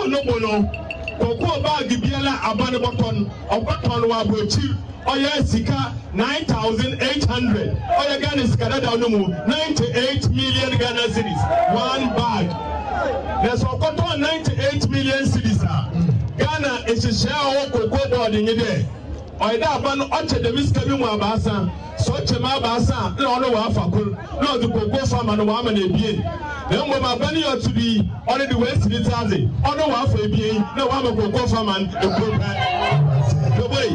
Cocoa no mono, cocoa bag biela abane button, or button wa bochi, or sika 9,800. Oya Ghana is Canada no 98 million Ghana cities. One bag. There's a cotton 98 million cities. Ghana is a share of cocoa board in there. Oida ban oche de miskabi mu abasa. So chema abasa, no no wa fakul, no the cocoa farmer no wa man ebien. Then when my bunny ought to be only the West Italy, or no one for a being, no one will go for man, the way.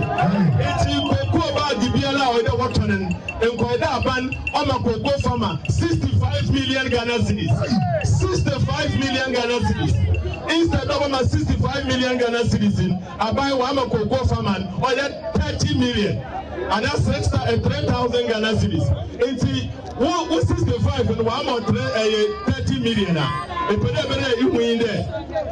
It's in cocoa about the Biala or the Watanen, and Koida Ban, on my cocoa farmer, 65 million Ghana cities. 65 million Ghana cities. Instead of my 65 million Ghana citizens, I buy one cocoa farmer, or that 30 million. And that's extra 3,000 Ghana cities. What 65 and 30 million? If you win there,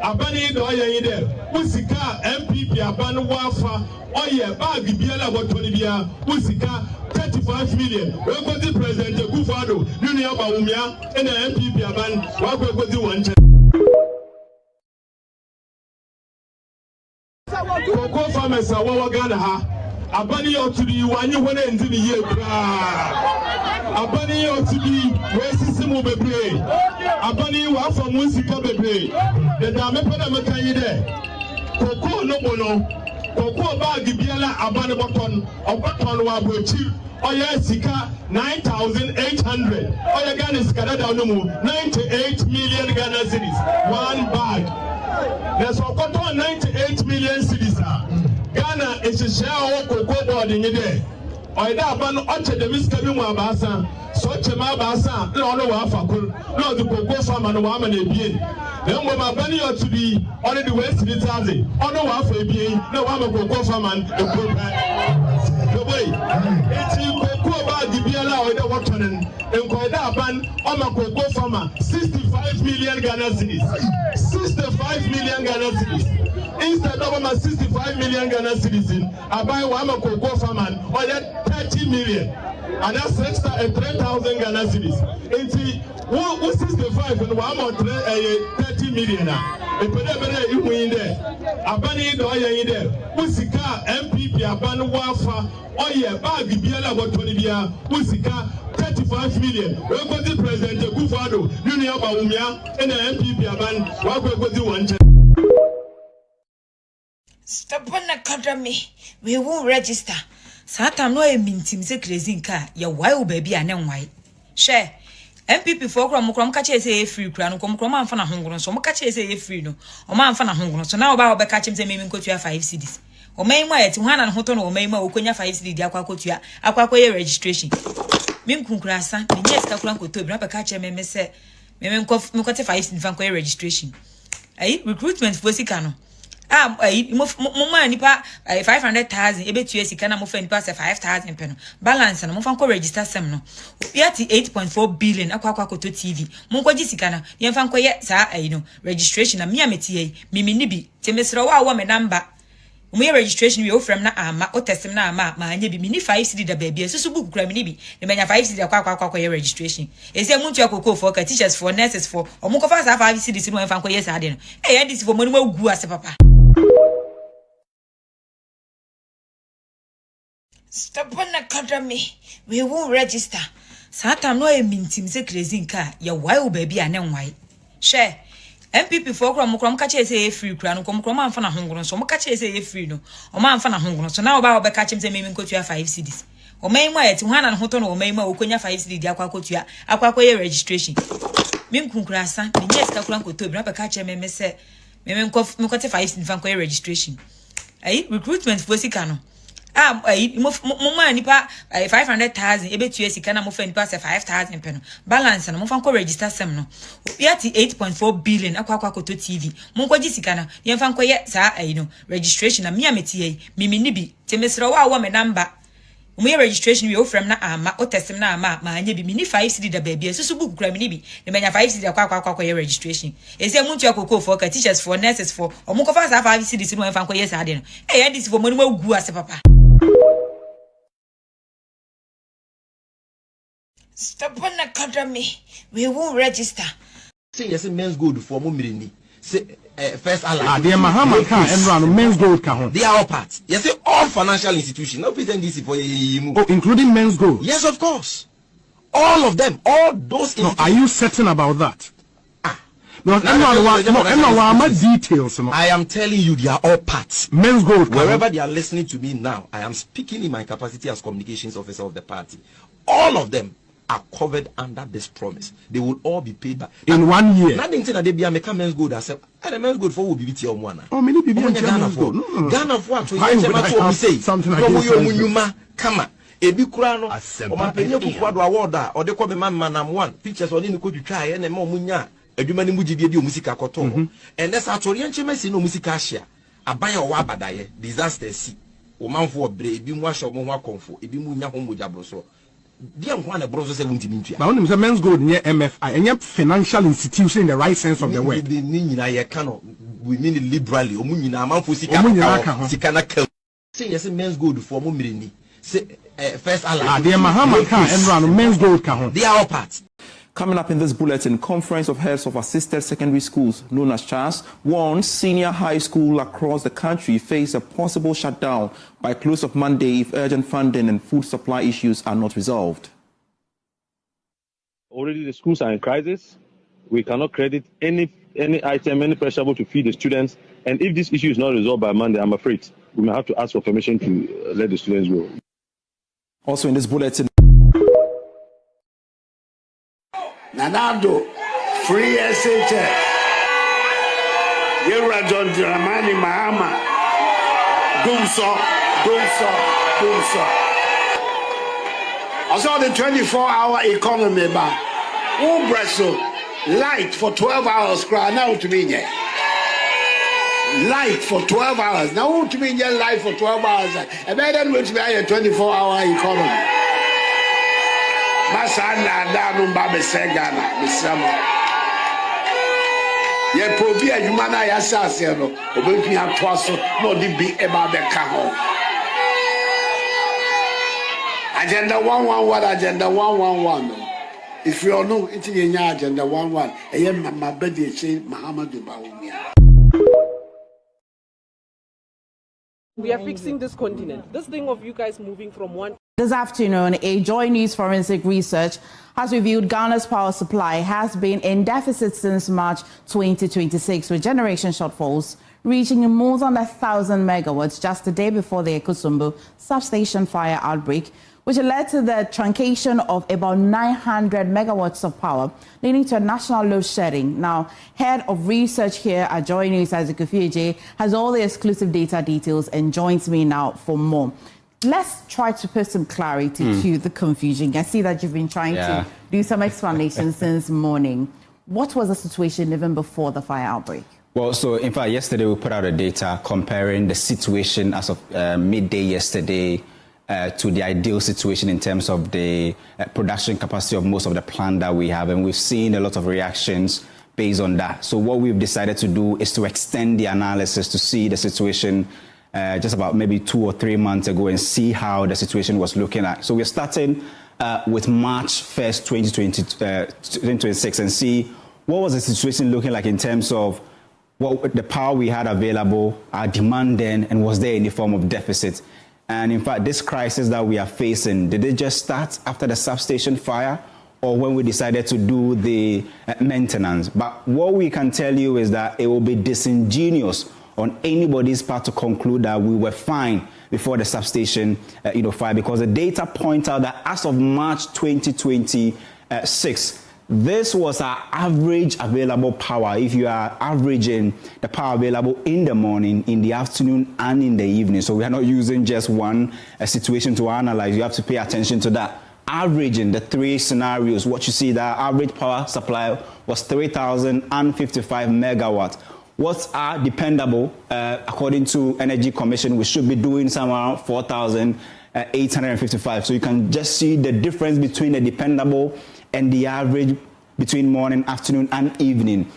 Abani do in there. Usika MPP Aban Wafa, oh yeah, bag Biela Botolibia, Usika 35 million. Where was the president Gufado, Union Baumia, and the MPP Aban, what was the one? Cocoa farmers are what Ghana. Abani ought to be one you want to enter the year. Abani ought to be where Sisimu Bebre. Abani wa from Musika Bebre. The Dame Panamaka there. Cocoa no mono. Cocoa bag Biela Abani button or button wa bochi. Oya Sika 9,800. Oya Ghana is Canada no 98 million Ghana cities. One bag. There's a cotton 98 million cities. Ghana is a share of cocoa board in there. Oida ban oche de miskabi mu abasa. So chema abasa, no no wa fakul, no the cocoa farmer no wa man ebien. Then when my bunny ought to be only the West Italy, or no one for a being, no one cocoa farmer, the way. It's in cocoa about the Biala or the Watanen, and Koida ban on my cocoa farmer, 65 million Ghana cities. 65 million Ghana cities. Instead of my 65 million Ghana citizens, I buy one cocoa farmer or that 30 million. And that's extra 3,000 Ghana cities. What 65 and 30 million? If you win there, Abani do in there. Usika MPP Aban Wafa, oh yeah, bag Biela Botolibia, Usika 35 million. Where was the president Gufado, Union Baumia, and the MPP Aban, what was the one? Stop on academy. We won't register. Satan no a mintim se crazy car. Your wild baby and then why? Share. MPP for Crom catch say free crown, come and fan a hunger, so catch say free no, or man fan a hunger. So now about catch him say, maybe go to your 5 cities. Or may my to one and hoton or may my Okonya 5 city, the aquacotia, aquacoya registration. Mim Kunkrasa, the yes, Kakuanko to grab a catcher, may say, Mim Mukate 5 city fancoya registration. Recruitment for Sicano. Nipa 500,000 ebe tuye sika na mo fa nipa 5,000 peno balance na mo fa ko register sem no yati 8.4 billion akwa koto TV mo ko gi sika na ye fa ko ye sa no registration na mia metie mimi ni bi temesro wa me number mo ye registration we ofrem na ama o testem na ama ma anya bi mini 5 cd da baby so book kura mini bi me menya 5 cd akwa ye registration ese muntu akoko for teachers for nurses for o mo ko fa sa 5 cd no fa ko ye sa de no e this for mo no gu ase papa. Stop on academy. We won't register. Satan no a mintim se crazy car. Your wild baby and then why? Share. MPP for Crom catch say free crown, come and fan a hunger, so catch say free no, or man fan a hunger. So now about catch him say, maybe go to your 5 cities. Or may my to one and hoton or may my Okonya 5 cities, the aquacoya registration. Mim Kunkrasa, the yes, Kakuanko to grab a catcher, may say, maybe Mukate 5 cities fancoya registration. Recruitment for Sicano. Nipa 500,000 ebe tuye sika na mo fa nipa 5,000 peno balance na mo fa ko register sem no yati 8.4 billion akwa koto TV mo ko gi sika na ye fa ko ye sa no registration na mia metie mimi ni bi temesro wa me number mo ye registration we ofrem na ama o testem na ama ma anya bi mini 5 cd da baby so book kura mini bi ne menya 5 cd akwa ye registration ese muntu akoko for teachers for nurses for o mo ko fa sa 5 cd no fa ko ye sa de no this for mo no gu ase papa. Stop on academy. We won't register. Say yes, men's good for Mumirini. say first alarm. Ah, the Mahama can and run men's gold can. They are all parts. You say all financial institutions. No pretend this for oh, including men's gold. Yes, of course. All of them. All those. No, are you certain about that? No, details. No. I am telling you, they are all parts. Men's gold. Wherever they are listening to me now, I am speaking in my capacity as communications officer of the party. All of them are covered under this promise. They will all be paid back in 1 year. Nothing that they be a men's gold. I said, and men's gold for will be BT one. Oh, many people Ghana for. Ghana for what? We say something like come on. Ebi kura no o ma penye kukwado award a o de ko be man am one pictures o ni ko twitwa ye na ma omunya adwuma ni mugidie di omusika koto and this atori enchemesi no omusika ahia aban o wa abadaye disaster si o manfo obre ebi mu ahwo mo ho akonfo ebi mu nya ho mogya broso dia nko na broso 70 mintua ba onim say men's gold near MFI any financial institution in the right sense of the word ni nyina ye ka no we mean liberally omu nyina manfo sika na ka say yes men's gold for mo mireni say first alarm. Ah, the Mahama can and run men's gold can. They are all parts. Coming up in this bulletin, Conference of Heads of Assisted Secondary Schools, known as CHAS, warns senior high school across the country face a possible shutdown by close of Monday if urgent funding and food supply issues are not resolved. Already the schools are in crisis. We cannot credit any item, any perishable to feed the students. And if this issue is not resolved by Monday, I'm afraid we may have to ask for permission to let the students go. Also in this bulletin. Addo, free SHS. You are John Dramani Mahama. Doom so. I saw the 24-hour economy back. Who Brazil light for 12 hours cry now to me. Light for 12 hours. Now who to me light for 12 hours. And then which be a 24-hour economy. Masana danu mbabe segana misamo. Ye probi adwuma na ya sase no obetumi ato so no di bi e ba be ka ho. Agenda 111 agenda 111. If you know it in agenda 11 e ye mama bedi che Muhammadu Bawumia. We are fixing this continent. This thing of you guys moving from one. This afternoon, a Joy News forensic research has revealed Ghana's power supply has been in deficit since March 2026, with generation shortfalls reaching more than 1,000 megawatts just the day before the Ekusumbu substation fire outbreak, which led to the truncation of about 900 megawatts of power, leading to a national load shedding. Now, head of research here at Joy News, Isaac Ofieje, has all the exclusive data details and joins me now for more. Let's try to put some clarity to the confusion. I see that you've been trying to do some explanations since morning. What was the situation even before the fire outbreak? Well, so in fact, yesterday we put out a data comparing the situation as of midday yesterday to the ideal situation in terms of the production capacity of most of the plant that we have. And we've seen a lot of reactions based on that. So what we've decided to do is to extend the analysis to see the situation just about maybe 2 or 3 months ago and see how the situation was looking like. So we're starting with March 1st, 2026 and see what was the situation looking like in terms of what the power we had available, our demand then, and was there any form of deficit. And in fact, this crisis that we are facing, did it just start after the substation fire or when we decided to do the maintenance? But what we can tell you is that it will be disingenuous on anybody's part to conclude that we were fine before the substation fire, because the data point out that as of March 2026, this was our average available power. If you are averaging the power available in the morning, in the afternoon, and in the evening. So we are not using just one situation to analyze. You have to pay attention to that. Averaging the 3 scenarios, what you see, the average power supply was 3,055 megawatts. What's our dependable? According to Energy Commission, we should be doing somewhere around 4,855. So you can just see the difference between the dependable and the average between morning, afternoon, and evening.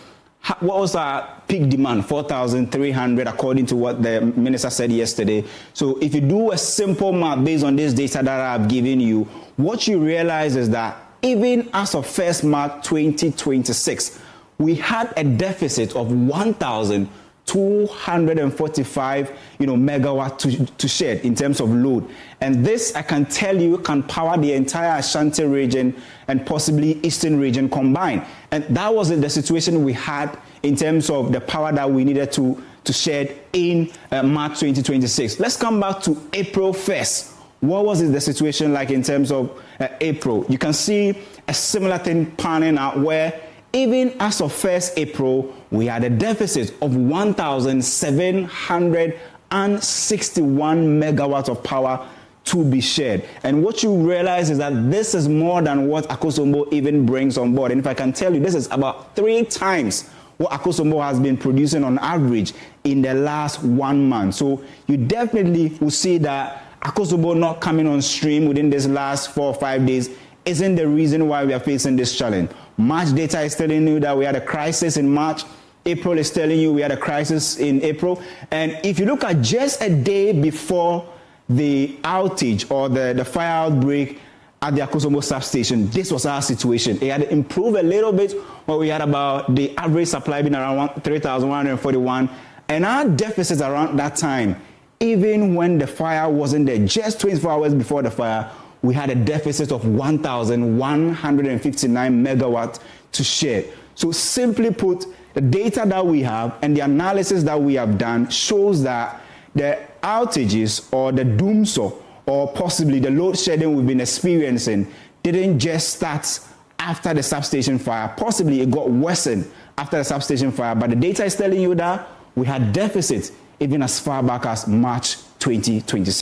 What was our peak demand? 4,300, according to what the minister said yesterday. So if you do a simple math based on this data that I've given you, what you realize is that even as of 1st March 2026, we had a deficit of 1,245 megawatt to shed in terms of load. And this, I can tell you, can power the entire Ashanti region and possibly Eastern region combined. And that was the situation we had in terms of the power that we needed to shed in March 2026. Let's come back to April 1st. What was the situation like in terms of April? You can see a similar thing panning out where even as of 1st April, we had a deficit of 1,761 megawatts of power to be shared. And what you realize is that this is more than what Akosombo even brings on board. And if I can tell you, this is about 3 times what Akosombo has been producing on average in the last 1 month. So you definitely will see that Akosombo not coming on stream within this last 4 or 5 days isn't the reason why we are facing this challenge. March data is telling you that we had a crisis in March. April is telling you we had a crisis in April. And if you look at just a day before the outage or the fire outbreak at the Akosombo substation, this was our situation. It had improved a little bit, where we had about the average supply being around 3,141. And our deficit around that time, even when the fire wasn't there, just 24 hours before the fire, we had a deficit of 1,159 megawatts to share. So simply put, the data that we have and the analysis that we have done shows that the outages or the doomsday or possibly the load shedding we've been experiencing didn't just start after the substation fire. Possibly it got worsened after the substation fire, but the data is telling you that we had deficits even as far back as March 2026.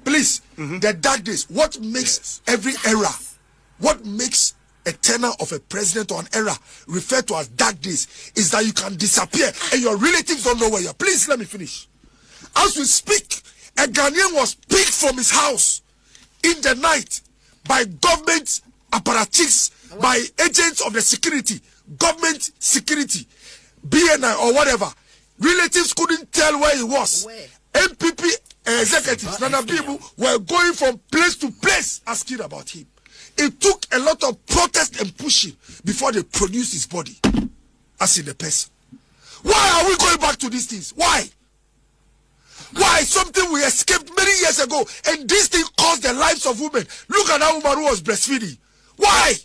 Please, the dark days, what makes every era, what makes a tenure of a president or an era referred to as dark days is that you can disappear and your relatives don't know where you are. Please let me finish. As we speak, a Ghanaian was picked from his house in the night by government apparatchiks, by agents of the security, government security, BNI or whatever. Relatives couldn't tell where he was. MPP executives, Nana people, were going from place to place asking about him. It took a lot of protest and pushing before they produced his body as in the person. Why are we going back to these things? Why? Why? Something we escaped many years ago, and this thing caused the lives of women. Look at that woman who was breastfeeding. Why?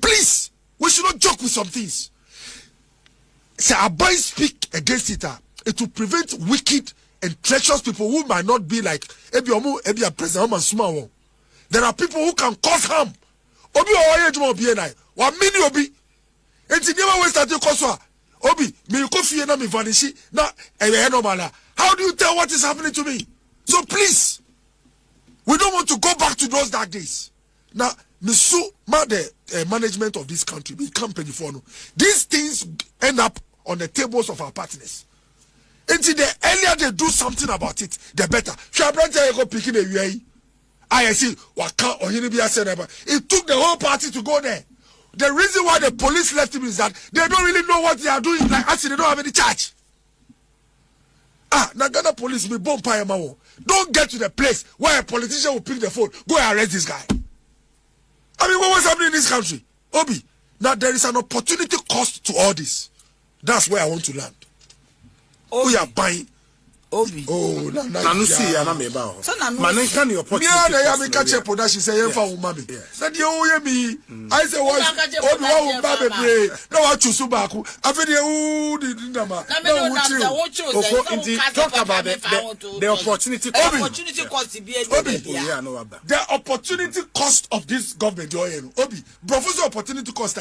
Please, we should not joke with some things. Say, our boys speak against it. It will prevent wicked and treacherous people who might not be like Ebi President. There are people who can cause harm. Obi oye BNI. Wa mini obi. Enti never waste that you Obi, me kofi na me vanishi na normal. How do you tell what is happening to me? So please, we don't want to go back to those dark days. Now, Misu the management of this country, the company for no. These things end up on the tables of our partners. Until the earlier they do something about it, the better. I see what can't or it took the whole party to go there. The reason why the police left him is that they don't really know what they are doing. Like actually, they don't have any charge. Nagana police be bomb pie mawo. Don't get to the place where a politician will pick the phone, go and arrest this guy. I mean, what was happening in this country? Obi, now there is an opportunity cost to all this. That's where I want to land. We are buying. Obi. Oh, Nanu see ya na meba ho. So Nanu. Manenka ni opportunity. Me na ya me catch up that she say yemfa wo ma me. Said you wo me. I say what Obi wo ba bebre. Na wa chusu ba ku. Afi de wo di ndama. Na wo chu. Talk about the opportunity. Opportunity cost be the opportunity cost of this government Obi. Professor opportunity cost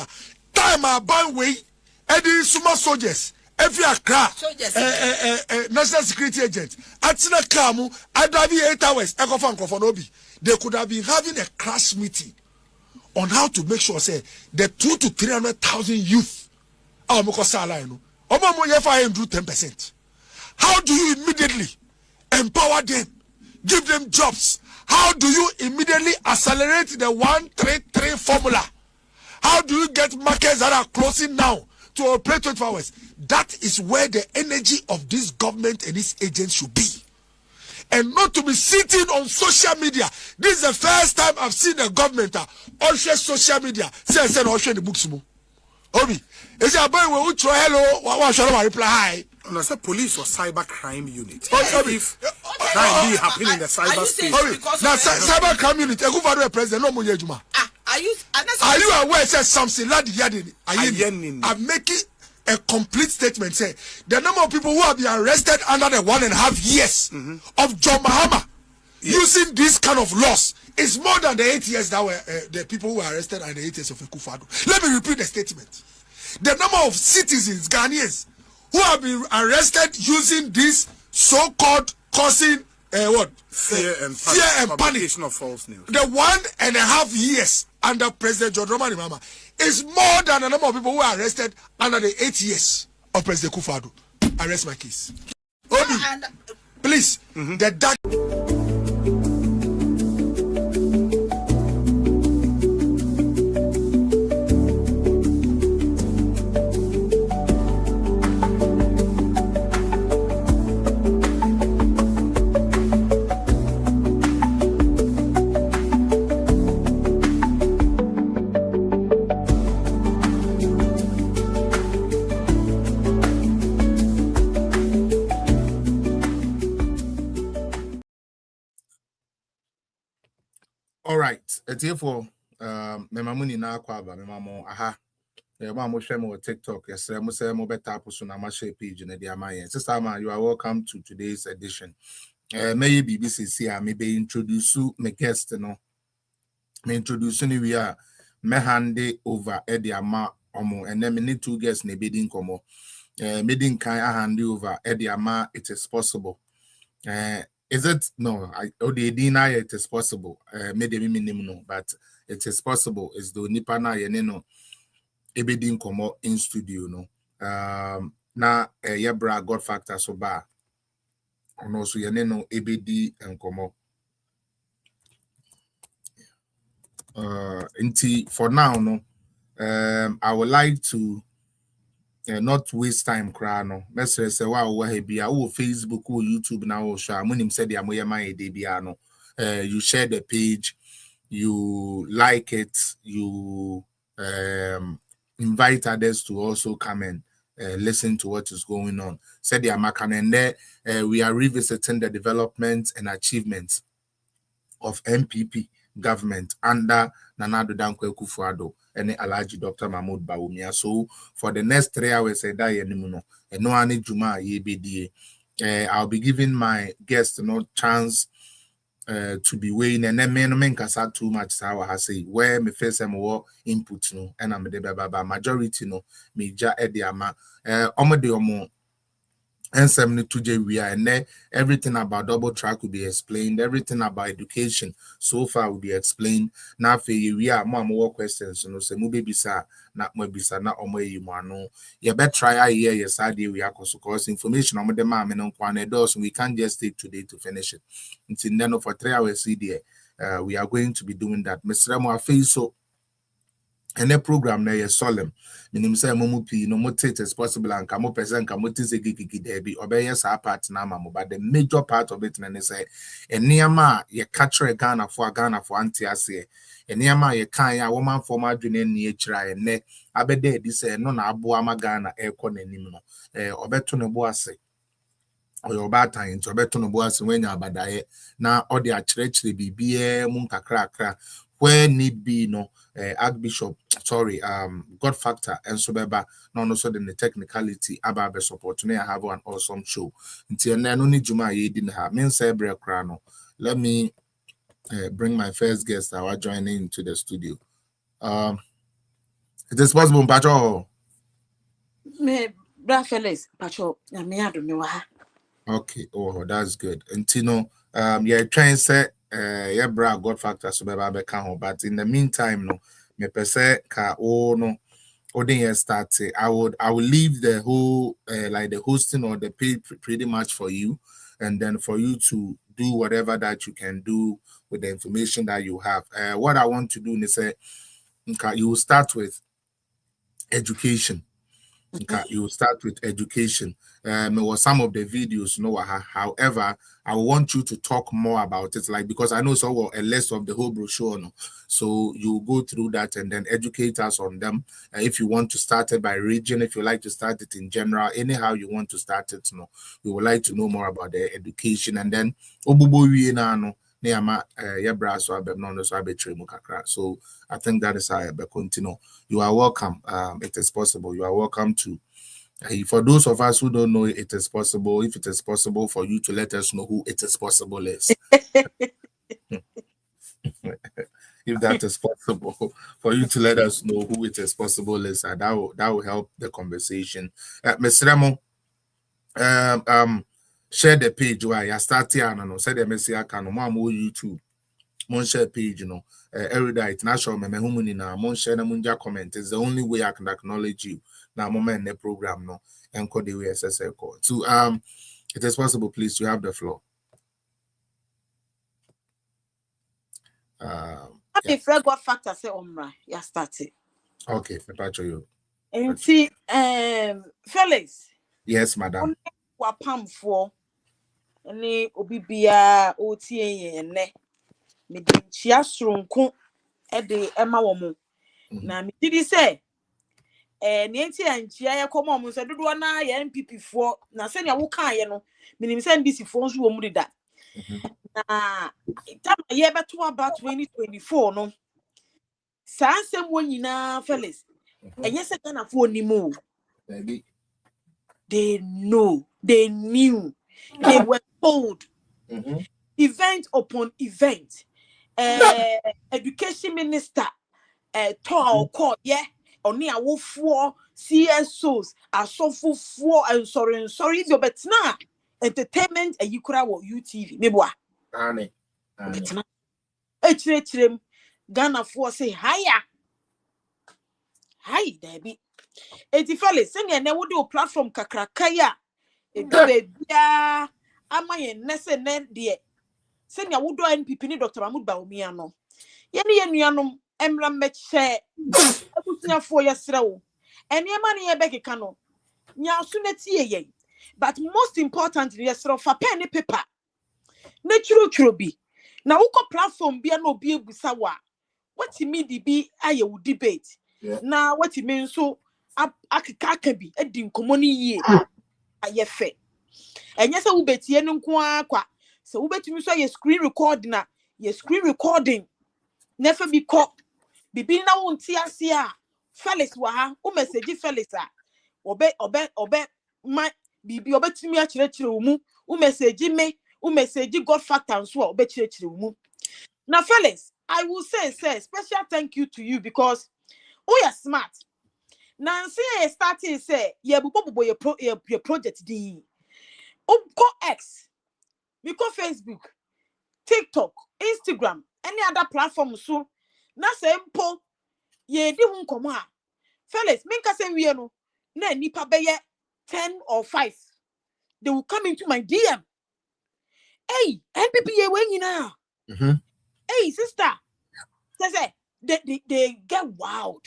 time ban way Eddie Suma soldiers. Every Accra, national security agent, Atina Kamu, I drive 8 hours, they could have been having a crash meeting on how to make sure, say, the 200,000 to 300,000 youth, do 10%. How do you immediately empower them, give them jobs? How do you immediately accelerate the 133 formula? How do you get markets that are closing now to operate 24 hours? That is where the energy of this government and its agents should be. And not to be sitting on social media. This is the first time I've seen a government on social media say the books. Obi, is your boy when try hello? What shall I reply? Hi. And I said police or cyber crime unit. Obi, If that indeed happening in the cyber space. Obi, now cyber crime unit. You go for the president. No more Juma. Are you aware? Says something. Ladi yadi. I'm making a complete statement. Say the number of people who have been arrested under the 1.5 years of John Mahama using this kind of laws is more than the 8 years that were the people who were arrested and the 8 years of Akufo-Addo. Let me repeat the statement. The number of citizens, Ghanaians, who have been arrested using this so-called causing fear and panic of false news. The 1.5 years under President John Dramani Mahama is more than the number of people who were arrested under the 8 years of President Akufo-Addo. I rest my case. Obi, please, the dark. All right. Therefore, memamuni na kwaba memamo aha. Mamo share mo TikTok. Yes, mo say mo better pursue na ma share page na dia man. Sister Ma, you are welcome to today's edition. May BBC here maybe introduce my guest no. Me introduce ni we are me hand over Eddie Ama omo and then me need two guests na be din komo. Me din kan hand over Eddie Ama. It is possible. Is it no? I deny it is possible. Maybe no, but it is possible. It's the Nipana yeneno ebedin komo in studio no. Na yebra God factor so ba. Ono so yeneno ebedi and komo. For now no. I would like to not waste time crano. Message say wow we be Facebook or YouTube now show munim said ya moya man no. You share the page, you like it, you invite others to also come and listen to what is going on. Said ya makan and there we are revisiting the developments and achievements of MPP government under Nana Addo Dankwa Akufo-Addo and Alhaji Dr. Mahmoud Bawumia. So for the next 3 hours, I'll be giving my guests no chance to be weighing and then men can too much how I say where me face more input no and I'm the majority no me ja ediama omo and 72J we are and there everything about double track will be explained, everything about education so far will be explained. Now for we are more questions, you know, so maybe bisa not more bisa not omo you no. You better try here yes idea we are because information on the man and on doors we can't just take today to finish it. Until then for 3 hours there we are going to be doing that. Mr. Mo face so and the program there is solemn. Minim say momupi no motate as possible and kamo person kamo tise gigi debi obey sa part na mamo, but the major part of it na say eniama ye capture Ghana for anti ase eniama ye kan ya woman for madwene ni echira ene abede di say no na abo ama Ghana e ko nanim no obeto ne bo ase oyo batan into obeto no bo ase wenya abadaye na odi akyerechire bibie mu kakra where need be no Archbishop God factor and so beba no also the technicality about the support I have an awesome show until no need juma ye didn't have mean say no. Let me bring my first guest that are joining into the studio. It is possible Pacho me bra fellas Pacho na me ado me wa. Okay, oh that's good. Until no yeah trying say yeah bra God factor so beba be can but in the meantime no me pese ka no odin start I will leave the whole like the hosting or the pay pretty much for you and then for you to do whatever that you can do with the information that you have. What I want to do is say you will start with education. Okay, you start with education. Or some of the videos, however, I want you to talk more about it, like, because I know so a list of the whole brochure, no? So you go through that and then educate us on them. If you want to start it by region, if you like to start it in general, anyhow you want to start it, no, we would like to know more about the education. And then so I think that is how I continue. You are welcome. It is possible. You are welcome to. For those of us who don't know, it is possible. If it is possible for you to let us know who it is possible is. If that is possible for you to let us know who it is possible is, that will help the conversation. Ms. Remo, share the page where you start here and no say the message can no more YouTube. Mon share page, every day international me na mon share na munja comment. It's the only way I can acknowledge you. Now moment in the program no and call the way SSL call. So it is possible, please, you have the floor. If I got factor say omra, ya started. Okay, Papacho you. And see, Felix. Yes, madam. Wa pam for any obibia otie ne me de chia sronko e de ema wo mo na me didi say ne enti anchia ye komo mo se dodo na ye MPP for na se ne wo kan ye no minim se NDC for nso wo mu dida na time ye beto about 2024 no sa nsem wo nyina Felix enye se kana for onimo baby they know, they knew, they were told. Event upon event. Education minister told yeah, only a wolf CSOs, a sofu for and sorry, your betna entertainment and you could have UTV. Mebwa. Betna. Hrem Ghana for say higher. Hi, Debbie. 80 fellas, sing and would do a platform kakrakaya. Bebia ama ye nese ne de se nya wodo NPP ni Dr. Mahmoud Bawumia no ye ne nuanom emra meche abusuafo ye srewo eniema ne ye bekeka no nya so na tie ye but most importantly ye srewo fa pen ne paper na churo bi na woko platform bia na obi ebusa wa what me di bi aye wo debate na what me nso akeka bi edi nkomo ni yie aye fe enye se ubetie no nko akwa se ubetumi so ye screen recording na ye screen recording never be cop bibi na wonti ase a Felix wa ha o message Felix a obe my bibi obetumi a kire wo mu o message me o message God factor so a obe kire wo mu na Felix I will say special thank you to you because you are smart Nancy starting say ye bubo your project di Go X, we go Facebook, TikTok, Instagram, any other platform so. Na simple, ye di hun komo a. Felix, minka say we no. Na nipa beye 10 or 5. They will come into my DM. Hey, NPP ye we nyina. Hey, sister. Say they get wild.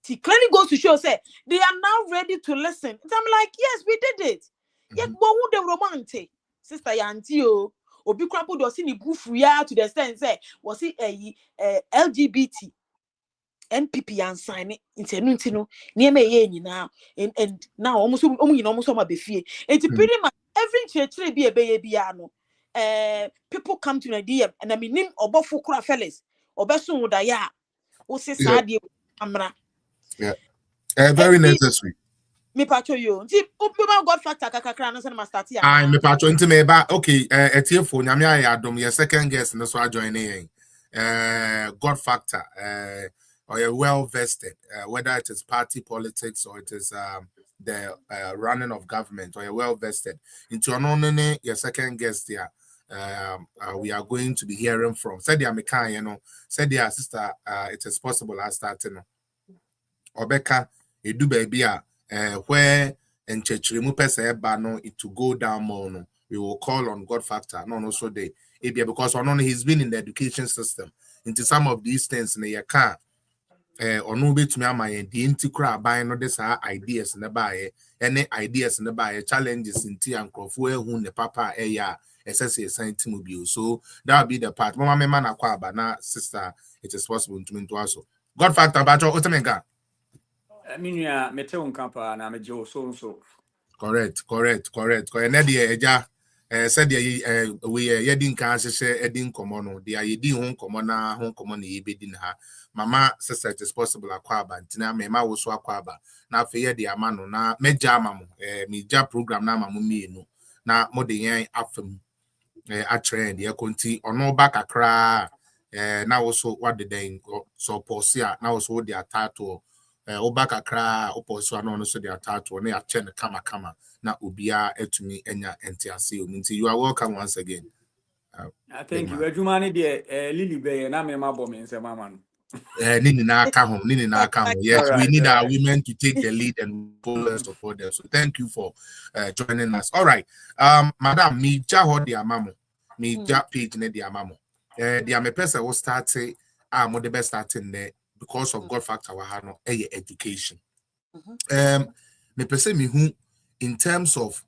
It clearly goes to show say they are now ready to listen. And I'm like, yes, we did it. Yet who the romantic sister yanti o obi krapo do see ni bufu ya to the extent say was it a LGBT NPP and sign it into no near me nyina and now almost ma befie it's pretty much every church be a baby no people come to the DM and I mean obofo kra fellas obeso woda ya o se saade amra very necessary. Me pacho yo. Nti upima God factor kakakra no se na start ya. I me pacho nti me ba okay etiefo nyame aye adom your second guest no so join in. God factor or you're well vested whether it is party politics or it is the running of government or you're well vested into your second guest here. We are going to be hearing from said the American, you know, said the sister it is possible I started no Obeka edu baby where and chechirimu pesa eba no it to go down more no we will call on God factor no so they because he's been in the education system into some of these things in the car ono betumi ama ye de nti kra ban no de saa ideas ne baaye ene ideas ne baaye challenges nti ankrofo ehu ne papa eya esese science bio. So that will be the part mama me man akwa aba na sister it is possible to me to also God factor bacho otemenka. Minya meteo nkampa na mejo so Correct. Na de eja said we yedin kan hye edin komo no de ayedi ho komo na yebedi ha mama sister it is possible akwa aba ntina me ma wo so akwa aba na afi ye de ama no na meja ama mo meja program na ama mo mienu na mo de yen afam a trend ye konti ono ba kakra na wo so what the den so posia na wo so de atato oba kakra oposo ano no so de atato na ya chen kama na obia etumi enya entiase omunti. You are welcome once again. Thank you. Ejumani de Lily Bay na me mabo me nse mama no. Nini na aka ho. Yes, All we right, need all our right. women to take the lead and follow and support them. So thank you for joining us. All right. Madam, me jaho di amamo. Me ja page ne di amamo. The ame person will start say mo the best starting there because of God factor wa no education. Me person me who in terms of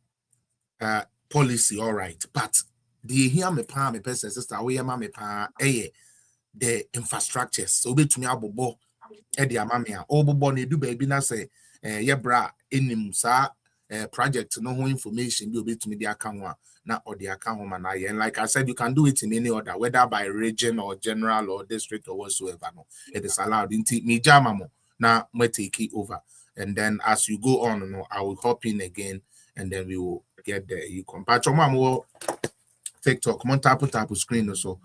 policy, all right, but the here me pa me person sister we ma me pa the infrastructures. So be to me abobo edi amamia obobo na edu baby na say yebra enim sa project no ho information bi obetumi di aka ho na odi aka ho ma na ye. And like I said, you can do it in any order, whether by region or general or district or whatsoever. No, it is allowed. Inti mi jama mo na me take it over, and then as you go on, no, I will hop in again, and then we will get there. You come patch on TikTok, mon tap screen so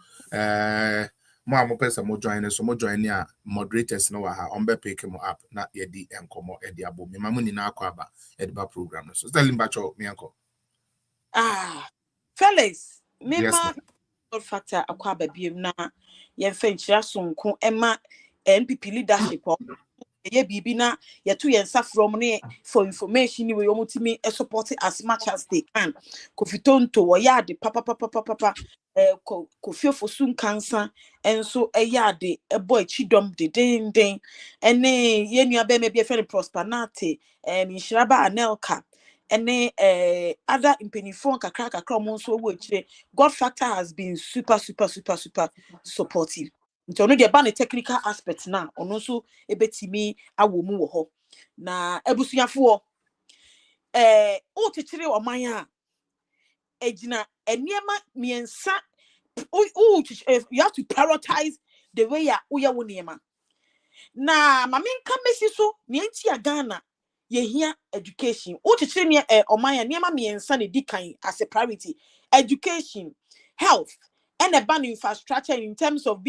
mo person mo join so mo join ya moderators no ha on be pick mo up na ye di enkomo e di abo me mamu ni na akwa aba e di ba program no so tell back me anko. Fellas, me Yes ma ma'am. God factor akwa babiem na ye fa nchira sonko ema NPP leadership ye bibi na ye to ye nsa from ne for information ni we yo mutimi support as much as they can. Kofitonto wo yade papa kofiofo sun kansa enso yade boy chidom de den ene ye nua be me be fe prosperity nshiraba anelka ene other impenifon kakra mo nso wo chire. God factor has been super supportive. Nti ono de ba ne technical aspect na ono so ebetimi awo mu wo ho na ebusuafo o chichire oman a ejina eniema miensa you have to prioritize the way ya uya wo niema na maminka mesi so ne nti ya Ghana ye hia education o chichire ne oman a niema miensa ne dikan as a priority: education, health, and a ban infrastructure in terms of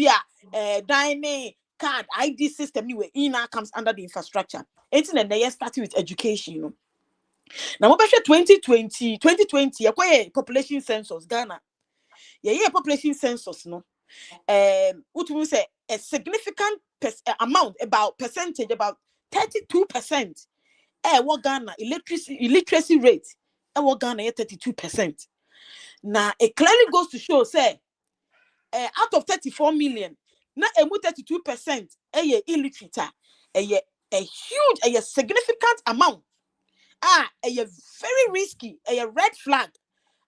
dining card ID system anyway comes under the infrastructure. It's in the year starting with education, you know. Now what about 2020 a population census Ghana. Yeah, population census no. What we say a significant amount about percentage about 32%. What Ghana illiteracy rate what Ghana 32%. Now it clearly goes to show say out of 34 million, na 32% illiterate. A huge, a significant amount. A very risky, a red flag.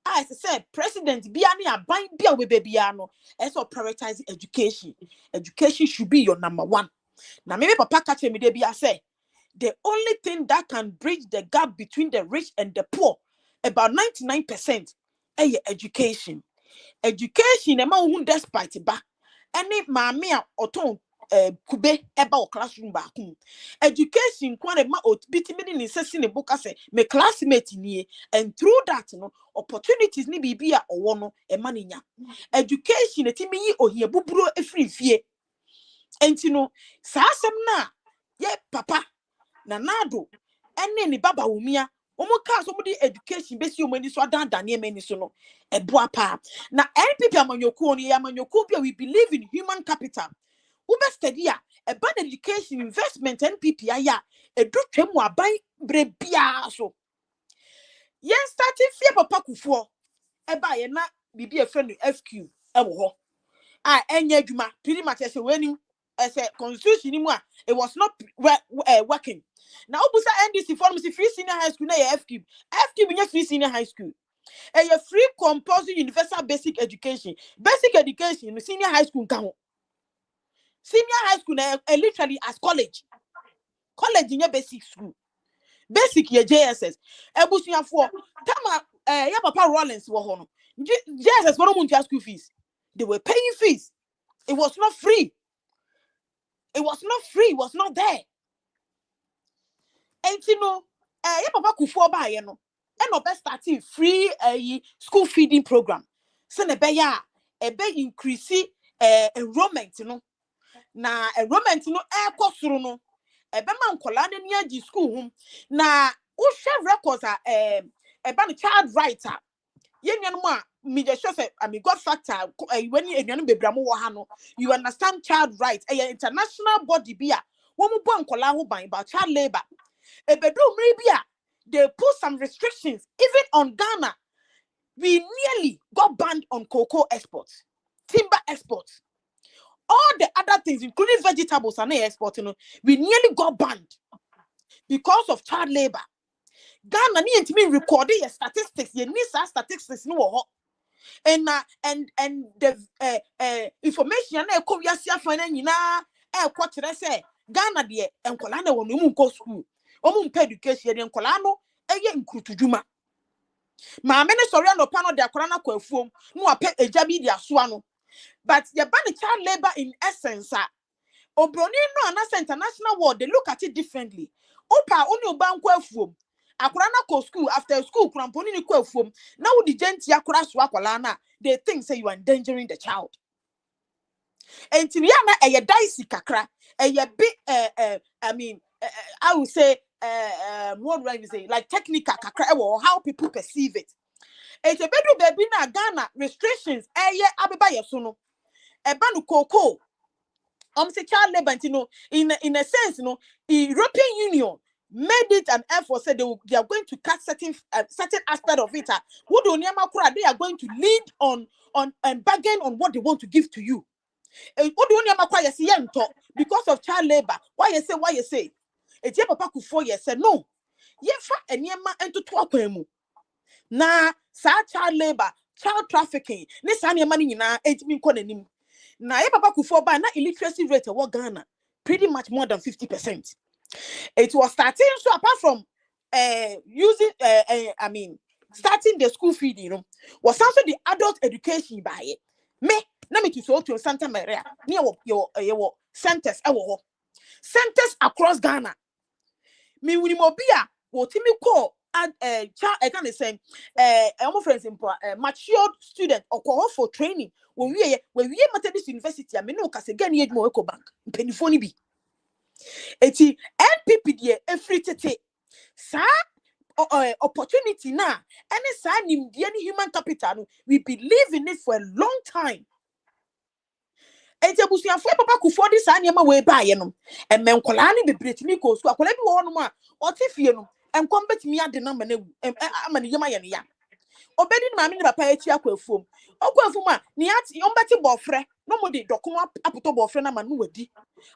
As I said, President Biani Aban Bia we babyano. Also prioritize education. Education should be your number one. Now maybe Papa catch me there I say the only thing that can bridge the gap between the rich and the poor, about 99%, education. Education ema ohun despite ba any maame a oton kube eba o classroom ba kun education kware ma bitimi ni sesi ne book ase me classmate nie, and through that no opportunities ni bibi a owo no ema ne nya education etimi yi ohia buburo efiri fie enti no saasem na ye papa na nado ene ni baba wumia omo ka so mo di education besi omo ni so adan dane mani so no eboa pa na NPP amanyoku ni amanyoku bi we believe in human capital. Ube study a ban education investment NPP aya edu twemu aban bre bia so yen starting fie papa kufuo eba ye na bibi e friend FQ e wo ho a enya adwuma pretty much say weni as a constitution anymore. It was not working. Now, Obusa NDC forms the free senior high school. Na FQ is free senior high school. A free compulsory universal basic education. Basic education, senior high school count. Senior high school, literally as college. College in your basic school. Basic your JSS. Ebusuya for Tama ya Papa Rollins were hono. JSS for no school fees. They were paying fees. It was not free. It was not free. It was not there. And you know, ya Papa Kufo ba ye no. And no best starting free school feeding program. So ne be ya increase enrollment no. Na enrollment no soro no. Man nkola ne nia gi school home. Na wo share records ban child writer. Yen no a me just say I mean God factor when you enuanu bebramo wo ha no you understand child rights international body bia wo mo bo nkola ho ban about child labor ebedu mri bia they put some restrictions even on Ghana. We nearly got banned on cocoa exports, timber exports, all the other things including vegetables and export, we nearly got banned because of child labor. Ghana need to be recording your statistics. You need some statistics no. And the information na come ya sia fana nyina kwa kire say Ghana de enkola na wonu mu go school omu mpa education de enkola no eye nkrutudwuma ma me ne sori no pa no de akora na kwa afuom no ape eja bi de asoa no but the ban child labor in essence obroni no na international world they look at it differently opa oni oba nkwa afuom akora na ko school after school kramponi ni kwa afuom na wo di genti akora so akola na they think say you are endangering the child. And Tiriana a dicey kakra a bit I mean I would say what do I say like technical kakra or how people perceive it. It's a bedu baby na Ghana restrictions abeba yesuno e banu cocoa say child labor in a sense the European Union made it an effort said they are going to cut certain aspect of it. They are going to lead on and bargain on what they want to give to you. Because of child labor. Why you say? It's your papa Kufo said no. Yefa enyema ento to akwemu. Na sa child labor, child trafficking. Ne sa nyema ni nyina etimi nko nanim. Na your papa Kufo ba na illiteracy rate of Ghana pretty much more than 50%. It was starting so apart from using I mean starting the school feeding, was also the adult education by it. Me na me to so to Santa Maria near your centers centers across Ghana. Me winimobia what me call child I can say almost friends in matured student or call for training when we Methodist University I mean no case again yet more eco bank penifoni bi eti NPP die efritete sa opportunity na any sa nim die ni human capital no we believe in it for a long time. Eti abusuafo papa Kufo di sa niam we baaye no emmen kola ni bebretimi ko so akola bi wo no ma otifie no enkom betimi ade na managu amane yema ye ne ya obedi ni maami ni papa echi akwafuom a ni ati ombeti bofre no mo de dokumo apoto bofre na manu wadi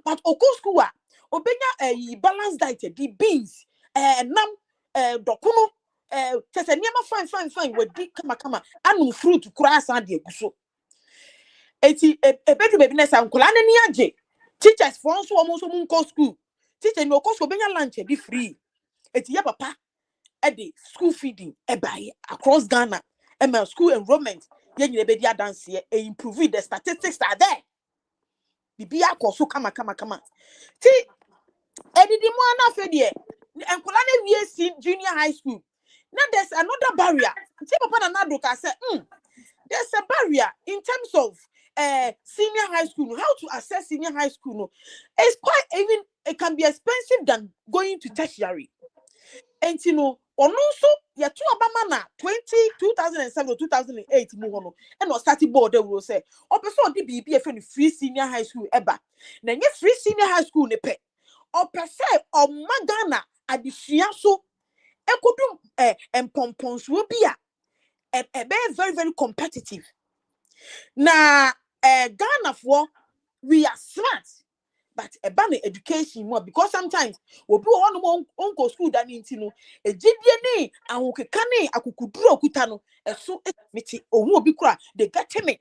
but oko school a obenya balanced diet di beans nam dokuno tese niam fine wadi kama anu fruit kura asa de aguso eti ebedu baby na sa nkola na ni age teachers for nso omo so mun ko school teacher ni okoso obenya lunch be free eti ya papa the school feeding by across Ghana and school enrollment yen you be dance here improve the statistics are there bibia koso kama ti edidi mo na fe de enkola na wie junior high school now there's another barrier ti papa na Addo ka say there's a barrier in terms of senior high school how to access senior high school no it's quite even it can be expensive than going to tertiary. And also ya two abama na 2007 or 2008 mu hono and was started board they will say o person di bibi e friend free senior high school eba na nye free senior high school ne pe o person o magana adisua so ekudum empomponso bia be very very competitive na Ghana for we are smart but a ban education more because sometimes we be one uncle school than intino a GDNA and we can akukudro kutano a so miti or more be cry they get timid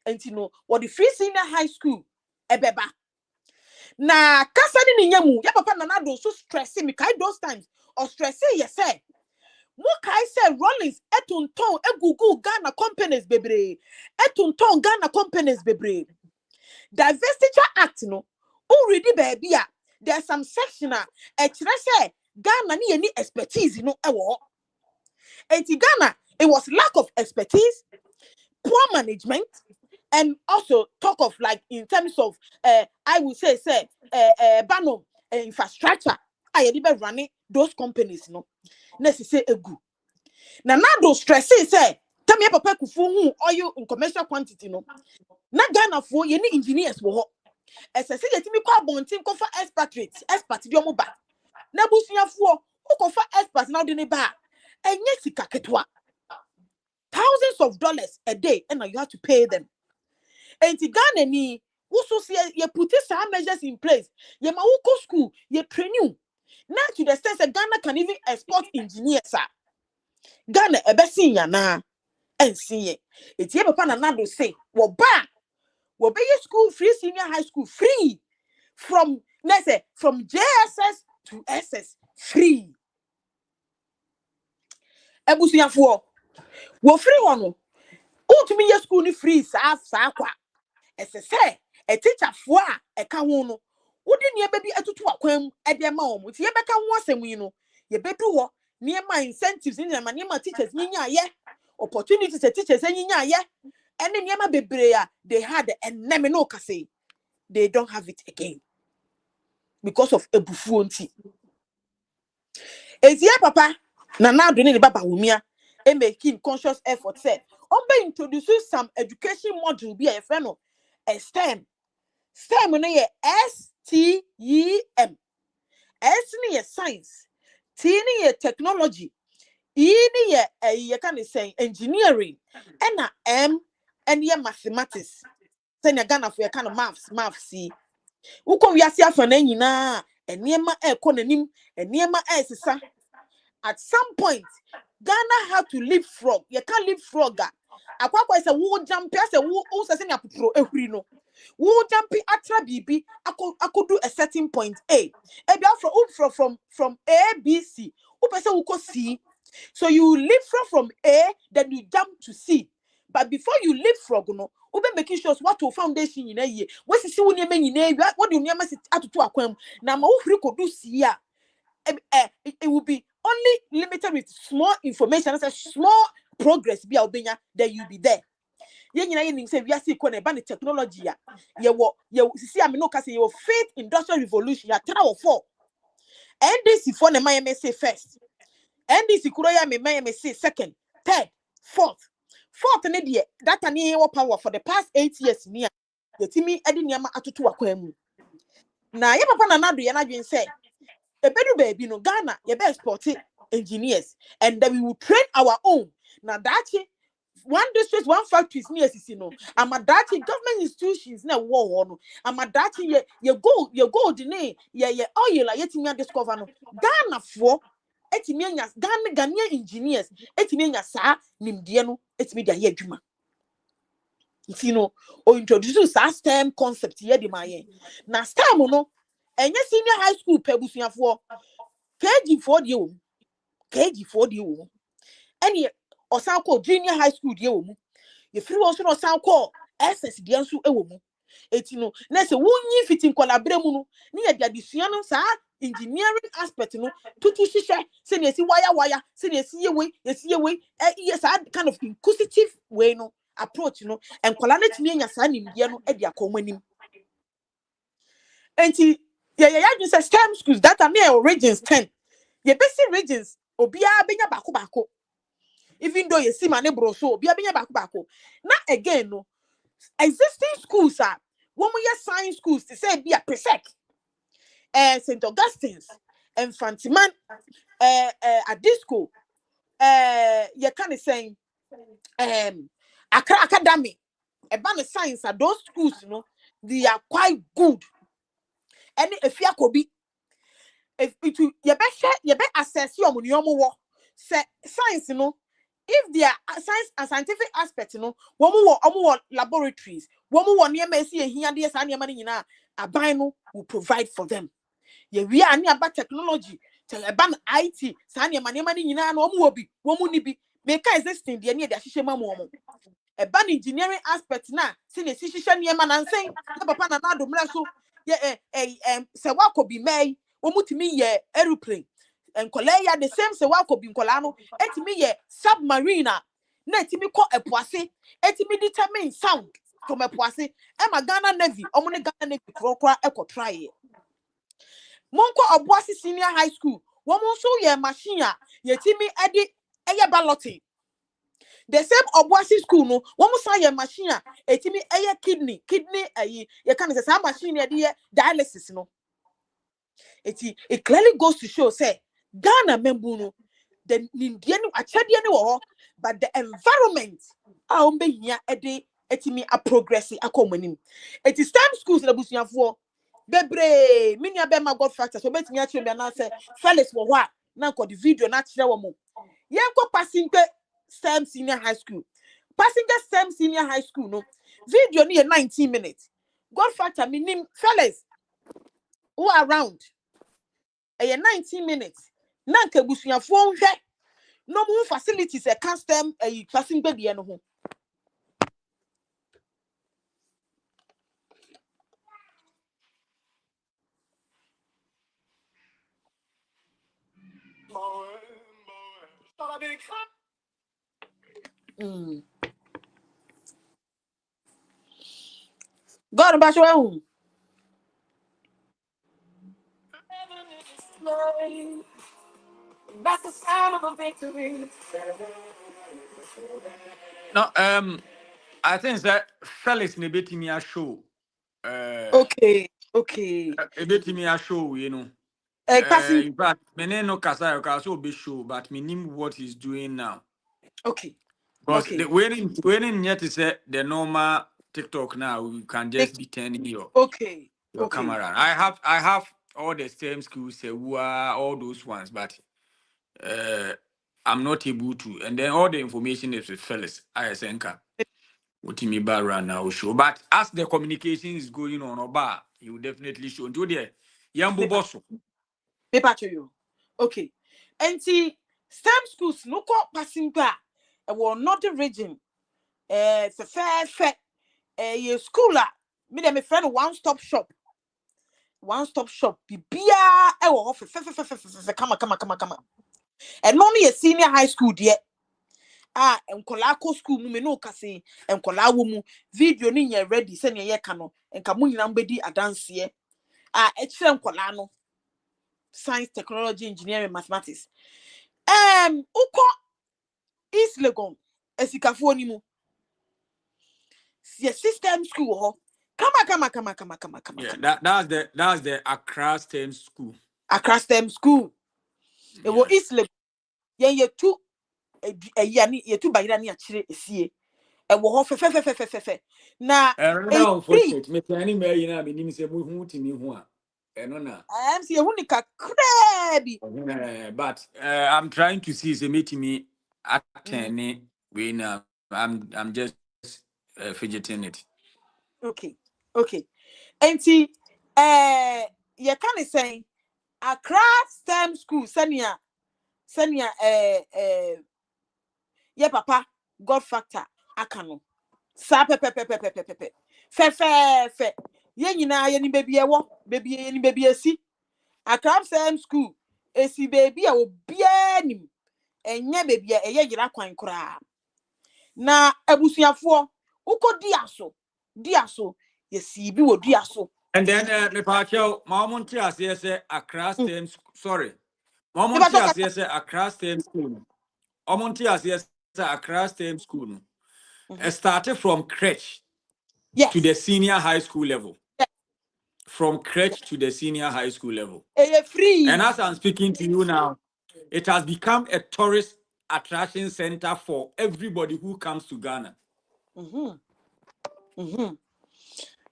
and you know what the free senior high school a beba na kasa ni nyamu ya papa na do so stressing me kai those times or stressing yes say mo kai say Rollins etunton egugu Ghana companies bebre etunton Ghana companies bebre Diversity Act no already baby there's some section e kire say Ghana ni any expertise no ewo enti Ghana it was lack of expertise, poor management, and also talk of like in terms of I would say bano infrastructure I be running those companies no necessary egu na those stresses say tell me papa kufu hu oil in commercial quantity no na Ghana for ye ni engineers wo ho ese se yetimi kwa bontin ko fa expert di omo ba na busuafo ko fa expert na de ne ba enye sika ketwa thousands of dollars a day and you have to pay them. And the Ghana ni also see you put some measures in place. You ma go school, you train you. Now to the sense that Ghana can even export engineers. Ghana ebe ya na and see it. It's here papa na do say, wo be school free senior high school free from let's say from JSS to SS free. Ebusuafo wo free one. To me school ni free sa kwa. Ese say a teacher for a ka ho no wodi ne baby atutu akwam e de ma omo ti ye beka ho asem yi no ye bedu ho ne ma incentives ni ma teachers nyinya ye opportunities to teachers nyinya ye ene ne ma bebre a they had and name no kase they don't have it again because of ebufu onti ezie papa na do ne baba wumia e making conscious effort said be introduce some education module be a friend no STEM no ye STEM. S ni ye science, T ni ye technology, E ni ye can say engineering, and M and ye mathematics. Then you gonna for your kind of maths see. Uko we asia for na and niema konanim and niema sisa. At some point, Ghana have to leapfrog. You can't leapfrog. Akwakwa is a woo jump, as a woo also send a pro no. Woo jumpy atra BB, I could do a certain point A. From A, B, C. Upesa uko C. So you leapfrog from A, then you jump to C. But before you leapfrog, no, ube making sure what to foundation in a year. What is you name? What do you name at to aquam? Now, my could do C. It will be only limited with small information. As a small progress be albania, then you'll be there. You say we are see technology. You see, I mean, no, kasi your faith industrial revolution. Ya 3 or 4. NDC for the my say first. NDC kuroya me my say second, third, fourth. Fourth ne that any power for the past 8 years near. The timi edi niama atutu akwemu. Na ye papa na do ya na dwen say a better baby no Ghana, your best sporty engineers, and then we will train our own. Now that's one district, one factory is near Sisino. I'm a dirty government institutions na war no. I'm a dirty you go the name oil like yet discover no. Ghana for etimianya Ghanaian engineers etimianya sa nimdie no etimidia ye adwuma. You know, or introduce a STEM concept here the my na STEM no enye senior high school pebusuafo KG4 die wo KG4 die wo ene osan ko junior high school die wo mu ye free wo so osan ko SS die nso e wo mu eti no na se wonyi fitting collaborate mu no ne ye dia disua no sa engineering aspect no tutu hihye se ne si wire se ne si ye we yes kind of inquisitive way no approach no enkola na timi anya sa nimdie no e dia komanim enti yeah, you say STEM schools that are near regions 10. Ye basic regions, obia benya bako. Even though you see my neighbor so, obia benya bako. Now again, no existing schools are one more science schools to say be a presec, St. Augustine's, and Fantiman, Adisco, you can say, Accra Academy, a band of science are those schools, you know, they are quite good. any if ya kobi if it you be assess your money wo say science no if there are science and scientific aspect no wo laboratories wo niam esi ehia de sa niam nyina aban no will provide for them ye we are ni about technology tell ban IT sa niam nyina no wo bi wo ni bi make existing de ne de ahihye mamu ban engineering aspect na se ne hihye niam na nsen na papa na Addo mra so ye se wa ko bi mai wo mutimi ye aeroplane enkola ya the same se wa ko bi nkola no etimi ye submarine na etimi ko epoase etimi determine sound from epoase e ma Ghana Navy omo ne Ghana Navy krokra try monko oboase senior high school wo mo so ye machine a yetimi edi eye balloting the same oboase school no wo mo sa ye machine a etimi eye kidney ayi ye kan say sa machine ye de dialysis no it clearly goes to show say Ghana membu no the Indian achade ne wo but the environment a ombe hia ede etimi a progress akomanim it is time schools na busuafo bebre minia be ma God factor so betimi a chire na say fellas wo ho a na ko the video na chire wo mo yenko passing STEM senior high school STEM senior high school no video ni 19 minutes God factor minim fellas who around 19 minutes na nka busuafo nhwe no more facilities a custom passing baby no ho God ba show That's the sound of a victory. No, I think that Felix ne betimi a show. okay. Betimi a show, you know. Passing In fact, mene no kasa also be show, but me name what he's doing now. okay. Because the waiting yet is the normal TikTok now. You can just be turning your camera. I have all the same skills, all those ones, but I'm not able to. And then all the information is with Felix. ISNK. What me bar right now show. But as the communication is going on about, he will definitely show. Until there, Yambo Bosso. Paper to you. Okay. And see STEM schools no ko passing ba e wo northern region it's a fair your school me dem friend one stop shop bibia e wo fe kama and only a senior high school there enkola ko school mu me no kase enkola wo mu video ni nya ready se ne ye ka no enka mu nyina mbedi adanse e kire enkola no science technology engineering mathematics uko East Legon esikafo ni mu system school ho kama Yeah, that's the Accra STEM school. Accra STEM school e wo East Legon ye tu yani ye tu bayira ni akire esie e wo ho fe na no unfortunate me tani me yina me nim se mu hu timi hu a eno na see hu ni kakra bi but I'm trying to see se metimi attend we na I'm just fidgeting it. Okay. Enti you can say Accra STEM school senior ye papa God factor akano sa pe fe ye nyina ye ni baby ewo baby ye ni baby esi Accra STEM school esi baby a obia nim enye baby e ye yira kwan kura na abusuafo uko diaso ye si bi wo diaso. And then me pa chao mamonti as say Accra STEM sorry mamonti as say Accra STEM school omonti as say Accra STEM school started from crèche to the senior high school level. From crèche to the senior high school level. Free. And as I'm speaking to you now, it has become a tourist attraction center for everybody who comes to Ghana.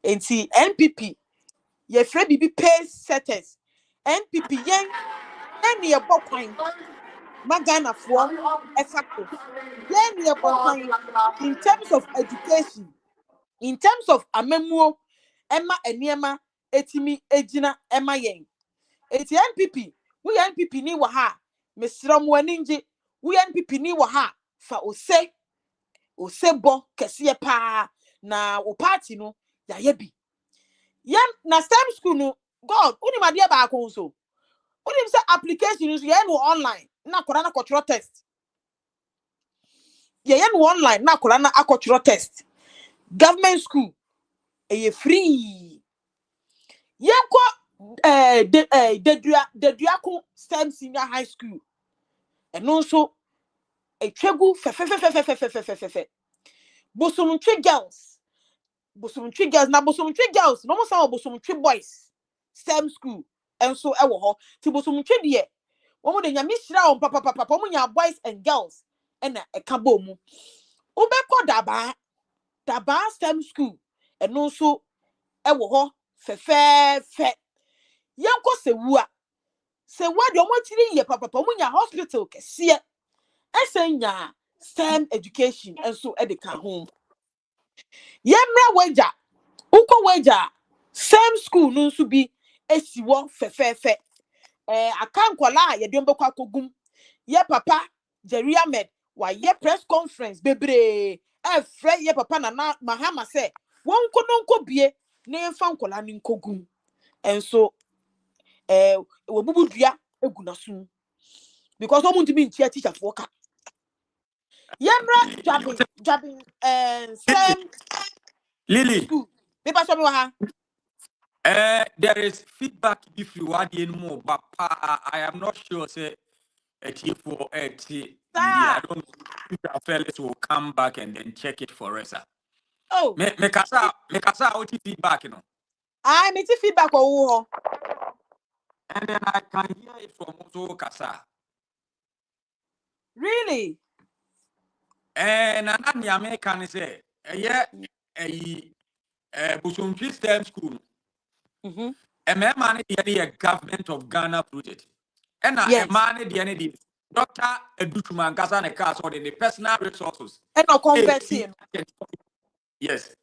And see NPP ye frɛ bibi pace setters NPP yen ne ye bokwan magana for efako yen ne ye bokwan in terms of education, in terms of amemuo Emma eniema etimi ejina Emma yen eti NPP we NPP ni wa ha mesram wani nje we NPP ni wa ha fa ose bo kese pa na wo party no ya yebi yam na STEM school no god uni ma dia ba ko so uni say application is ye no online na kwara na control test ye no online na kwara na control test government school e free yenko dedua ko STEM senior high school eno so etwegu fe bosomtwe girls na bosomtwe girls no mo say bosomtwe boys STEM school enso ewo ho ti bosomtwe de womo de nyame hira on papa womo nya boys and girls ena eka bo mu ubekọ daba STEM school eno so ewo ho fe yanko sewa de omo tiri ye papa womo nya hospital kese esenya STEM education enso edeka home yemra wager uko wager STEM school no nso bi esiwo fe akankola ye de mbekwa kogum ye papa Jerry Ahmed wa ye press conference bebre efre ye papa na mahama se won nko bie ne mfa nkola ni nkogum enso we bubu dua eguna sun because o muntu bi ntia teacher for ka yemra jabbing STEM Lily school me pa so me wa ha there is feedback if you want more, but I am not sure say for I don't know if the fellas will come back and then check it for us. Oh, me kasa what feedback, you know. I me feedback oh. And then I can hear it from also kasa. Really? And another American say, yeah, Busumchi STEM school. A man the government of Ghana project. And a man the Dr. Educhman Kasa Kasa or the personal resources. And no converting. Yes.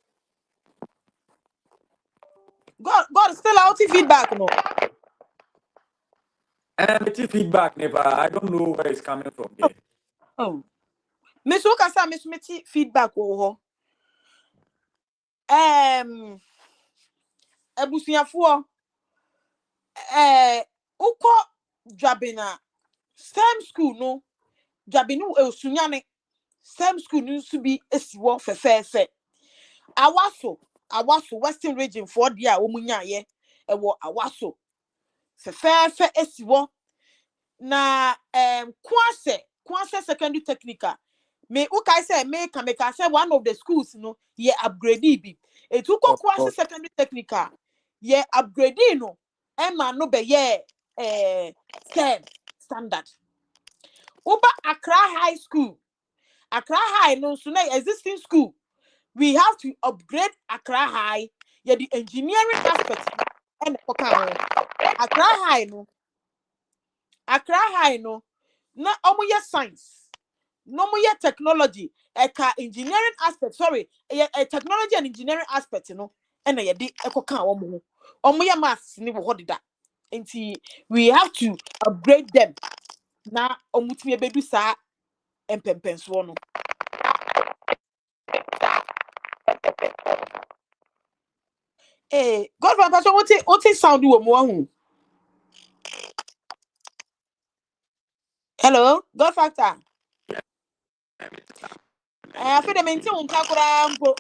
God still out feedback no. And feedback never. I don't know where it's coming from there. Oh. Miss Okasa Miss Meti feedback oh. Ebusuafo uko dwabena STEM school no dwabenu esunyane STEM school no nso bi esiwo fefefe awaso western region for dia omunya ye ewo awaso fefefe esiwo na kwase secondary technical me ukai say me say one of the schools no ye upgrade bi etuko kwase secondary technical ye upgrade no ema no be ye STEM standard uba Accra High School Accra High no so na existing school we have to upgrade Accra High ye the engineering aspect and Accra High no na omo ye science no mo ye technology eka engineering aspect sorry technology and engineering aspect no na ye de ekoka omo ye maths ni wo dida nti we have to upgrade them na omutimi ebedu sa empempenso no God van pastor what sound wo mo hu hello God factor I feel the maintain un kakura mpo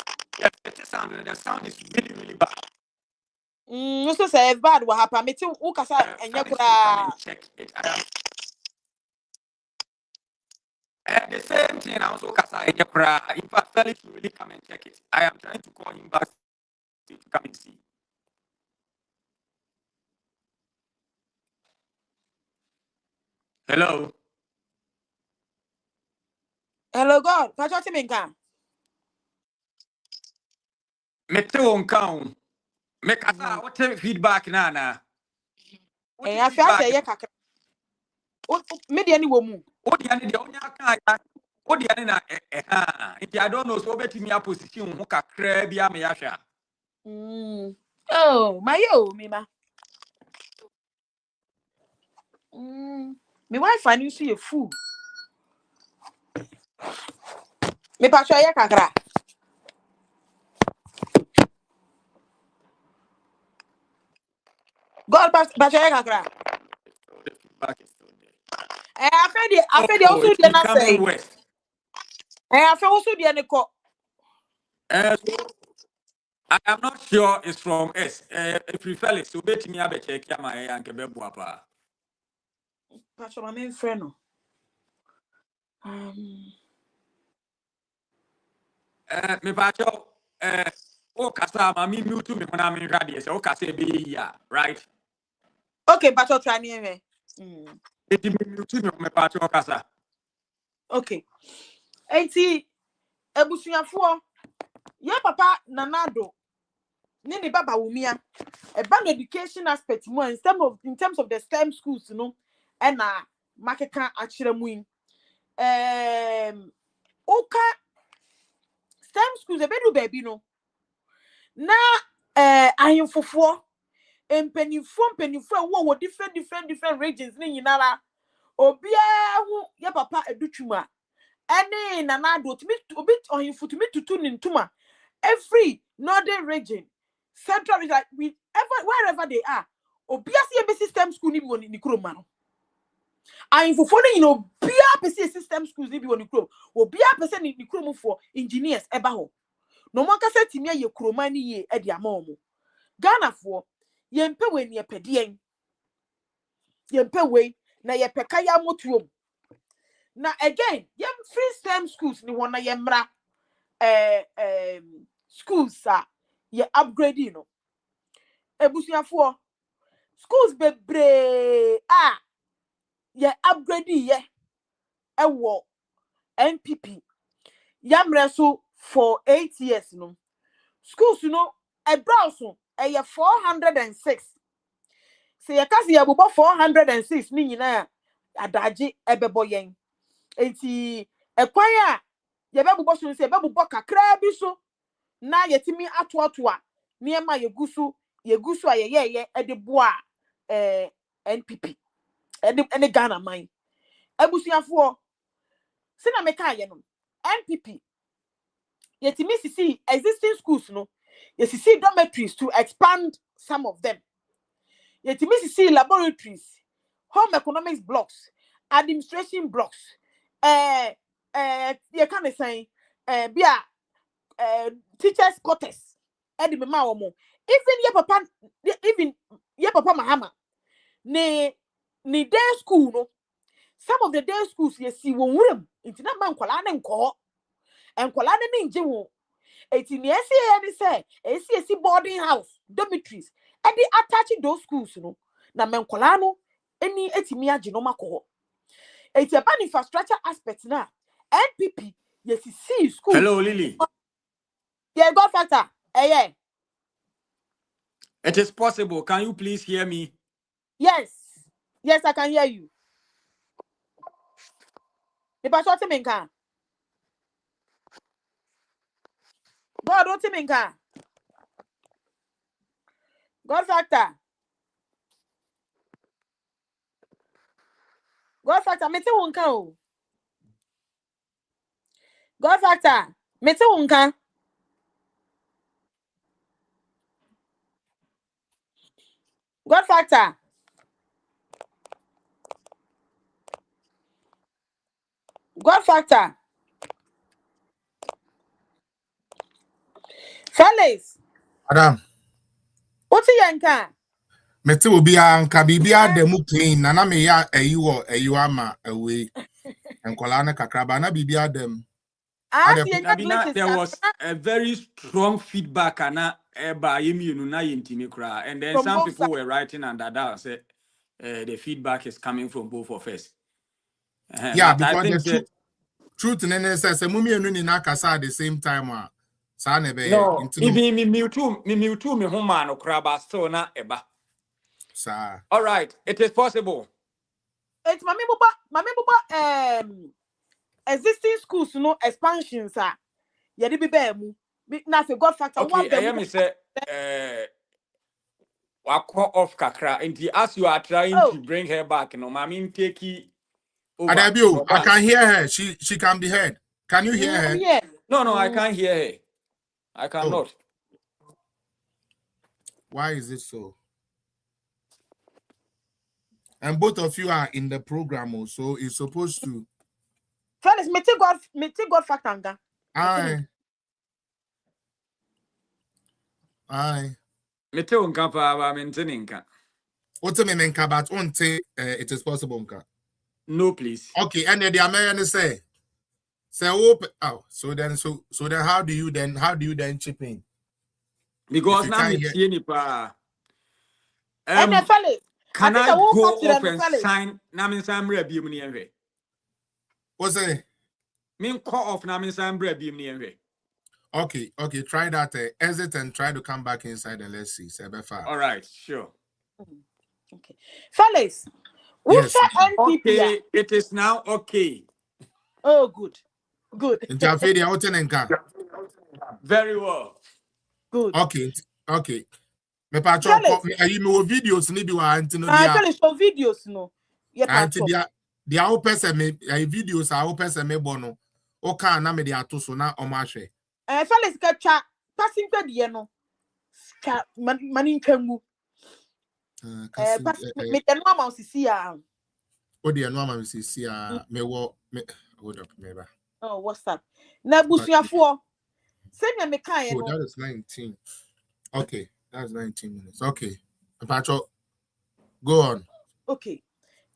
the sound is really, really bad. No so say bad what happen me tin ukasa enye kura Check it. The same thing also kasa enye kura. In fact, tell it to really come and check it. I am trying to call him back to come and see. Hello. hello God pastor Timinka Mete on count. Make us what feedback na. Eh afia say ye kakra. Me de ani wo mu. What the ani de onya kan what the ani na if I don't know so betimi a position ho kakra bia me yahwa. Oh, my yo, me ma. Me wife and you see a fool. Me pa cho ye kakra. God pa cho ye kakra. I fed also It's the na becoming say. worse. I fed also the ne ko. So I am not sure it's from us. If you fell it, so bet me a check my and kebebuapa. Pastor, my main friend. Me pacho o kasa ma mi mute me na me radio say o kasa be ya, right? Okay, Pastor, try me. It me mute me pacho kasa. Okay. Enti ebusuafo ya papa nanado ne baba wumia ban education aspect mo in terms of the STEM schools no and makeka akire mu yin oka STEM schools e bedu baby no na ahemfofo mpenifo wo different regions ni nyinara obia hu ya papa edutwuma ene nanado to obi ohemfo to tutu ni ntuma every northern region central is like wherever they are obia see system school ni bi woni ni kroma no ahemfofo ni no bia be system schools ni bi woni krom obia be ni krom for engineers eba ho no mo kasa timi aye kroma ni ye e dia ma omo Ghana for yempe we ni epedien yempe we na yepeka ya motuom na again yem free STEM schools ni wona yemra schools ye upgrading no ebusuafo schools bebre ye upgrading ye ewo NPP yamre so for 8 years no schools no e browse e 406 say ye kasi ye bobo 406 ni nyina adaje ebebo yen enti ekwan ye bebobo so say bebobo kakra bi so na yetimi atoatoa niema yegusu a ye de boa NPP ene Ghana man abusuafo se na meka ye no NPP yetimi sisi existing schools no yesisi dormitories to expand some of them yetimi sisi laboratories home economics blocks administration blocks ye can say bia teachers quarters edi me ma wo even ye papa mahama ni day school no some of the day schools ye si won wuram nti na man kwala ne nko enkwala ne nje wo eti ni esi boarding house dormitories edi attach those schools no na man kwala no eni etimi age no makọ eti ban infrastructure aspect na NPP ye si schools. Hello Lily. Yeah, God factor. Yeah. It is possible. Can you please hear me? Yes. Yes, I can hear you. If I short him in car. God, don't him in car. God factor. God factor. Me te won kan o. God factor. Me te won kan. God factor. God factor. Fellas. Adam. What you kan? Mete obi anka bibia demu clean na me ya eyi ama away. Enkola na kakraba na bibia dem. There was a very strong feedback and then From some both people sides. were writing under that said the feedback is coming from both of us. Yeah, But I because think the truth in says mummy and ni na kasa at the same time. No, even me mute me home man no craba so na eba. Sir. All right, it is possible. It's mami buba existing schools no expansions ah. Yedi bi be mu. Na say God factor Okay, one be I am say wako off kakra. And as you are trying to bring her back, no, mami take over. Adabio, I can hear her. She can be heard. Can you hear her? Yeah. No, I can't hear her. I cannot. Why is it so? And both of you are in the program also. It's supposed to. Fellas, me take God factor. Aye. Mete unka pa ba mentene nka. Ote me menka but unte it is possible nka. No, please. Okay, and the American say open. Oh, so then how do you then chip in? Because now me tie ni pa. Fellas, can I go off and sign? Na me sign bre bi mu ni enhwe. What's it? Me call off na me sign bre bi mu ni enhwe. Okay, try that exit and try to come back inside and let's see. All right, sure. Okay. Fellas, yes. Okay, it is now okay. Oh, good. Very well. Good. Okay. Me patcho you know videos ni bi wa antino dia. Fellas, for videos no. Yeah, patcho. Dia o person me videos a o person me bono. O kan na me dia to so na o ma hwe. Fellas catcha passing pe die no. Ska mani nkamu. Me tenu ama osisi a. O de no ama osisi a me hold up me ba. Oh, what's up? Na busuafo. Senya me kan ye no. That is 19. Okay, that's 19 minutes. Okay. Patcho, go on. Okay.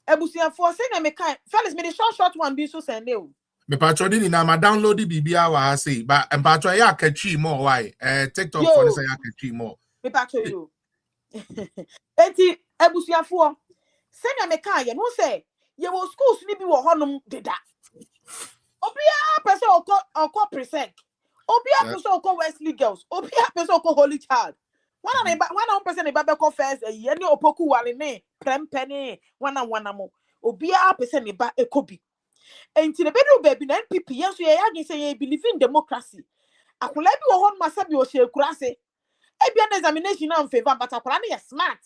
Ebusuafo senya me kan. Fellas me the short one be so send o. Me patcho di na ma download the bibia wa say, but patcho ya catchy more why? TikTok for this ya catchy more. Me patcho yo. Enti ebusuafo senya me kan ye no say ye wo schools ni bi wo honum deda. Obia person okọ present. Obia person okọ Wesley Girls. Obia person okọ Holy Child. One person eba be call first ye ni opoku wale ne prempene wana mo. Obia person eba ekobi. Enti the bedu baby na NPP yenso ye ya say ye believe in democracy. Akola bi wo hon masabi o she kurase. Ebia na examination na favor but akola na ye smart.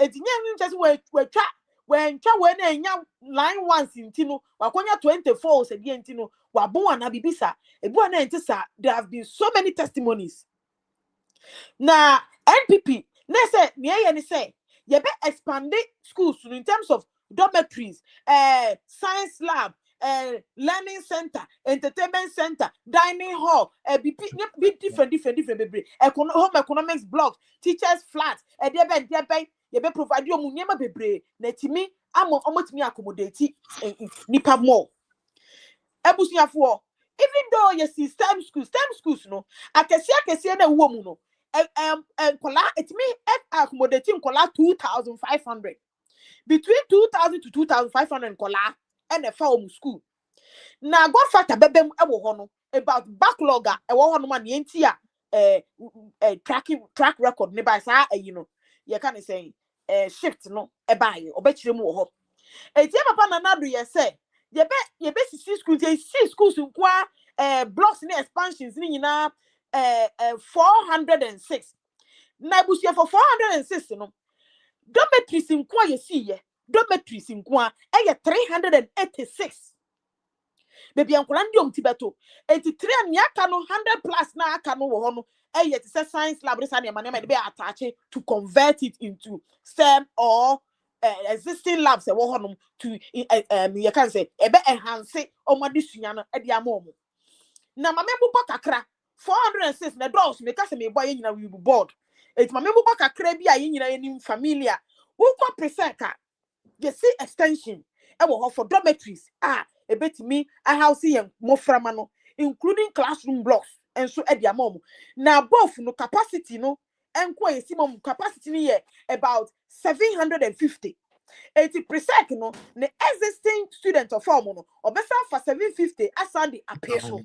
Enti nya nche we twa when na enya line once intino wakonya 24 se die intino wabon na bibisa ebu na ntisa. There have been so many testimonies na NPP na say me say ye be expand schools in terms of dormitories, science lab, learning center, entertainment center, dining hall, be different home economics blocks, teachers flat, ye be provide you munyema bebre na timi omotimi accommodate nipa more. Ebusuafo, even though you see STEM schools no akese na wo mu no kola etimi accommodate kola 2,500 between 2,000 to 2,500 kola and a farm school. Na God factor bebem ewo ho no about backlog ewo ho no ma ne entia track record ne by sa you know you can say shift no e buy obekire mu wo ho etie papa na nadu ye say ye be sisi schools ye see schools nkwa blocks ne expansions ni nyina 406 na busia for 406 no dormitories nkwa ye see ye dormitories nkwa e 386 baby ankola ndi omtibeto 83 ni aka no 100 plus na aka no wo ho no it is a science lab research and be attached to convert it into STEM or existing labs to you can say ebe enhance omadisunya no e dia mo na mame bubo kakra 406 na dolls me ka se me boy nyina we board it mame bubo kakra bi ayi nyina ni familia wo kwa prefer ka you see extension e wo for dormitories ebetimi a house yen moframa no including classroom blocks and so edia mom na both no capacity no enko esimom capacity ni about 750 80% no the existing student of form no obesa for 750 asandi apeso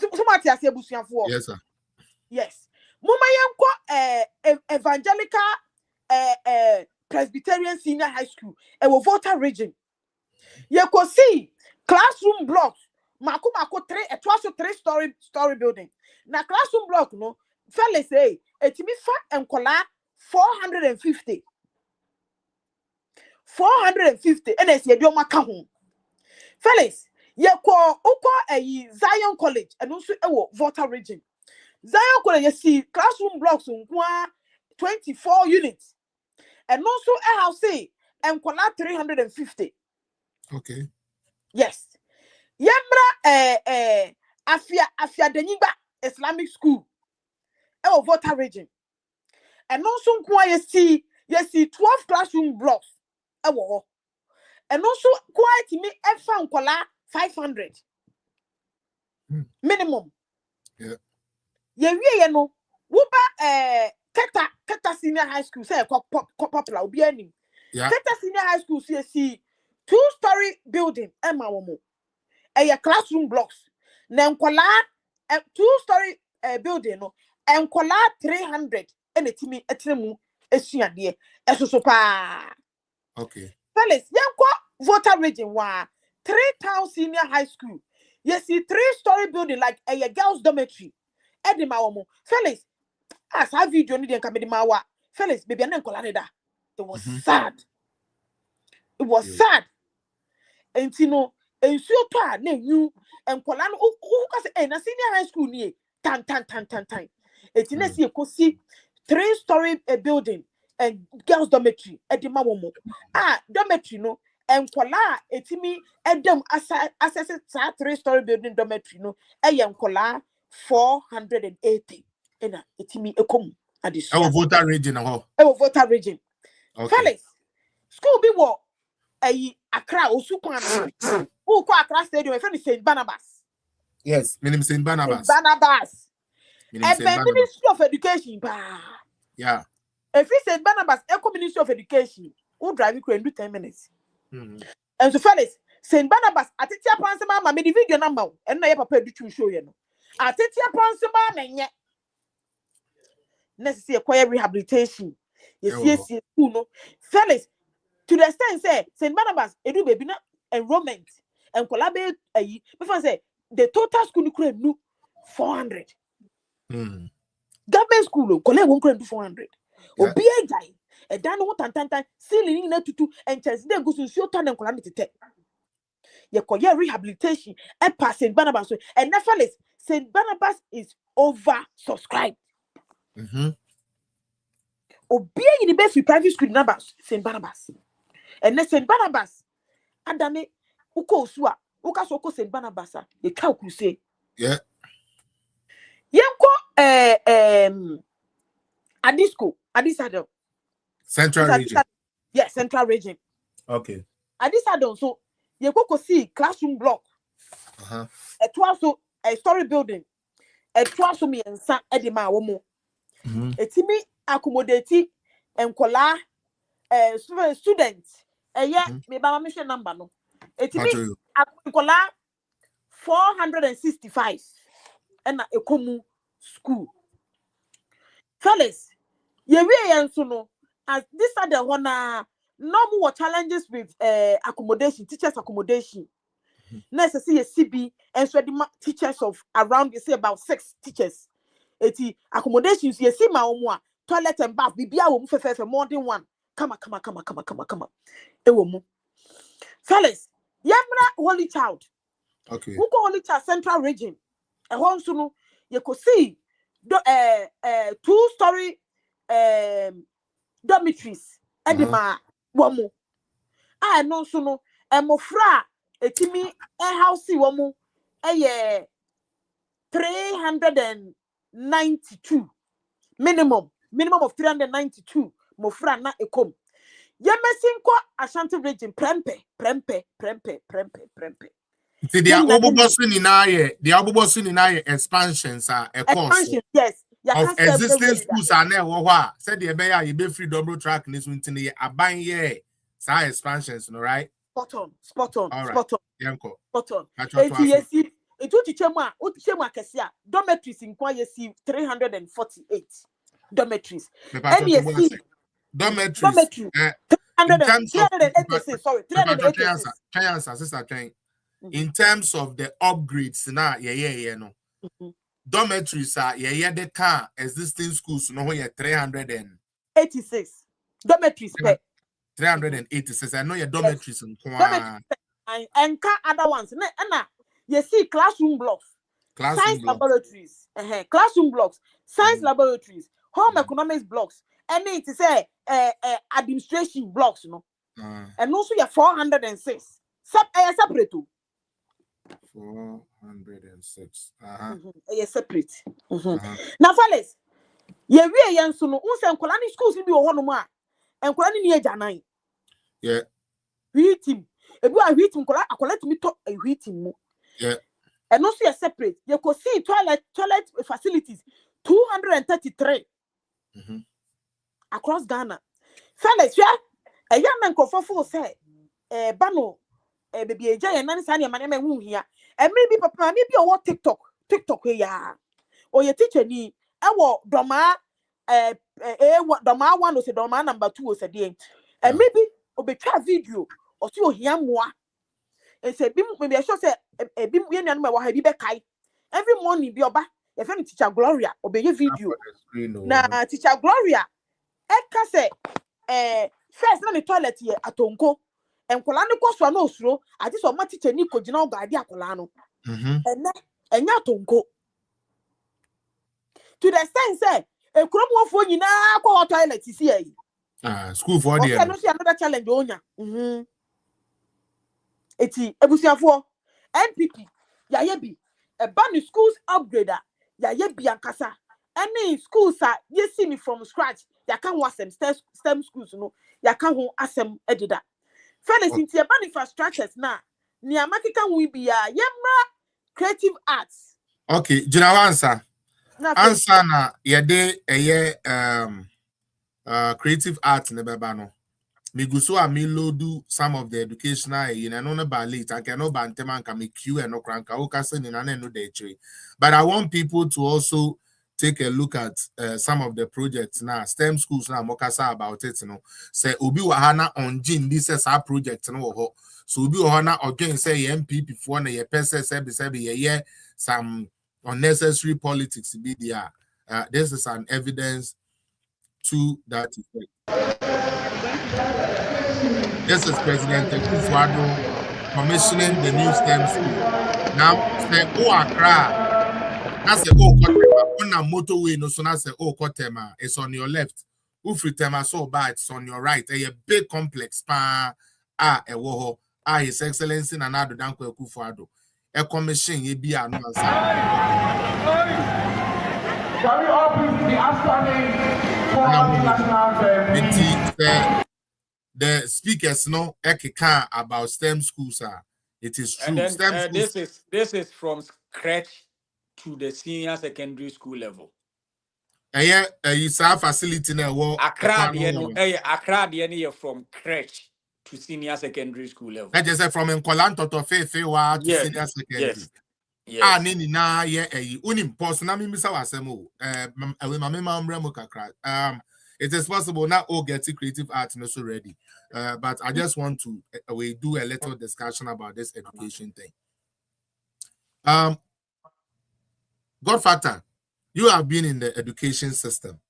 Somati ase busuafo. Yes, sir. Yes. Muma yenko evangelical Presbyterian Senior High School. Ewo Volta region. You could see classroom blocks. Mako 3-story building. Na classroom block no. Fellas say etimi fa enkola 450. 450. NS ye do maka ho. Fellas, ye ko Zion College and also ewo Volta region. Zion College you see classroom blocks 24 units. And also I have say enkola 350. Okay. Yes. Yemra Afia Deniba Islamic School. Volta region. And also you see 12 classroom blocks. And also quite me found 500 minimum. Yeah. You know, Wuba Keta Senior High School say popular obi. Yeah. Keta Senior High School see 2-story building Emma Womo. A classroom blocks. Nankola 2-story building no and kola 300 and etemu esuade esoso pa. Okay. Fellas, yanko Volta region wa 3 town senior high school. You see 3-story building like a girls dormitory. Edima omo. Fellas, as I video ni den kamedi mawa. Fellas, baby anen kola ne da. It was sad. It was sad. Entino ensuo to a na nyu enkola no ka say na senior high school ni tan. Etina si ekosi 3-story building and girls dormitory edima womo. Dormitory no enkola etimi edem access 3-story building dormitory no enkola 480 ena etimi ekom adisua. Our Volta region ho. Volta region. Okay. Fellas, school be wo Accra Osukwan. Who call Accra Stadium? My friend is St. Barnabas. Yes, my name is St. Barnabas. St. Barnabas. And the Ministry of Education. Yeah. If it's St. Barnabas, Eco Ministry of Education, who drive you can do 10 minutes. Mm-hmm. And so, fellas, St. Barnabas, I take your pansama, made the video number, and I have prepared to show you. I take your pansama, and yet necessary acquire rehabilitation. Yes, no. Fellas, to the extent say St. Barnabas edu baby na enrollment and collaborate before say the total school could do 400. Government school collect one could do 400. Obi ejai e dan wo tantantan ceiling na tutu and chance dey go so so turn and calamity te. Ye koye rehabilitation e pass St. Barnabas and nevertheless St. Barnabas is over subscribed. Obi in the best private school number St. Barnabas. And St. Barnabas, Adame, Uko Sua, Uka Soko St. Barnabas, the cow say. Yeah. Yanko, Addo. Central region. Yes, Central region. Okay. Addo, so you go see classroom block. A twaso a story building. A twaso me and San Edima Womo. A timi accommodate and kola students. Me ba mission number no. Etimi akola 465 and a common school. Fellas, ye no as this are the one no more challenges with accommodation, teachers accommodation. Next see a CB and so the teachers of around you say about 6 teachers. Eti accommodations you see my own toilet and bath bibia wo mu more than one. Come. Ewomu. Fellas, yamra Holy Child. Okay. Who go Holy Child Central Region? A home sunu you could see 2-story dormitories. Edima womu. I know sunu emofra etimi house womu 392 minimum of 392 mofra na ekom. Yemesinko Ashanti region prempe. See the Obubosu ni expansions are a course. Yes. Of existing schools are now said the Ebeya you be free double track this winter a buying year. Sa expansions, no right? Spot on. Yanko. Spot on. It would teach Chema dormitories in Kwayesi 348 dormitories. Dormitories. Dormitory. In terms of 386, sorry, 386. In terms of the upgrades, no. Dormitories are the car existing schools no 386 dormitories. 386. I know your dormitories in and other ones. You see classroom blocks, science laboratories, classroom blocks, science laboratories, home economics blocks, and it is administration blocks, and also you 406 separate. 406. Separate. Now, fellas, we are young, so no, unse schools in the one more, and Kolani near Janai. Yeah. Wheat him. If you are wheat him, I collect me to a wheat him. Yeah. And also a separate. You could see toilet facilities 233 across Ghana. Fellas, a young man could for say, Bano, baby, a giant man, Sunny, my name here. And maybe papa, maybe you want TikTok here. Or your teacher need I want Doma, Doma 1 was a Doma number 2 was a day. And maybe obetwa video or see ohia moa. And say maybe I should say a bim yen and my wahabi bekai. Every morning be oba, your friend teacher Gloria obey video. Na teacher Gloria, eka say first na the toilet here at Tonko. And Kolano Koswa no slow, I just want my teacher Nico General Guardia Colano. And Tonko. To the extent say a crumb for you now go toilet is here. School for the another challenge onya. Eti ebusiafo NPP ya yebi a ban schools upgrader ya yebi ankasa any schools are you see me from scratch ya can want some STEM schools no ya can ho asem edida fellas into ban infrastructures na ni amakika we be ya yemra creative arts. Okay, jina answer na yede creative arts ne beba no miguso a me load some of the educational no ba late I cannot ban tema nka me queue and no cranka o kase ni na no de chiri. But I want people to also take a look at some of the projects now STEM schools na mokasa about it say obi wa ha na on gin this is our project no ho so obi wa ha na again say MPP for na ye pese say ye some unnecessary politics be there. This is an evidence to that effect. This is President Akufo-Addo commissioning the new STEM school. Now, say, Accra, that's the Kotema. On a motorway, no, so that's the Kotema. It's on your left. Ufritema, so bad, it's on your right. A big complex, His Excellency Nana Danko Akufo-Addo. A commission, ye be a no answer. Can we all please be outstanding for national anthem? The speakers know about STEM schools it is true. And then, STEM schools, this is from scratch to the senior secondary school level. You have facility now. Accra the from crèche to senior secondary school level. I just say from Nkolanto to Fewa to senior secondary. Yes. Nini na unimpost na mi misa wasemo. It is possible now all get creative art so ready. But I just want to we do a little discussion about this education thing. Godfather, you have been in the education system.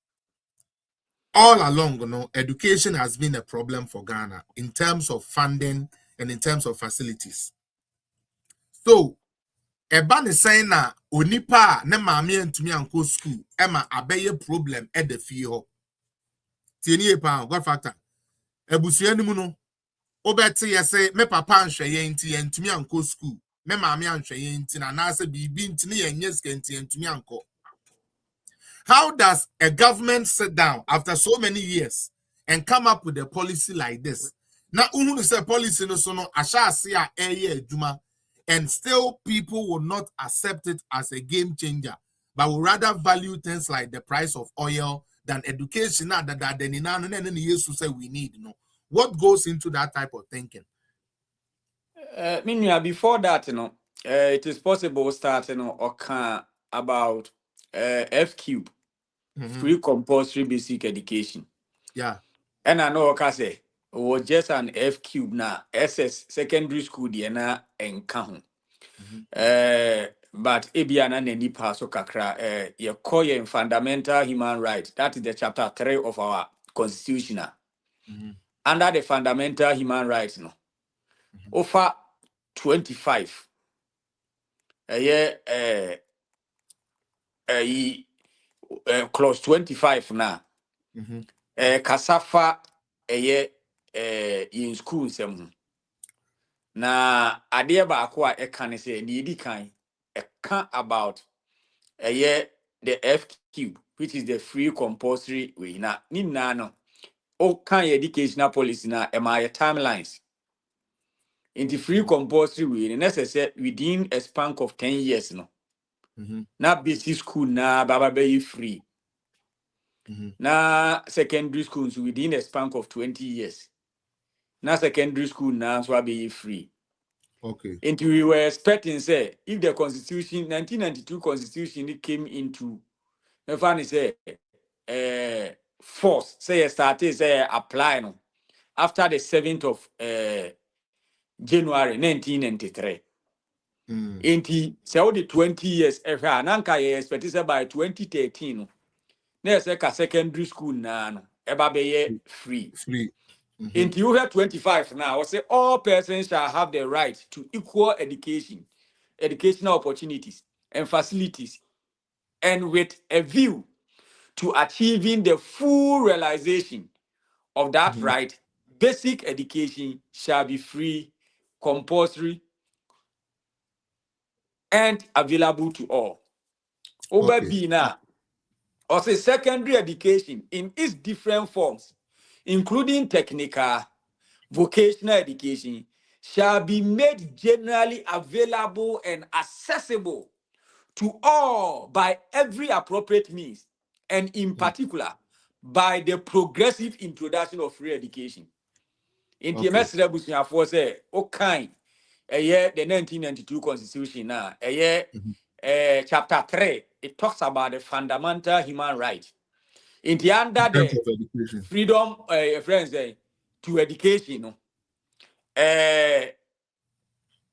All along, education has been a problem for Ghana in terms of funding and in terms of facilities. So, Eban is saying na onipa ne maame ntumi anko school ema abeye problem at the fee. Tieni pa Godfather. Ebusua ni mu no obeti yese me papa anhwe ye nti ye ntumi anko school me maame anhwe ye nti na na se bibi nti ne ye nyeske nti ye ntumi anko. How does a government sit down after so many years and come up with a policy like this? Now uhunu say policy no so no asha ase a eye adwuma and still people will not accept it as a game changer but will rather value things like the price of oil than education that say we need. What goes into that type of thinking? Before that, it is possible starting or can about F cube, free compulsory basic education. Yeah. And I know I say, or just an F cube now, SS secondary school na enka. But Ebiana Neni Paso Kakra, ye call in fundamental human rights. That is the chapter 3 of our constitution. Under the fundamental human rights, no. Offer 25. Clause 25 now. Kasafa in school sem. Na adeɛ baako a ɛka ne sɛ ne yɛdi kan ɛka about the F cube, which is the free compulsory way. Na ni na no o kan educational policy na ɛma timelines. In the free compulsory way, the necessary within a span of 10 years no. Na basic school na baba be free. Na secondary schools within a span of 20 years. Na secondary school na so be free. Okay. And we were expecting, say, if the constitution, 1992 constitution came into, the funny say, force, say, started, say, apply, no, after the 7th of January 1993. Say, all the 20 years, nanka ye expected, say, by 2013, no, there's like a secondary school now, no, eba be free. Free. Into you have 25 now, I say all persons shall have the right to equal education, educational opportunities and facilities, and with a view to achieving the full realization of that right, basic education shall be free, compulsory, and available to all. Over B now, or say secondary education in its different forms, including technical, vocational education, shall be made generally available and accessible to all by every appropriate means, and in particular, by the progressive introduction of free education. In the MSW, for say, okay, the 1992 Constitution now, chapter 3, it talks about the fundamental human right. In the under the freedom, friends, to education, no.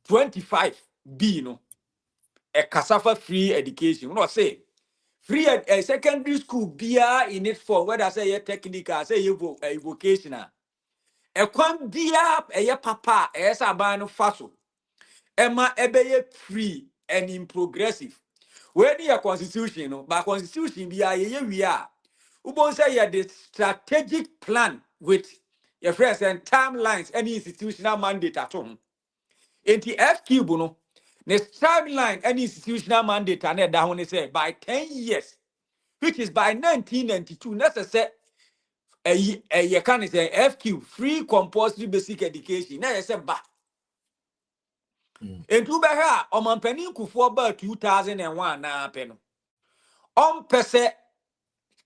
25B, no, a cassava free education. You know, say free secondary school beer in it for whether say technical, say vocational. A quan beer a papa as a ban faso. Emma ebeye free and in progressive. When your constitution, no, by constitution be we are. Ubon say the strategic plan with your friends and timelines, any institutional mandate at home. In the F cube, no, the timeline, any institutional mandate, and that one say by 10 years, which is by 1992, necessary. You can say F cube, free compulsory basic education. Now, you say, ba. And to be here, on penny for about 2001, na penny. Pese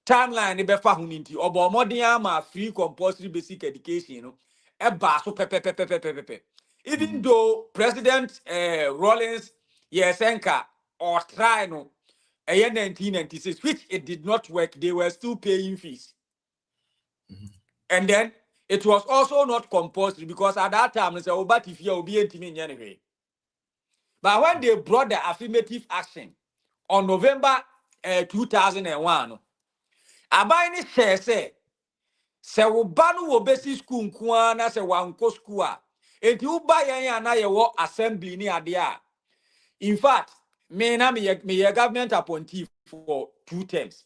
timeline, be found into, or more than free compulsory basic education, no, a basso pepe. Even though President Rawlings, Yesenka, or try no, a year 1996, which it did not work, they were still paying fees. And then it was also not compulsory because at that time they said, "Oh, but if you will be anyway." But when they brought the affirmative action on November 2001, Abayni share say. Se wo ba no wo besi school nko na se wanko school a enti wo ba yan na ye wo assembly ni ade a in fact me na me government appointee for 2 terms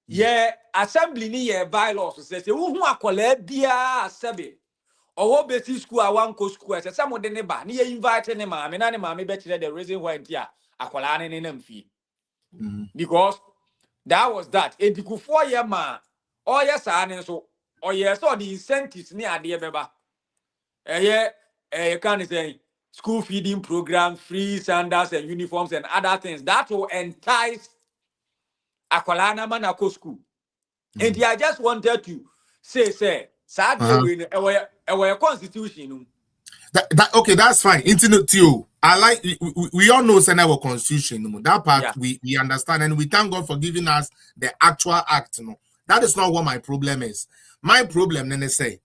ye assembly ni ye bylaws se wo hu akola bia asebe owo besi school a wanko school se mo de ne ba ni ye invite ne ma me na ne ma me be kire the reason why ntia akola ne na mfie because that was that enti ku 4 year ma. Oh yes, and so oh yes, all the incentives near the beba. You can say school feeding program, free sandals and uniforms and other things that will entice Akwalana Manako school. And I just wanted to say, sadly, our constitution. Okay, that's fine. Internet to you. I like we all know our constitution. That part we understand, and we thank God for giving us the actual act. That is not what my problem is. My problem, then they say,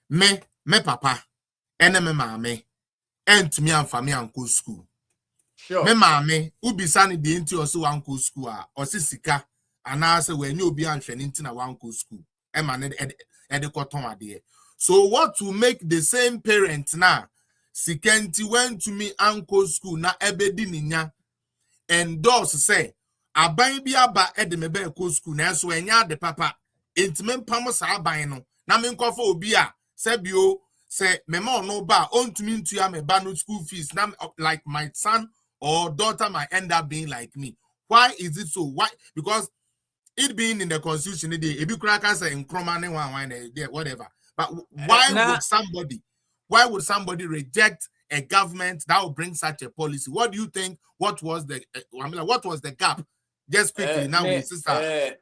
me papa, and me mame, and to me and family uncle school. Sure. Me mame, ubi sani di into also uncle school or sisika, and I say when you be answering into na uncle school. Emma So what to make the same parent now? Sikenti went to me uncle school na ebedi ninya endorse say aban bi aba edemebe ko school na so enya de papa entimen pam sa aban no na me nkofo obi a se bio se mema no ba ontumi ntua me ba no school fees na like my son or daughter might end up being like me. Why is it so? Why? Because it being in the constitution, whatever. But why would somebody reject a government that will bring such a policy? What do you think? What was the what was the gap? Just quickly now, sister.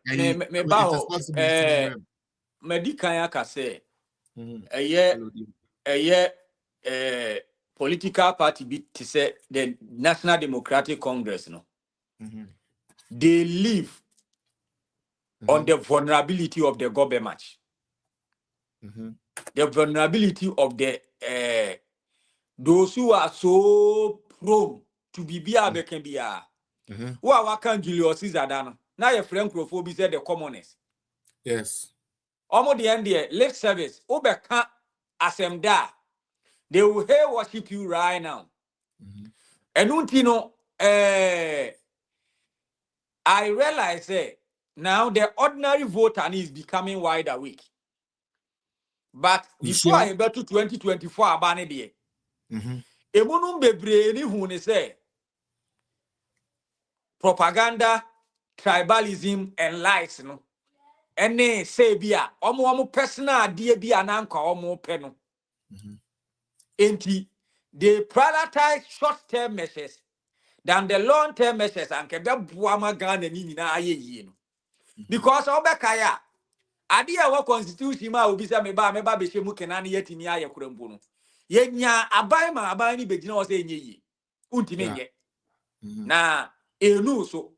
Medicaya kase political party bit to say the National Democratic Congress no. They live on the vulnerability of the government. The vulnerability of the those who are so prone to be can be who are working Julius Caesar dano. Now your friend Crawford said the commoners. Yes. Almost the end there, late service, Obeka Asemda. They will here worship you right now. And untino I realize now the ordinary voter is becoming wide awake. But before I got to 2024 abane die. Emunum bebre ni hu ne say propaganda, tribalism and lies no. Ene say bia omo personal die bia na nka omo pe no. Enti they prioritize short-term measures than the long-term measures and kebe buama Ghana ni nyina aye yie no. Because obeka ya ade a wa constitution ma obi se me ba be hye mu kenane yetimi aye kurampo no. Yenya aban ma aban ni begina o se enye yi. Untimi nye. Na enu so.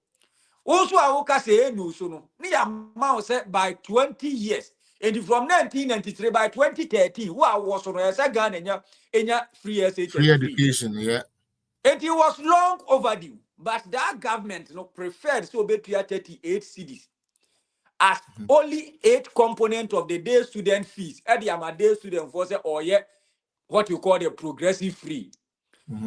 Also awoka se enu so no. Ni ya ma say by 20 years. And from 1993 by 2013 who was on Ghana enya free SHS free education, yeah. And it was long overdue, but that government preferred so be 38 cities as only 8 components of the day student fees. At the day student for say or yeah, what you call the progressive free.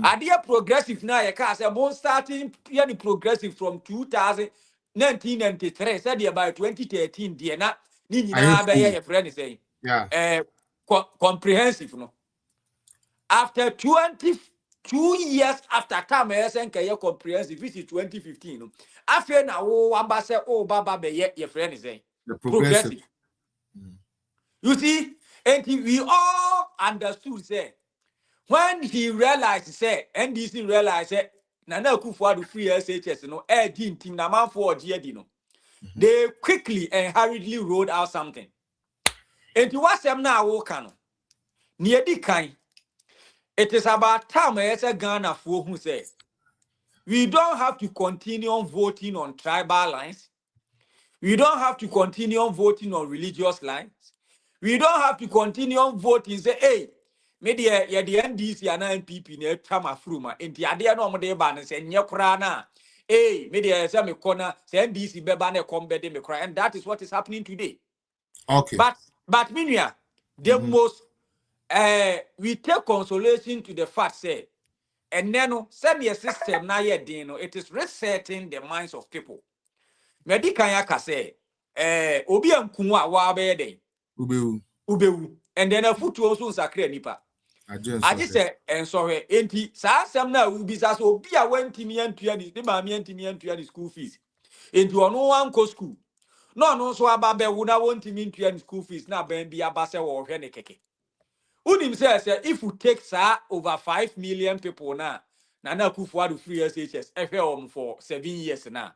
Idea progressive now you can say more starting the progressive from 1993 said by 2013 dear na ni na be your friend saying comprehensive no. After 22 years after time SNK comprehensive which is 2015 no. After na wo aba say oh baba be your friend is saying progressive. You see, and we all understood say when he realized say NDC realized say Nana Akufo-Addo free SHS no team na man for GD no. They quickly and hurriedly rolled out something. And to what them now work on near the kind. It is about time as a Ghana for who say we don't have to continue on voting on tribal lines. We don't have to continue on voting on religious lines. We don't have to continue on voting say, hey, maybe the NDC and NPP ne trama fruma. Inti adia no mo de ban say nyekra na. Hey, maybe say me corner say NDC beba ne kombe de me cry, and that is what is happening today. Okay. But Minya, the most we take consolation to the fact say, and then send your system na ye dino. It is resetting the minds of people. Medikanya ka say, obi ankunwa wa be den. Ubewu. And then a foot also sakre nipa. I just say, and sorry, enti sa asem na ubi sa so obi a wentimi antua ni ma mi antimi antua ni school fees. Enti ono wan ko school. No so aba be wu na wantimi antua ni school fees na ban bi aba se wo hwe ne keke. Unim say if you take over 5 million people na Nana Akufo-Addo free SHS for 7 years now.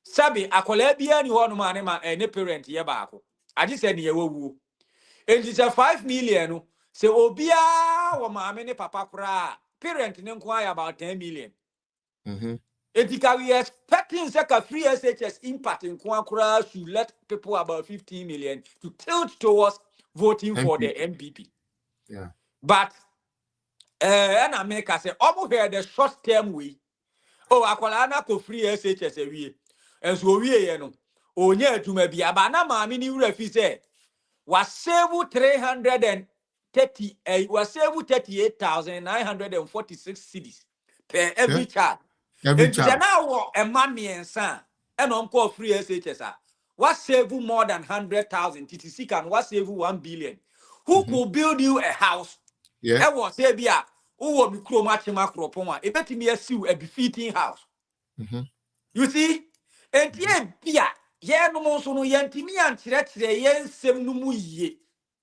Sabi akola bia ni hono ma ne parent ye baako. Agi se ne ye wawu. And it's a 5 million. Se obia wo maame ne papa kura parent inquire about 10 million. Mm-hmm. Etika we expecting a free SHS impact in Kwankura should let people about 15 million to tilt towards voting for the MPP. Yeah. But and America say almost here the short term way. Oh, akwala ko free SHS we. And so we no. Onye to be abana mami ni refi say was save 330 was save 38,946 cedis per every child. Every And child. now a mommy and son and uncle free SHS. What save more than 100,000? TTC can what save 1 billion? Who could build you a house? Yeah. I was say bia who will be chromachima cropoma. It bet me a befitting house. You see? And yeah, yeah, no more so no yantimi and chire yen sem no mu ye.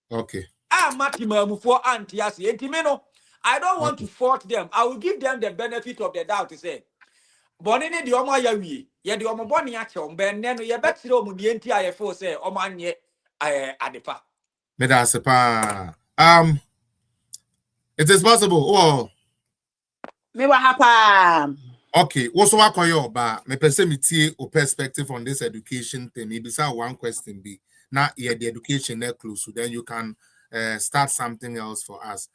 Okay. Matima for antias yentimeno. I don't want to fault them. I will give them the benefit of the doubt to say. Bonnie the Oma Yawi, ye the Oma Bonnie action, Ben Neno, ye bet you the enti I for say, Omanye adepa. Medasepa. It is possible. Oh. Me what happen? Okay. What's what call ba me person me tie o perspective on this education thing. Maybe say one question be now yeah the education there close, so then you can start something else for us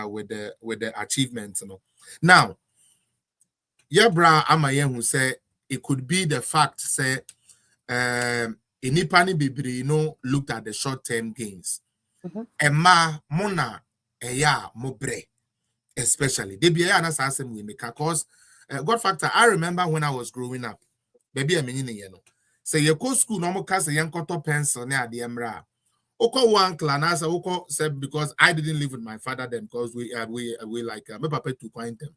with the achievements, you know. Now, yeah, bra amaye who say it could be the fact say inipani bibri, you know, looked at the short-term gains. Emma mona eya mobre, especially they be an assassin we make cause God factor. I remember when I was growing up, baby a meaning you know. Say you go school normal cast a young cotton pencil near the emra. Oko one clan as Oko said because I didn't live with my father then because we like my papa to coin them.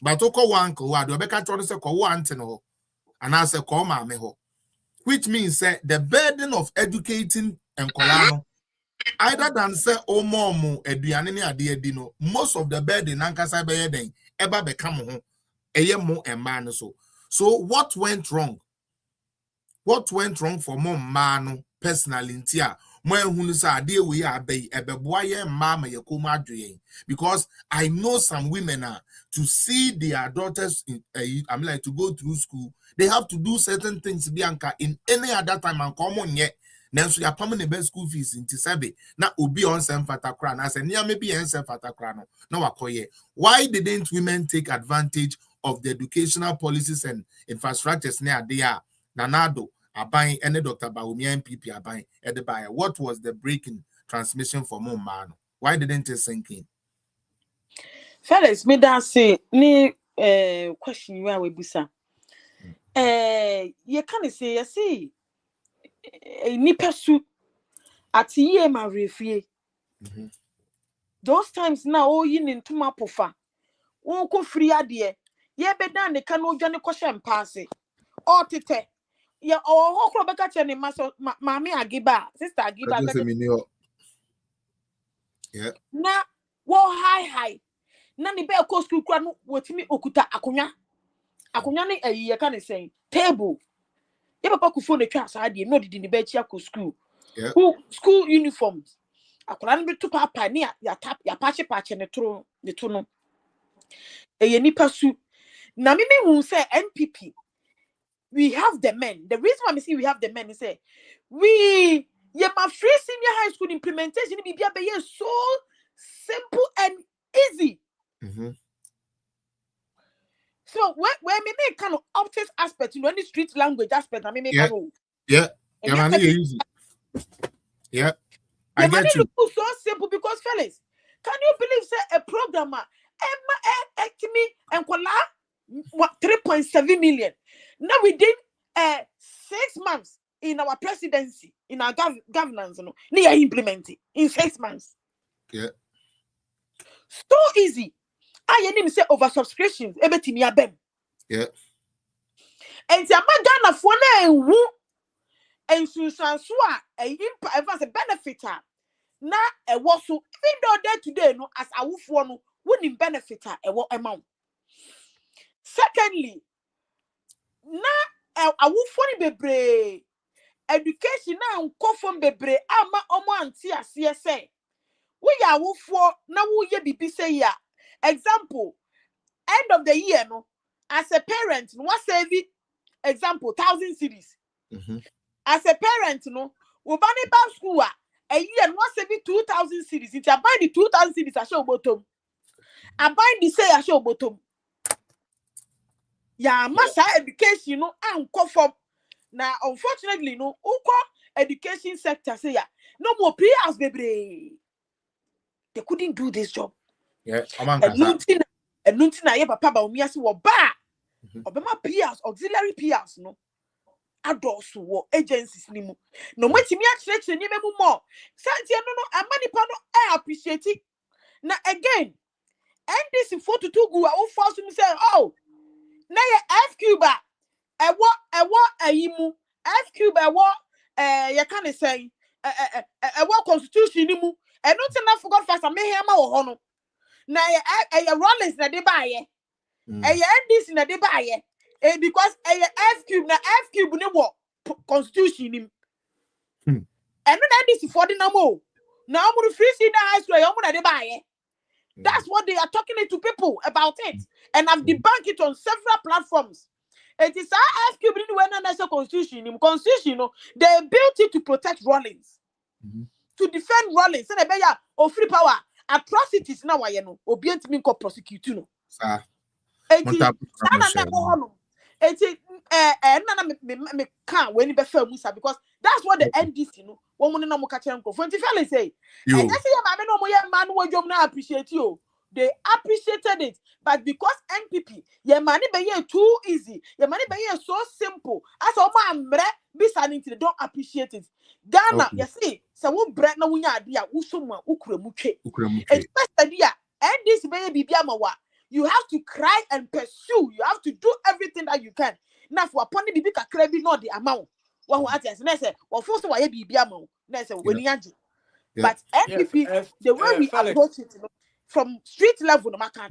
But Oko one ko wa do be ka tro say ko one no and I say ko ma me ho. Which means say the burden of educating and kolano either than say omo eduane ni ade adi no, most of the burden ankasa be ye den eba be come ho eye mo emma so. So what went wrong? What went wrong for mom man personally ntia mo ehunu sa ade we abey ebeboa ye mma ma yakoma adwen because I know some women are to see their daughters I'm like to go through school they have to do certain things bianca in any other time and come on yet nanso ya pam ne best school fees nti sabe na obi on sem fatakra na say nia maybe en sem fatakra no na wakoye. Why didn't women take advantage of the educational policies and infrastructures near there nanado Abai and Dr. Baumi MPP Abai at the buyer? What was the breaking transmission for Mumano? Why didn't it sink in? Fellas, me that say ni question you are we busa. You can say you see ni persu at ye ma refie. Those times now oh yin into my pofa. Oh ko free adie. Ye be dan ne kan odwane kwhye mpaase. O tete. Ya o hokro beka che ne maso mami agiba, sister agiba ka. Yeah. Na wo high. Na ni be ko school kura no wotimi okuta akonya. Akonya ne ayi ka ne sen. Table. Ye papa ku phone twa asa ade no didi ni be chia ko school. Yeah. School uniforms. Akola no be to papa ni ya tap ya pache ne tro ne to no. Eye nipa su. Na me hu say NPP we have the men. The reason why we see we have the men is say we my free senior high school implementation be so simple and easy. So when me make kind of optics aspect, you know, any street language aspect, I mean make kind of easy. Yeah. I get you. So simple because fellas, can you believe say a programmer me and what 3.7 million now within 6 months in our presidency in our governance no near implementing in 6 months. Yeah, so easy. I need say over subscriptions ebetimi abem. Yeah, and Ghana for na enwu and susanso a advance benefit na e wo so even though day today no as awufo no wouldn't benefit e wo amount. Secondly, na awufo ni bebre education na nkofo bebre ama omo anti ase say we ya awufo na wo ye bibi say ya example, end of the year, no, as a parent, no, what save it? Example, 1,000 cities. As a parent, no, we buy the school a year, no, save it 2,000 cities. If I buy the 2,000 cities, I show bottom. I buy the say I show bottom. Yeah, massa education, you know, and conform. Now, unfortunately, no, education sector say no more pre-house, baby. They couldn't do this job. Yeah, and nothing na ye papa ba omiase wo ba. Obema pre-house, auxiliary pre-house, no. Adults wo agencies ni mu. No mwetimi a church ni memu mo. Santia no amani pa no I appreciate it. Now again, and this 42 gu a force me say, oh, na ye FQ ba. Ewo ayimu. FQ ba wo ye can say ewo constitution ni mu. E no tina for God fast me here ma wo ho no. Na ye Rollins na de ba ye. NDC na de ba ye. Because F cube na F cube ne wo constitution ni. And no NDC for the namo. Now I'm free see na high school na de ba ye. That's what they are talking to people about it. And I've debunked it on several platforms. It is our F cube when na constitution. Constitution, no, they built it to protect Rollins. To defend Rollins. And they of free power. Atrocities now why no obient me prosecute no. Sir. Me can't when be fair musa because that's what the NDC no one no mo catch am for fellas say. And that's say no mo man wo jom na appreciate you. They appreciated it, but because NPP your money be too easy, your money be so simple. As o man be standing they don't appreciate it. Ghana, you see, so we bread na wunya ade a wo so mu ukura mu twe. Especially and this baby biamawa. You have to cry and pursue. You have to do everything that you can. Now for upon the bibi kakra bi not the amount. What who ati na say, "Well, first why you bibi amount?" Na say when you But NPP, the way we approach it, you know, from street level, no matter.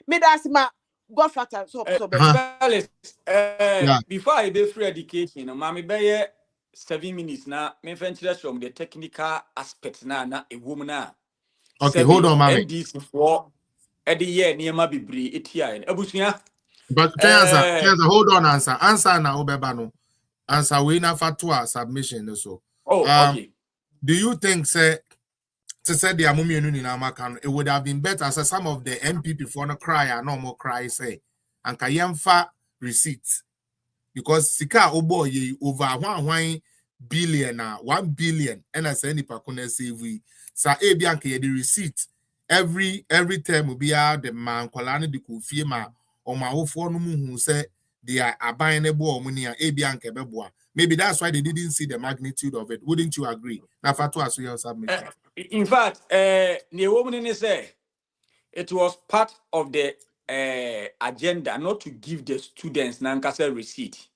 Me that's my godfather. So before I be free education, mommy be 7 minutes now. Me venture from the technical aspect na a woman na. Okay, hold on, mommy. NDC for every year near my bibri etia. Abusua. But answer, hold on, answer na obebano. Answer we na fatwa submission so. Okay. Do you think say to say the amumi ni na makan it would have been better as some of the MPP for no cry no more cry say and kayemfa receipts because sika obo ye over 1 billion 1 billion and as any pakuna save sa e bi anka the receipt every time will be out the man kwala de kofie ma o ma wofo no mu hu say they are aban ne bo omuni a e bi anka beboa. Maybe that's why they didn't see the magnitude of it. Wouldn't you agree? Now, Fatwa, so you submit. In fact, the woman say it was part of the agenda not to give the students nankasa receipt,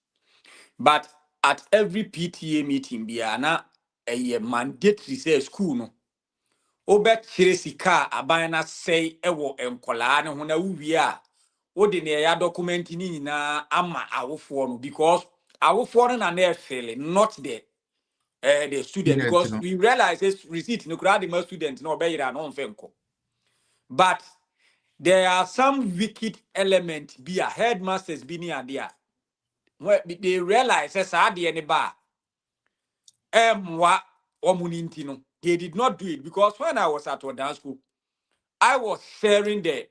but at every PTA meeting, biana a mandatory say school no. Obet chiresika abana say ewo enkola ne hona wuwia. Ode ne ya document ni na ama awofo no because awofo na na feel not the student because we realize this receipt no crowd the student no be ira no mfenko. But there are some wicked elements be a headmasters be near there. Where they realize say ade ne ba emwa omuninti no. They did not do it because when I was at dance school I was sharing the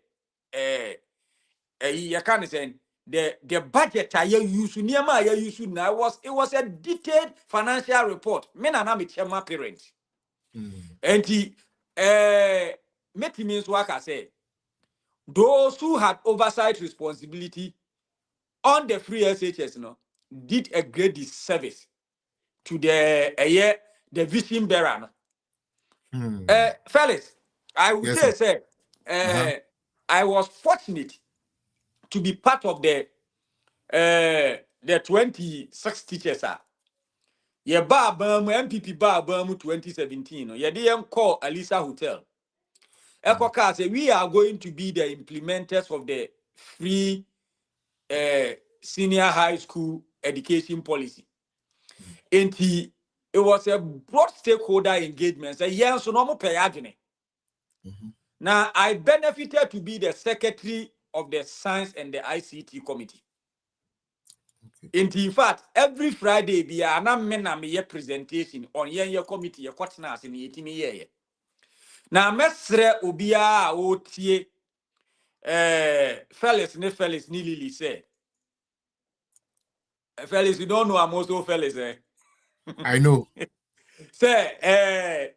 you can say the budget I use near my use now it was a detailed financial report. Men and I'm my parents. And he means what I say. Those who had oversight responsibility on the free SHS did a great disservice to the vision bearer. Fellas, I would say I was fortunate to be part of the 26 teachers. Ye ba bam MPP ba bam 2017. Ye dey call Alisa Hotel. Ekoka say we are going to be the implementers of the free senior high school education policy. And it was a broad stakeholder engagement. Say yes, so no more pay agene. Now, I benefited to be the secretary of the Science and the ICT Committee. In fact, every Friday, be a presentation on your committee, your quarters in the 18 year. Now, Mestre Ubia Otie, fellas, ni Lily say. Fellas, you don't know I'm also fellas, eh? I know. Say,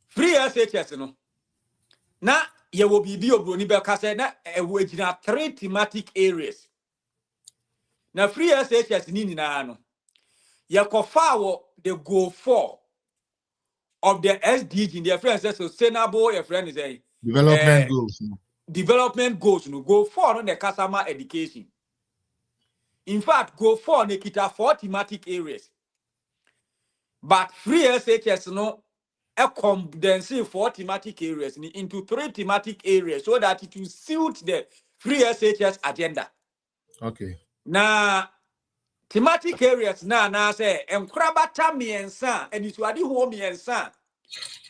free SHS, no. Now, you will be the Bruni Belcasa, which are 3 thematic areas. Now, free SHS, Nino. You could the goal 4 of the SDG in their friends, sustainable, your friend is a development goals. Development goals, no go 4 on the customer education. In fact, go 4 on the 4 thematic areas. But free SHS, no, a condensing 4 thematic areas into 3 thematic areas so that it will suit the free SHS agenda. Okay. Now, thematic areas now say, enkrabata miensa, and it's wadi ho miensa.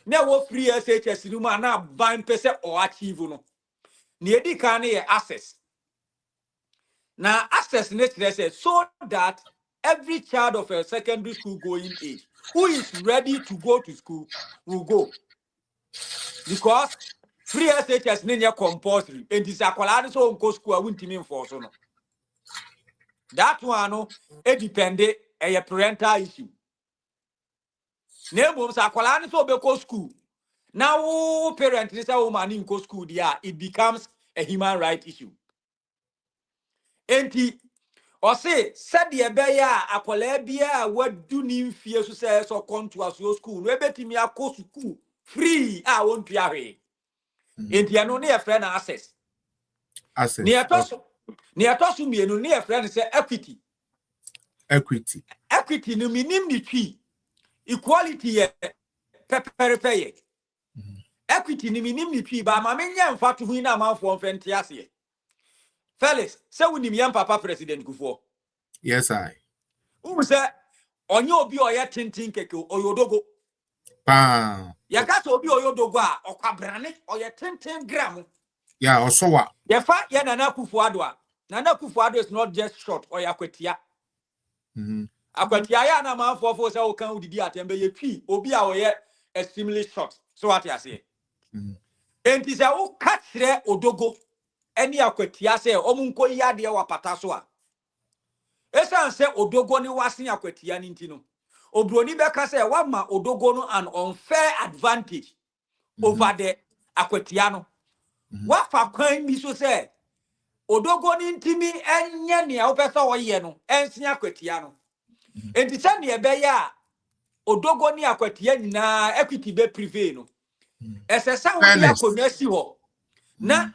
Na wo free SHS no ma na ban pese or achieve no. Ne edi kan ye access. Now access nature say so that every child of a secondary school going age who is ready to go to school will go. Because free SHS nenya compulsory and this akwala so go school a wuntimi enforce no. That one no it depend a parental issue. Name sa akwala so be go school. Now parent say woman in go school there it becomes a human right issue. Enti or say said the beya akwala bia wadu ni mfie so say so come to aso school no ebetimi akọ school free a won tua hwe. Enti ano na your friend access. Near tosu mienu na your friend say equity. Equity no minim ni twi. Equality ye pepere. Equity ni minim ni twi ba ma menya mfa to hu na amanfo mfente ase. Felix, say we nim yam papa president Kufo. Yes, I. Who say onye obi oye tintin keke oyodogo. Pa. Ya kasa obi oyodogo a okwabrane oye tintin gram. Yeah, osowa. Ya fa ya Nana Akufo-Addo a. Nana Akufo-Addo is not just short or ya kwetia. Akwetia ya na manfo say o kan udidi atembe ye twi obi a oye extremely short. So what you say? Enti say o ka kire odogo eni akwetia say omunko yi ade wa pata so a. Esan say odogo ni wasen akwetia ni ntino. Obroni beka say wa ma odogo no an unfair advantage over the akwetia no. Wa fa kwan mi so say odogo ni ntimi enye ne a opesa wo ye no ensi akwetia no. Enti say ne ebe ya odogo ni akwetia nyina equity be privé no. Esesa wo dia konasi ho. Na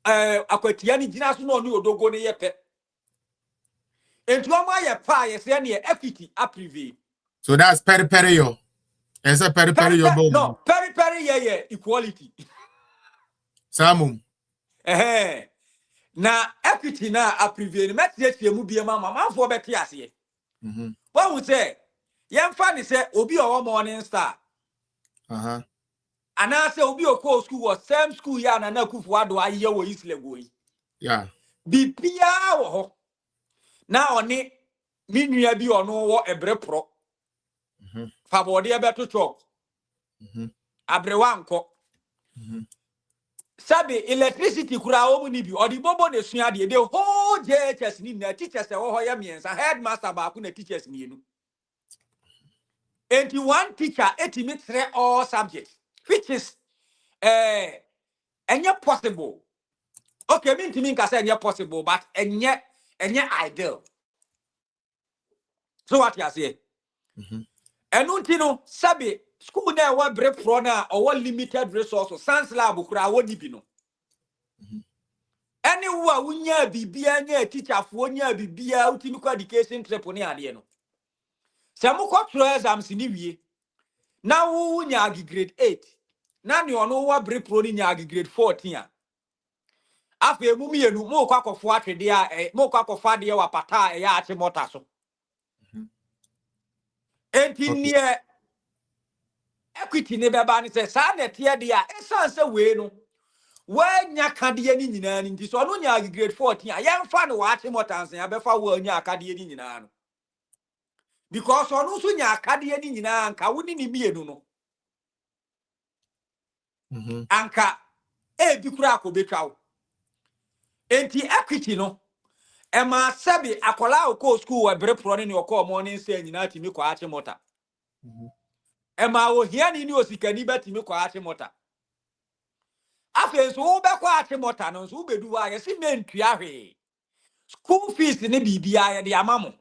akwetia ni gina so no ni odogo ni yepe. Enti o ma ye pa ye say ne equity a privé. So that's peri yo. Esa peri yo bo. No, peri ye equality. Samum. Na equity na a privé ni metie tie mu bia mama manfo beti ase. What we say? Yemfa ni say obi owo Morning Star. And I say obi okọ school was same school ya na Nana Akufo-Addo aye wo Isle goyi. Yeah. Bibia wo ho. Na oni minua bi ono wo ebre pro. Fa bode e beto chop. Abrewa nko. Sabi electricity kura o mu ni bi odi bobo ne sua de the whole JHS ni na teachers e wo ho ya miensa headmaster ba ku na teachers ni enu. 81 teacher 80 3 all subjects which is enye possible. Okay, mean to me can say enye possible but enye ideal. So what you say? Enuntino sabi school na wa break pro na or limited resources science lab kura woni bi no. Anywhere wunya bibia nya teacher fo nya bibia ultimate education trip ni ade no. Se mo ko tro exams ni wie. Na wunya grade 8. Na ni ono wa break pro ni nya grade 14 a. Afi emu mienu mo kwa akofo atwede a mo kwa akofo ade wa pata ya ache mota so. Enti nie equity ne beba ni se sa na tie de a esanse we no wanya kadie ni nyina ni nti so no nya grade 14 a yemfa no waache motanse ya befa wo nya kadie ni nyina no because ono so nya kadie ni nyina anka woni ni mienu no anka e bi kura ko betwawo enti equity no ema sabi akola ko school wa bere pro ne okọ morning say nyina timi kwa ache mota ema wo hia ni osikani betimi kwa ache mota afen so wo be kwa ache mota no so wo bedu wa ye si mentua hwe school fees ni bibia ye de amamo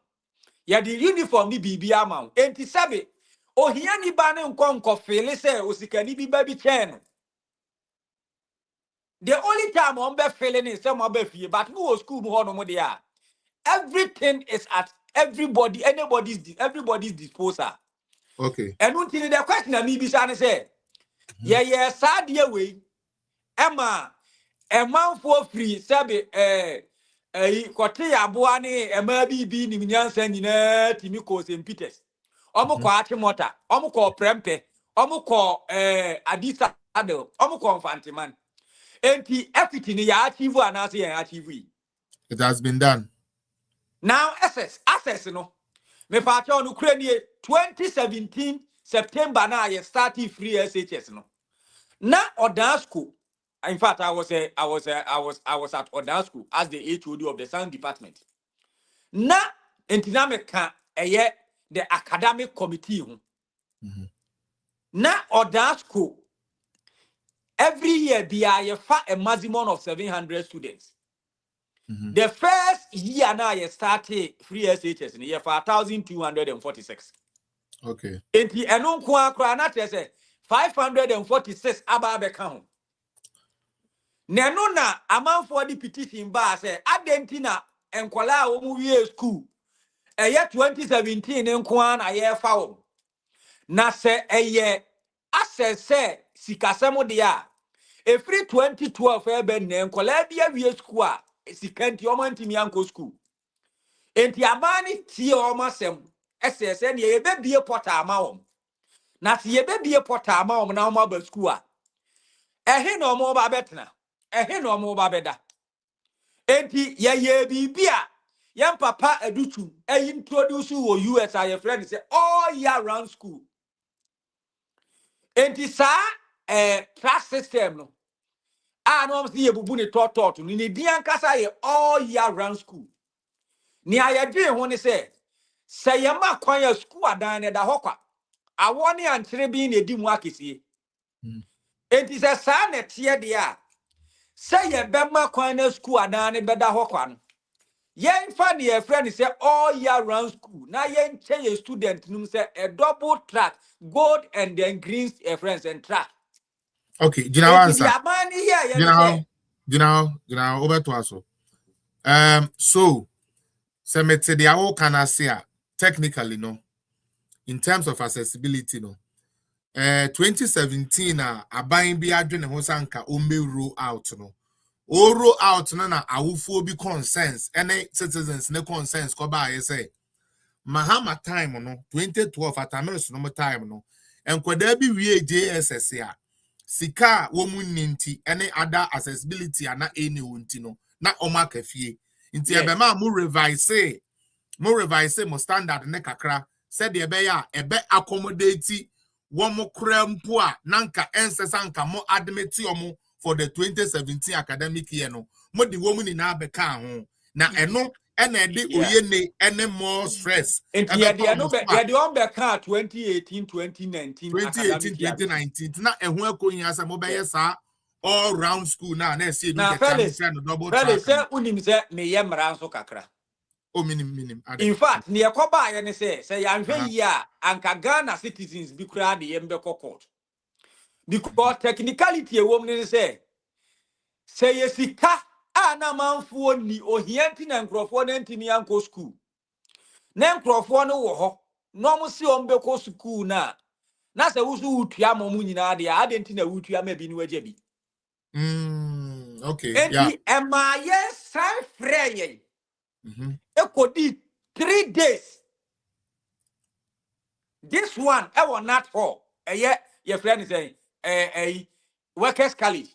ye de uniform ni bibia amamo enti sabi ohia ni ba ne nkonko fele say osikani bi ba bi chen no the only time on be feeling is some be fie but no school mo no mo dia everything is at everybody's disposal. Okay. And until the question na me bi say say yeah sad ye we Emma a man for free sabi kote aboa ne ema bi ni nyansa nyina timi ko St Peters omo ko ache mota omo ko prempe omo ko adisa adel omo ko infantiman enti equity ni ya achieve anase ya achieve. It has been done. Now access no me pa cha onu kura nie 2017 September na ye started free SHS no na odan school. In fact I was at odan school as the HOD of the science department na entina me ka the academic committee ho na odan school every year be a maximum of 700 students. The first year now you started free SHS in year for 1,246. Okay. Enti eno nko akra na tese 546 aba be ka ho. Neno na amanfo di petition ba say adentina enkwala a wo mu wie school. Eye 2017 nko na ye fa wo. Na se eye asese sikasemo de a every 2012 ebe na enkwala bia wie school a sikanti o mantimi anko school. Enti amani tie o masem esese ne ye bebie porta ama wo. Na se ye bebie porta ama wo na wo ba school a ehe na omo ba betena ehe na omo ba beda. Enti ye bibia yam papa adutu introduce wo US a ye friend say all year round school. Enti sa class system no a no am see ye bubu ne tot no ni dian kasa ye all year round school. Ni ayedwe ho ne say ye ma kwan ya school adan ne da hokwa awo ne ankyere bi na edi mu akesie. Enti sa na tie de a say ye be ma kwan na school adan ne beda hokwa no yen fa ne ye friend say all year round school na yen che ye student num say a double track gold and then green friends and track. Okay, do you know answer? Over to us. So semete the awo can say technically no in terms of accessibility no 2017 aban bi adwene ho sanka o roll out no o roll out na awufo bi concerns any citizens ne concerns ko ba ye say mahama time no 2012 atameres no time no enkwada bi wie JSS a sika wo mu ninti any other accessibility ana any wonti no na omaka fie nti ebema mu revise mo standard ne kakra said the ebeya ebe accommodate womo krempo a nanka ensesanka mo admit omo for the 2017 academic year no mo di womu ni na beka ho na eno ena de oyene ene more stress enti de no be de on beka 2018 2019 na eho akonya sa mo beye sa all round school na say no get chance double track say unim say me ye mra nso kakra. Oh, minim. In fact, ne yakoba ye ne say yanhwe yi a anka Ghana citizens bi kura de yembe court. Because technicality e wom ne say yesika a na manfo ni ohianti na nkrofo na ntimi anko school. Na nkrofo no wo ho. No mo si ombe ko school na say wusu utua momu nyina de a denti na wutua ma bi ni waje bi. Okay, yeah. Ema ye san freye. Ekodi 3 days. This one I will not for. your friend is saying a workers college.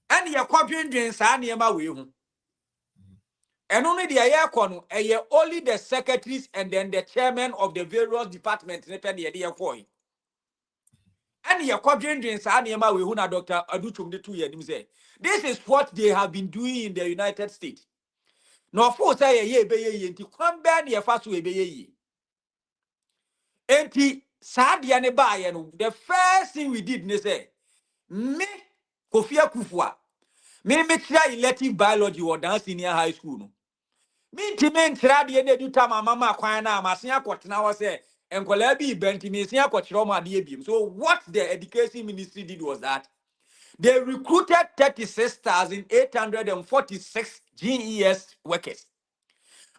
And your quadrant drinks are near my way. And only the aircon, only the secretaries and then the chairman of the various departments. And your quadrant drinks are near my way. Dr. Addo the 2 years. This is what they have been doing in the United States. No, for say ye be ye, and to come back near fast way be ye. Enti sadia ne baye no the first thing we did ne say me Kofia Kufwa me try elective biology or down senior high school no me ntimen try de na du ta mama kwan na amasen akotena wo say enkola bi benti me sen akotero ma de biem. So what the education ministry did was that they recruited 36,846 GES workers,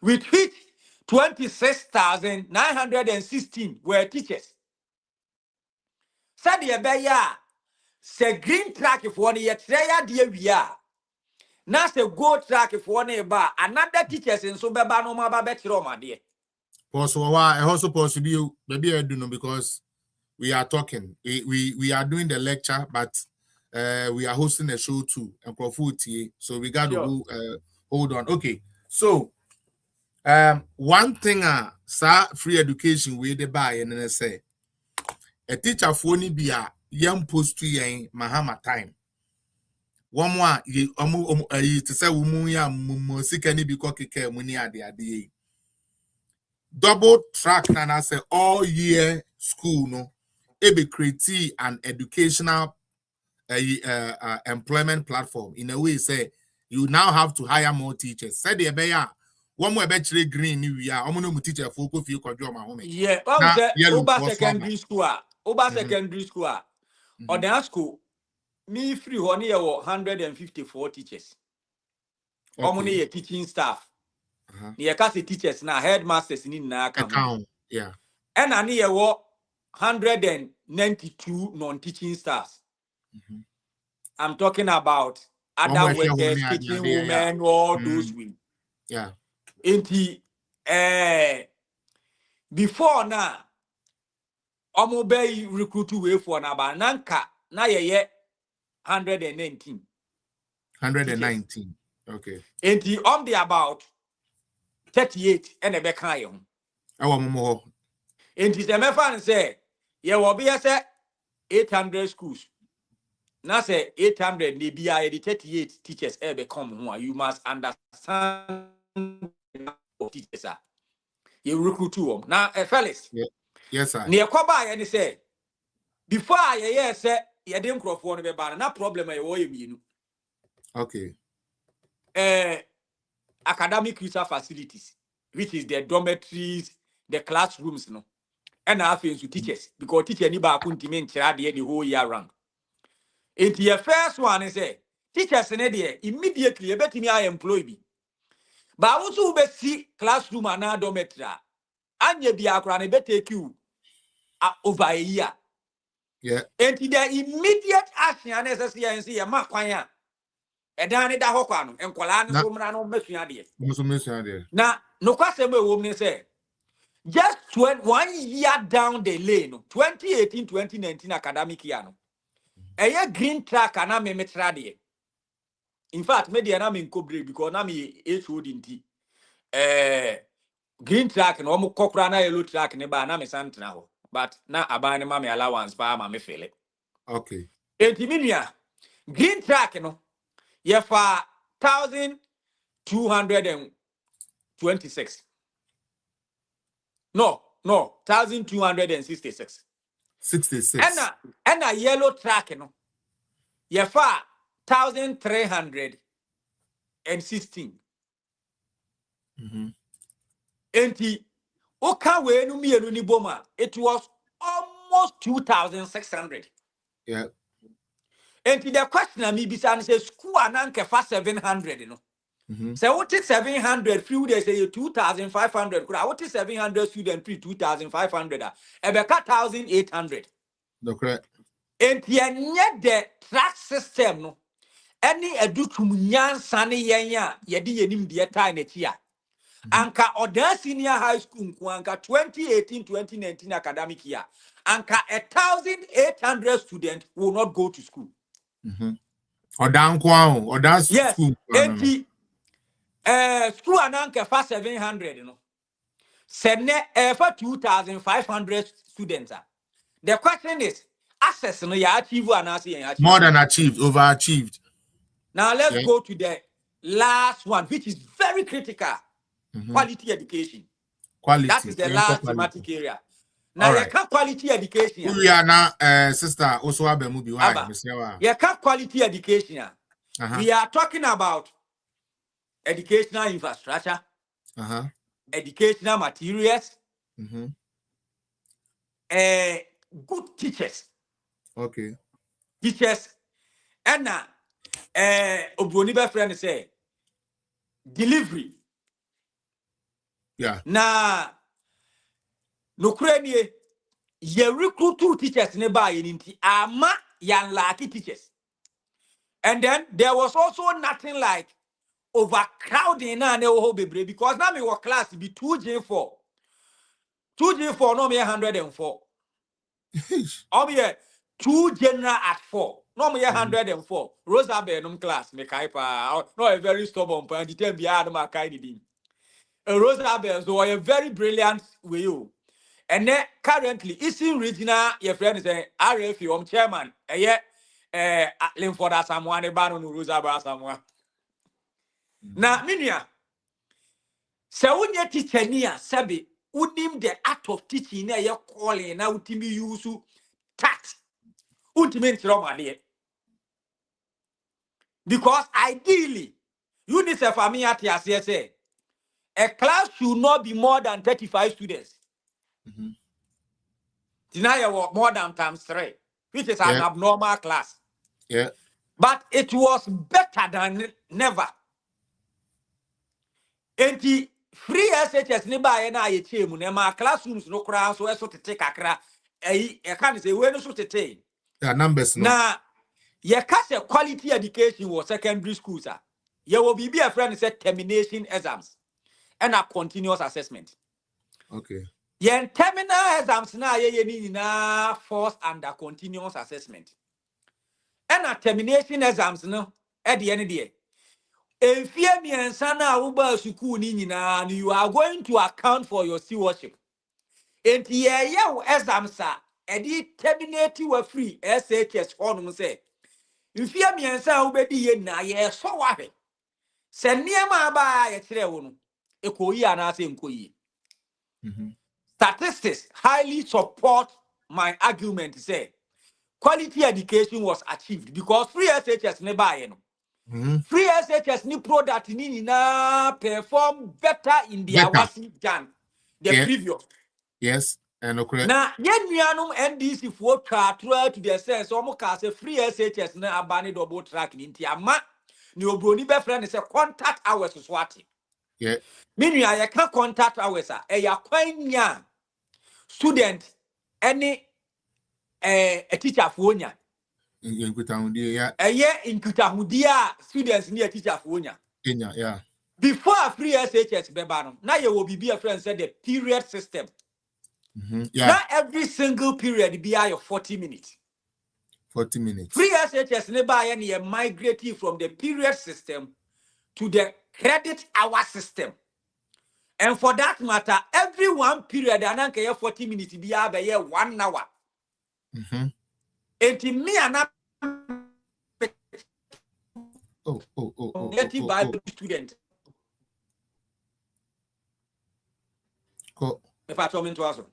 with which 26,916 were teachers. Said the beya, say green track if one year, traya dear we are. Now say gold track if one year bar, another teachers in so beba no ma betro my dear. Also, I also possibly maybe I do know because we are talking. We are doing the lecture, but we are hosting a show too, and so we got to go hold on. Okay, so one thing free education we the buy and then say a teacher for ni be a young post to yen Mahama time. One more to say umuya musikani biko kike muni ade double track and I say all year school no be create an educational employment platform in a way say you now have to hire more teachers. Said the beya one more bachelor green new year. I'm gonna teacher focus for you my home. Yeah, Oba secondary school, secondary school, or the school. Me free honey 154 teachers. Okay. Teaching staff. Near kasi teachers now headmasters in na account. Yeah. And I near 192 non-teaching staffs. I'm talking about other workers, kitchen women, all those women. Yeah. Before now, Omobe recruit way for na bananka na ye 119. 119. Okay. And the about 38 and a bekan. Our more. And the Mefan say, ye will be a 800 schools. Now say 800 they be 38 teachers ever come who you must understand teachers are. You recruit them. Now fellas. Yeah. Yes, sir. Near Koba and say before I say you didn't crop for the banner, no problem I owe you. Okay. Academic research facilities, which is the dormitories, the classrooms, no, and I feel to teachers because teacher ni ba kunti men the whole year round. Into your first one is say teachers in there immediately you bet me I employ me. But also be see classroom and dormitory. And you be akran be take you over a year. Yeah. And the immediate action necessary and see a makwanya. Edani da hokwano enkwala no so mra no mesua de. Na no kwasem e wo me say just 1 year down the lane 2018-2019 academic year no. Eye green track ana me metra de. In fact me de na me nkobre because na me HOD nti. Green track no mo kokora na yellow track ne ba na me santra ho. But na aban ne ma me allowance pa ma me fele. Okay. Enti green track no ye for 1,226. No, 1,266. 66. And a yellow track, no. Ye for 1,316. Enti, oka we no mi enu ni boma. It was almost 2,600. Yeah. And the question I me bisa say school ananke fa 700 no. So what is 700 few days say 2,500 what is 700 student pre 2,500 ebeka 1,800. Correct. And yenye the track system no any edutum nyansa ne yenya yedi yenim de tie na chia anka oda senior high school anka 2018-2019 academic year anka 1,800 students will not go to school. Or down kwao, or that's Yes. school. School ananka for 700, you know. Send for 2,500 students. The question is, access no ya achieve and achieve. More than achieved, overachieved. Now let's go to the last one, which is very critical. Quality education. Quality. That is the last thematic area. Now, All you can't quality education. We are now, sister, also have a movie. You can't quality education. We are talking about educational infrastructure, educational materials, good teachers. Okay. Teachers, and now, Obroniba friend say, delivery. Yeah. Na no krenie ye recruit two teachers nearby in ama yan lucky teachers. And then there was also nothing like overcrowding na because now me work class be 2J4. 2J4 no me 104. Or me 2 general at 4. No me 104. Rosa Benum class me kaipa. No a very stubborn point. The time be adam akaidi. Rosa Bell so a very brilliant way you. And then currently, Eastern Regional, your friend is a RFU chairman. Linford as someone, a baron who rules about someone. Now, Minia, so when you teach near Sabi, would name the act of teaching near your calling now to be used to tax. Ultimate Romania. Because ideally, you need a family at your CSA. A class should not be more than 35 students. Deny your more than times 3, which is an abnormal class. Yeah. But it was better than never. And the free SHS nearby and I team, and my classrooms no crowd, so I sort to take a crack. I can't say when so to take. Yeah, numbers no. Now, your cash quality education was secondary school, sir. You will be a friend said termination exams and a continuous assessment. Okay. Yen terminal exams now ye need na forced under continuous assessment. And a termination exams no at the end of the day. If you and Sana Uba Sukuni na you are going to account for your stewardship. And the exams are terminate you free SHS on say. If you and Sana Ubedi na ye so wahe. Send near my by a treon. Ekoyi anase nkoyi. Statistics highly support my argument. Say quality education was achieved because free SHS never free SHS ni product ni na perform better in their wasi than the previous. Yes, and okay. Now, yen mianum NDC for try to the sense almost say free SHS na abani double track in ama ni obroni be friend say contact hours swati. Yeah. Meanwhile, you can't contact hours a ya kwanya student any a teacher for nya. In Kutahudia, yeah. A year in Kutahudia, students near teacher for nya. Yeah. Before free SHS Bebano, now you will be a friend said the period system. Yeah. Not every single period be your 40 minutes. 40 minutes. Free SHS never any migrating from the period system to the credit hour system. And for that matter, every one period, and 40 minutes be 1 hour. And to me, and Bible student. If I told me to also.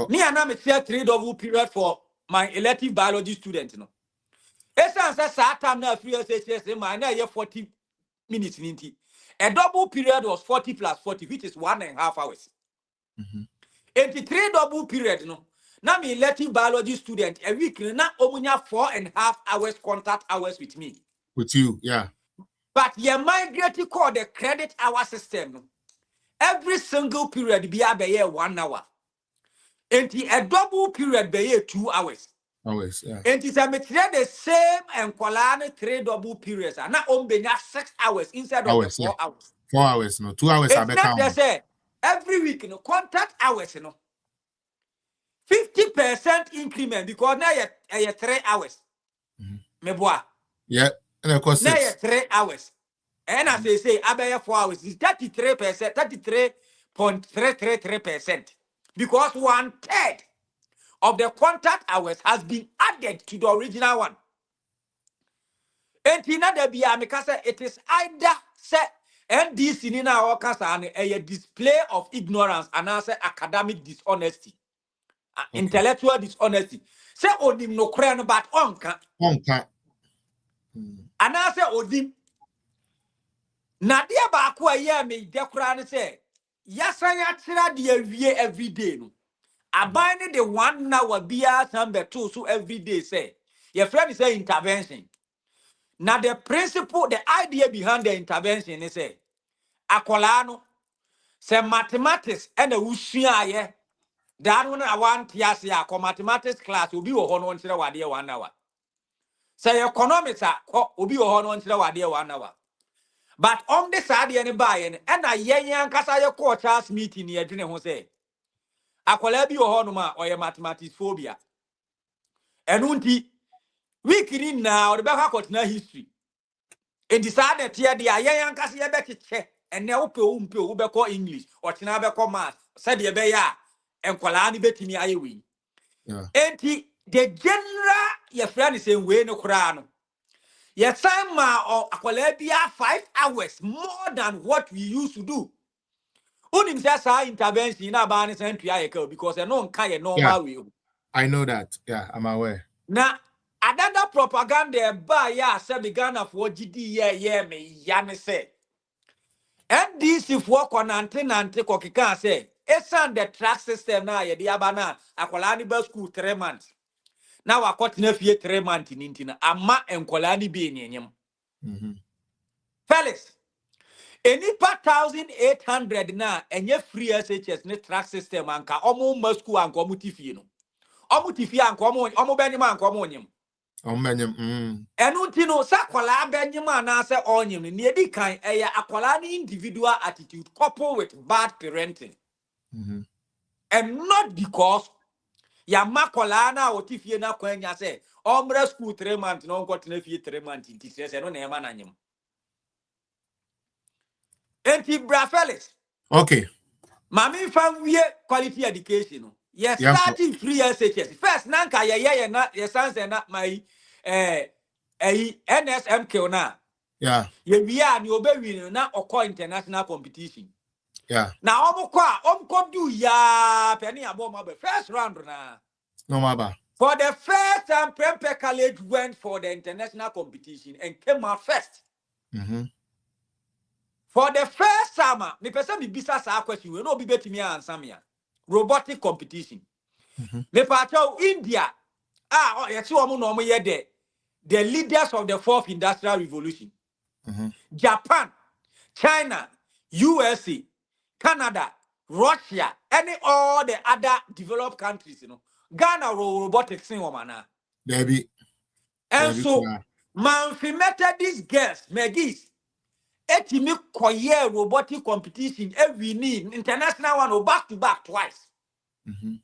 Me and I'm a 3 double period for my elective biology student. No, it's time now free SHS, my 40 minutes. A double period was 40 plus 40, which is 1.5 hours. 83 double period, no. Now me elective biology student a week na omunya 4.5 hours contact hours with me. With you, yeah. But you migrate call the credit hour system. No? Every single period be 1 hour. And a double period be 2 hours. Hours, yeah. And it's a the same and colana 3 double periods. And now on 6 hours instead of hours, 4 hours. 4 hours, no. 2 hours it's not they say every week, contact hours, 50% increment because now you 3 hours. Me boy. Yeah, and of course Now you 6. 3 hours. And as they say, about 4 hours is 33%, 33.333%. Because 1/3 of the contact hours has been added to the original one. And it is either say NDC Nina or a display of ignorance and answer academic dishonesty, intellectual dishonesty. Say odim no crown but onka. And answer odim. Nadia Bakwa ye me decran say, Yasaya tira de every day. No. Abine the 1 hour beer number 2 so every day say. Your friend say intervention. Now the principle, the idea behind the intervention is say, akolano say mathematics and the usua ye. That one I want ya mathematics class will be a honor on 1 hour. Say economics will be a honor on 1 hour. But on the side any buying and a yan kasa your quarters meeting near dinner who say, akola bi honor or your mathematics phobia. And unti we can now the back history. And decided here the ayan kasi check and now pe English or tina beko math said ye be ya and kwalani betimi ayewi. And the general your friend is saying we no krano. Yes, I'm or akwalabia 5 hours more than what we used to do. Unim says our intervention in our century because I know normal way. I know that. Yeah, I'm aware. Now, another propaganda by ya said Ghana for GD me yame say. And this if work on antenante kokika say, it's on the track system now, ye diabana, akwalani bus school 3 months. Now I got enough 3 months in Intina, ama and kwalani be in him. Fellas, any per 1,800 na enye free SHS ne track system anka omo masku anka omo tifi no. Omo tifi anka omo benyima anka omo nyim. Enu nti no sakwala benyima na se onyim ne edi kan eya akwala ni individual attitude coupled with bad parenting. And not because ya makwala na otifie na kwanya se omre school 3 months no nko tena fie 3 months nti se no na ema na nyim. Enti bra fellas. Okay. Mami fam wie quality education. Yes, starting free SHS. First, nanka ye na ye sanse na my NSMK na. Yeah. Ye wia ni obewi na okọ international competition. Yeah. Na omko do ya penny abo ma first round na. No maba. For the first time Prempeh College went for the international competition and came out first. For the first time, me person me bisa sa question we no be betimi answer me. Robotic competition. Me pato India. You see omo no ye the leaders of the 4th industrial revolution. Japan, China, USA, Canada, Russia, any all the other developed countries, Ghana robotics in womana. Baby. And so man fi these girls, Megis. Etimi koye robotic competition every need international one or back to back twice. And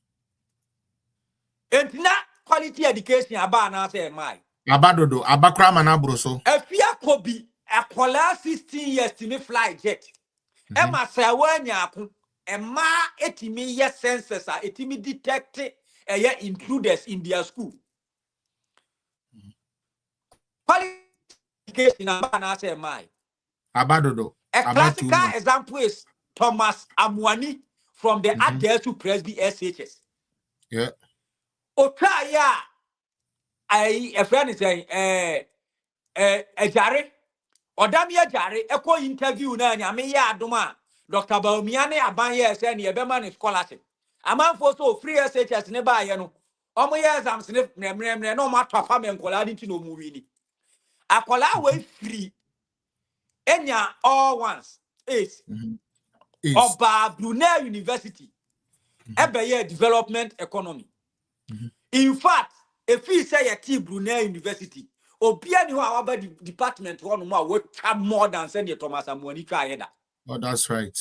not quality education aba na say my. Abadodo, abakra manabroso. Efia kobi akola 16 years to me fly jet. Emma say wanya ako emma etimi ye senses a etimi detect intruders in their school. Quality education aba na say my. Abadodo. A classical example is Thomas Amwani from the Addo Presby SHS. Yeah. Otaya, a friend is saying, a Jare, Odamia Jare, echo interview na ya Duma, Dr. Baumiane Abanye saying, Yebeman scholarship. A man for so free SHS never, Omo years I'm sniff, no matter and colliding to no movie. A colla way free. Enya all once is Oba Brunel University. Ebeye development economy. In fact, if we say a T Brunel University, Obiani who our department one more work more than Senator Thomas Amwani Kayeda. Oh, that's right.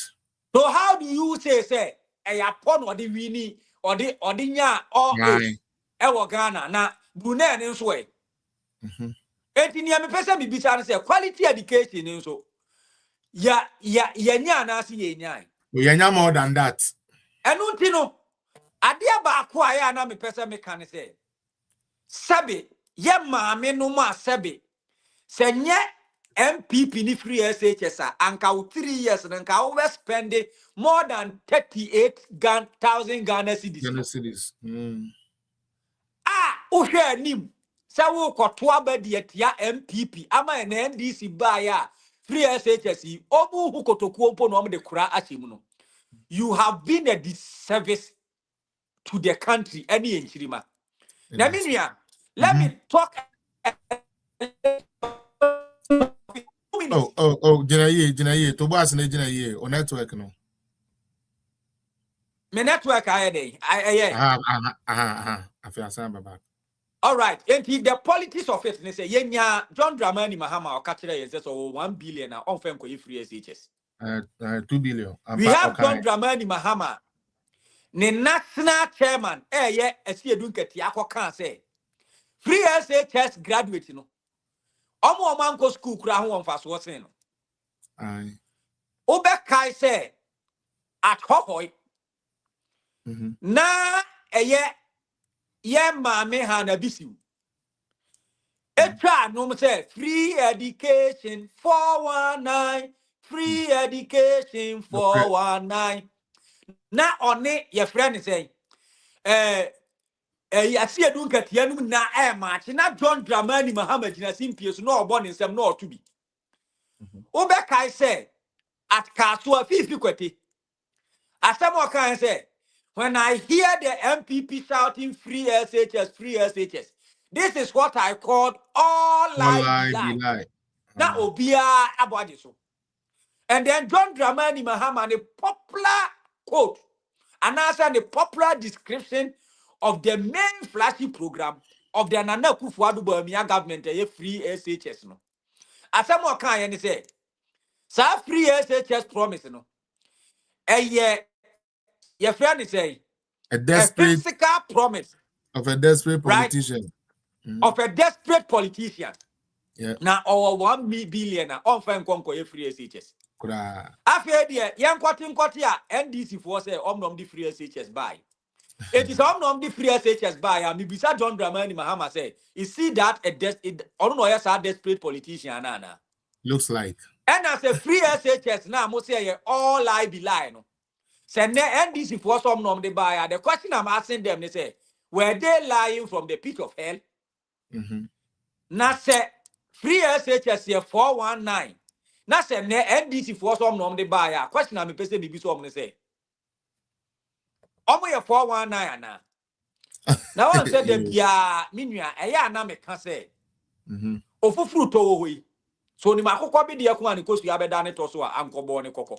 So how do you say a upon what the winning nya all age ewo Ghana na Brunei ni nso e enti ni me pese bi bisa no say quality education ni nso ya nya na ase ye nya we nya more than that enu nti no ade ba ko aya na me pese me kan say sabe ye maame no ma sabe se nye MPP ni free SHS anka 3 years nka we spend more than 38,000 Ghana cedis. Uhwe anim se wo kwoto abadi atia MPP ama na NDC ba ya free SHS obu hu kotokuo mpo no de kura ahyem no. You have been a disservice to the country any enchirima. Na minia let me talk Jinaye to boss na Jinaye on network no. Me network ayede I feel some back. All right, and the politics of it, they say, Yenya, John Dramani Mahama, or Catcher, so 1 billion, on fame for free SHS. 2 billion. We have John Dramani Mahama, the national chairman, as you do get Yako can say, free SHS graduate, you know. Omo manko school, crown one fast was in. Obekai say, at Hohoy, na mame hana bisiu. Etra no say free education 419 free education 419 na one your friend say ya see edu nkatia no na match na John Dramani Mahama gina simpie so no obo nsem no oto bi obe kai say at Kasua fifi kwete asem o kan say when I hear the MPP shouting free SHS, this is what I called all lie be lie. Now obia abodi so. And then John Dramani Mahama, the popular quote, and answer the popular description of the main flashy program of the Nana Kufuadu Burmia government, a free SHS. No. As some more kind say, sa free SHS promise, no. Your friend is saying, a physical promise of a desperate politician. Right? Of a desperate politician. Yeah. Now our 1 billion on fine conquer free SHS. After the young cotton cotia NDC for say omnom the free SHS buy. It is omnom the free SHS buy. And Mibisa John Dramani Mahama say, you see that a desperate politician nana. Looks like. And as a free SHS now must say all lie be lie no. Send the NDC for some nom they buy. The question I'm asking them, they say, were they lying from the pit of hell? Now say free SHS 419. Now say NDC for some nom they buy. Question I'm person be so I'm say. Omo 419 na. Now one said them ya minua eya na me ka say. Ofufuru to wo yi. So ni makokọ bi de ko an ko su abeda ne to so a ankobo ne kokọ.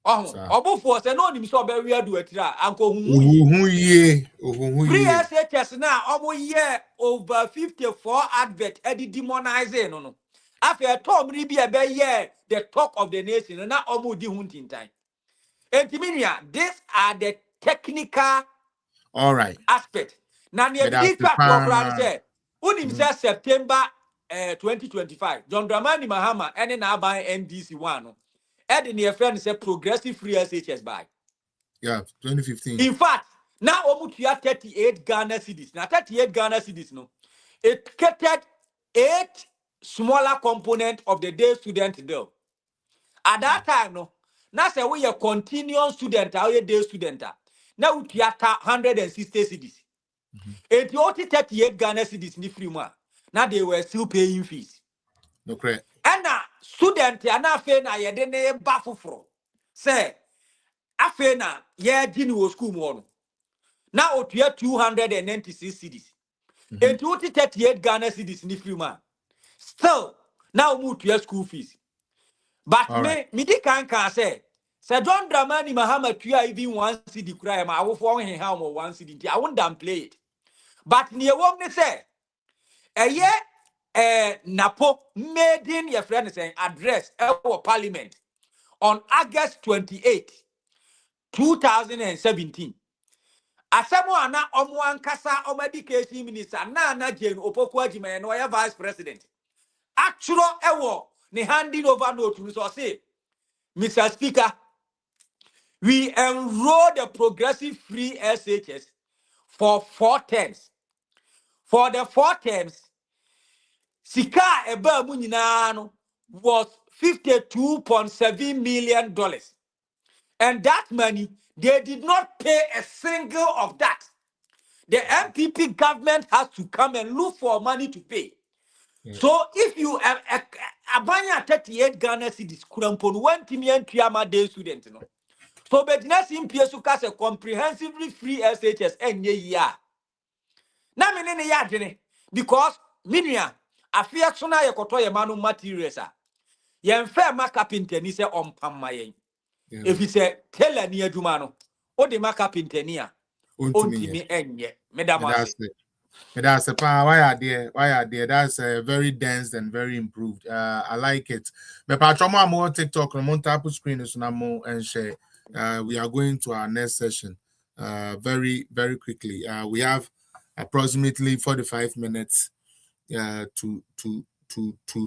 Obufo say no nim so be wi adu atira anko hu ye. Free SHS na omo year over 54 advert edi demonizing no. After Tom ri bi e be year the talk of the nation na omo di huntintan. Entiminia, these are the technical aspect. Now, the big program said, unim say September 2025. John Dramani Mahama, and now by NDC one. And in your friend said progressive free SHS by. Yeah, 2015. In fact, now Omutia 38 Ghana cedis. Now 38 Ghana cedis, no. It catered 8 smaller component of the day student bill. At that time, no. Now say we a continuous student, a day student. Now we have 160 cedis. 38 Ghana cedis ni free man. Now they were still paying fees. No correct. And now student ya na fe na ye de ne ba foforo. Say afe na ye gini wo school mo no. Now we have 296 cedis. 38 Ghana cedis ni free man. Still now we have school fees. But me di can say John Dramani Mahama tuya even 1 CD cry ma wo for him how 1 CD. I won't downplay it. But near what me say Napo made in your friend saying address our parliament on August 28 2017. Asemo ana omo ankasa omo education minister na Jane Opoku Agyeman no vice president. Actual ewo ne handing over note so say, Mr. Speaker, we enroll the progressive free SHS for 4 terms. For the 4 terms, Sika eba mu nyina no was $52.7 million. And that money, they did not pay a single of that. The MPP government has to come and look for money to pay. Yeah. So if you abanya 38 Ghana cedis kurampon 1 million Triama Day student, no. So business in PSUCAS a comprehensively free SHS and year. Na me ne ya dwene because minia afia so na yekoto ye manu materials a yen fa ma carpenter ni se ompamma yen if you say tailor ni adwuma no o de ma carpenter ni a ontimi enye medam ase that's a why are there that's very dense and very improved. I like it. Me patroma more TikTok no mon tap screen is na mo and share. We are going to our next session very quickly. We have approximately 45 minutes to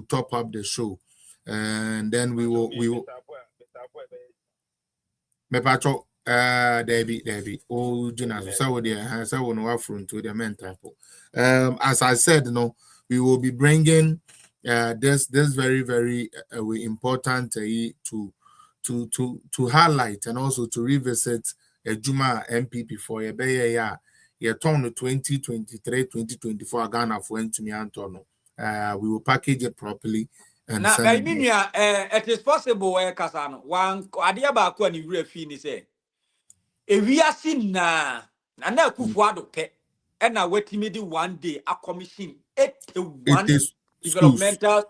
top up the show, and then we will me patro Debbie oh Jina so there so no affront to the mental. As I said, we will be bringing this very important to highlight and also to revisit Juma MPP for a year turn 2023-2024 Ghana for me Antono. We will package it properly and now, send it is possible Kasano one idea about when you refini say if we are seen na kufuado pe and now wait me one day a commission 81 developmental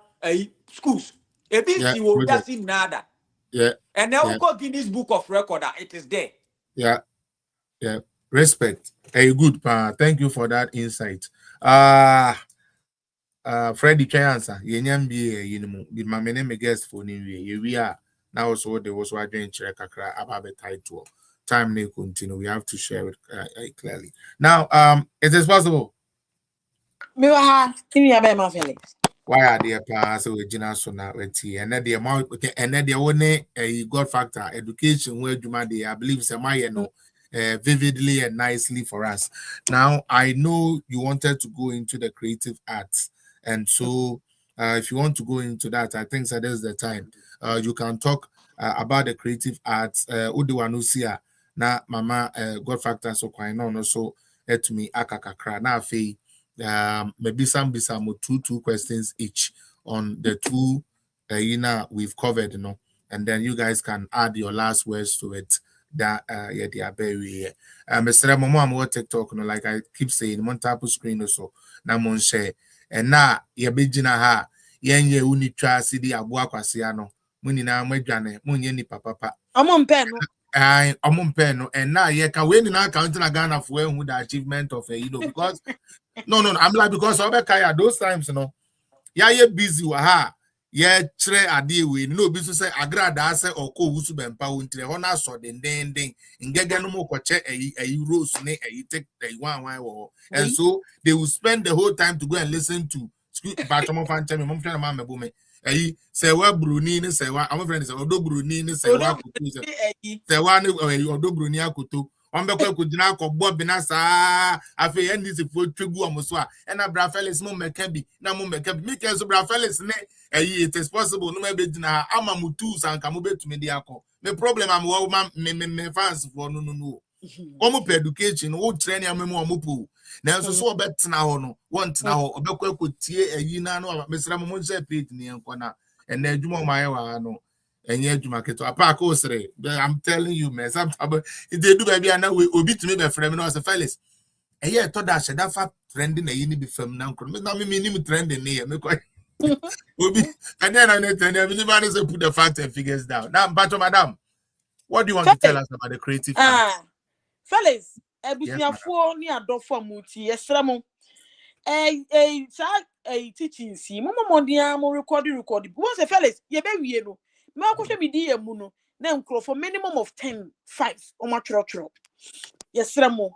schools. If you will just see nada. Yeah. And now we go Guinness Book of Record, it is there. Yeah. Respect. Good thank you for that insight. Freddie Chayansa, yenyambie be my name guest for new year. We are now so there was what doing check about the title. Time may continue. We have to share it clearly. Now, it is possible. Why are they pass original sona weti and then the amount and then the only God factor education where I believe some vividly and nicely for us. Now I know you wanted to go into the creative arts, and so if you want to go into that, I think that is the time. You can talk about the creative arts. Udiwanusia na mama God factor so quite no so to me akakakra na fe. Maybe some two questions each on the two we've covered, and then you guys can add your last words to it. That they are very Mr. Momo TikTok, like I keep saying, mon tap screen or so na mon share and na ye begina ha yen ye uni try CD abua kwasiano muni na mwadwane munye ni papa pen and now ye can win in our country Ghana for who the achievement of because no, I'm like because Kaya those times, yeah, busy ha. Yeah, tre adi we no be say agrada say or ko wusu bempa wontre hona so den ngege no mo koche a rose ne take the one and so they will spend the whole time to go and listen to Batomo fan tell me mom friend mama bo me say wa bruni ne say wa am friend say odo bruni ne say wa kutu say wa ne odo bruni akoto on be kwa kudina ko bob na sa afi ndc fo twegu omoso a na bra felix mo meka bi na mo meka bi make so bra felix ne it is possible no me be dina ama mu tools anka mo betumi di akọ me problem am wo me fans for no omo pe education wo train am mo omo na so so obetena ho no want na ho obekọ akotie na no mesra mo nse page ni enko na ena adwuma ma yewa no enye adwuma keto apa ka osre I'm telling you man sometimes they do baby na we obi tumi be frame no say felix eye to da sheda fa trending na yini bi fam na nko na me ni trending ne me kwa obi and then I tell you everybody say put the facts and figures down now but madam what do you want to tell us about the creative felix ebusiafo ni adofo amuti yesremo teaching si mo dia mo record because felix ye be wie no me akohwe me di ye mu no Then for minimum of 10, 5 or matro. Yes, Ramo.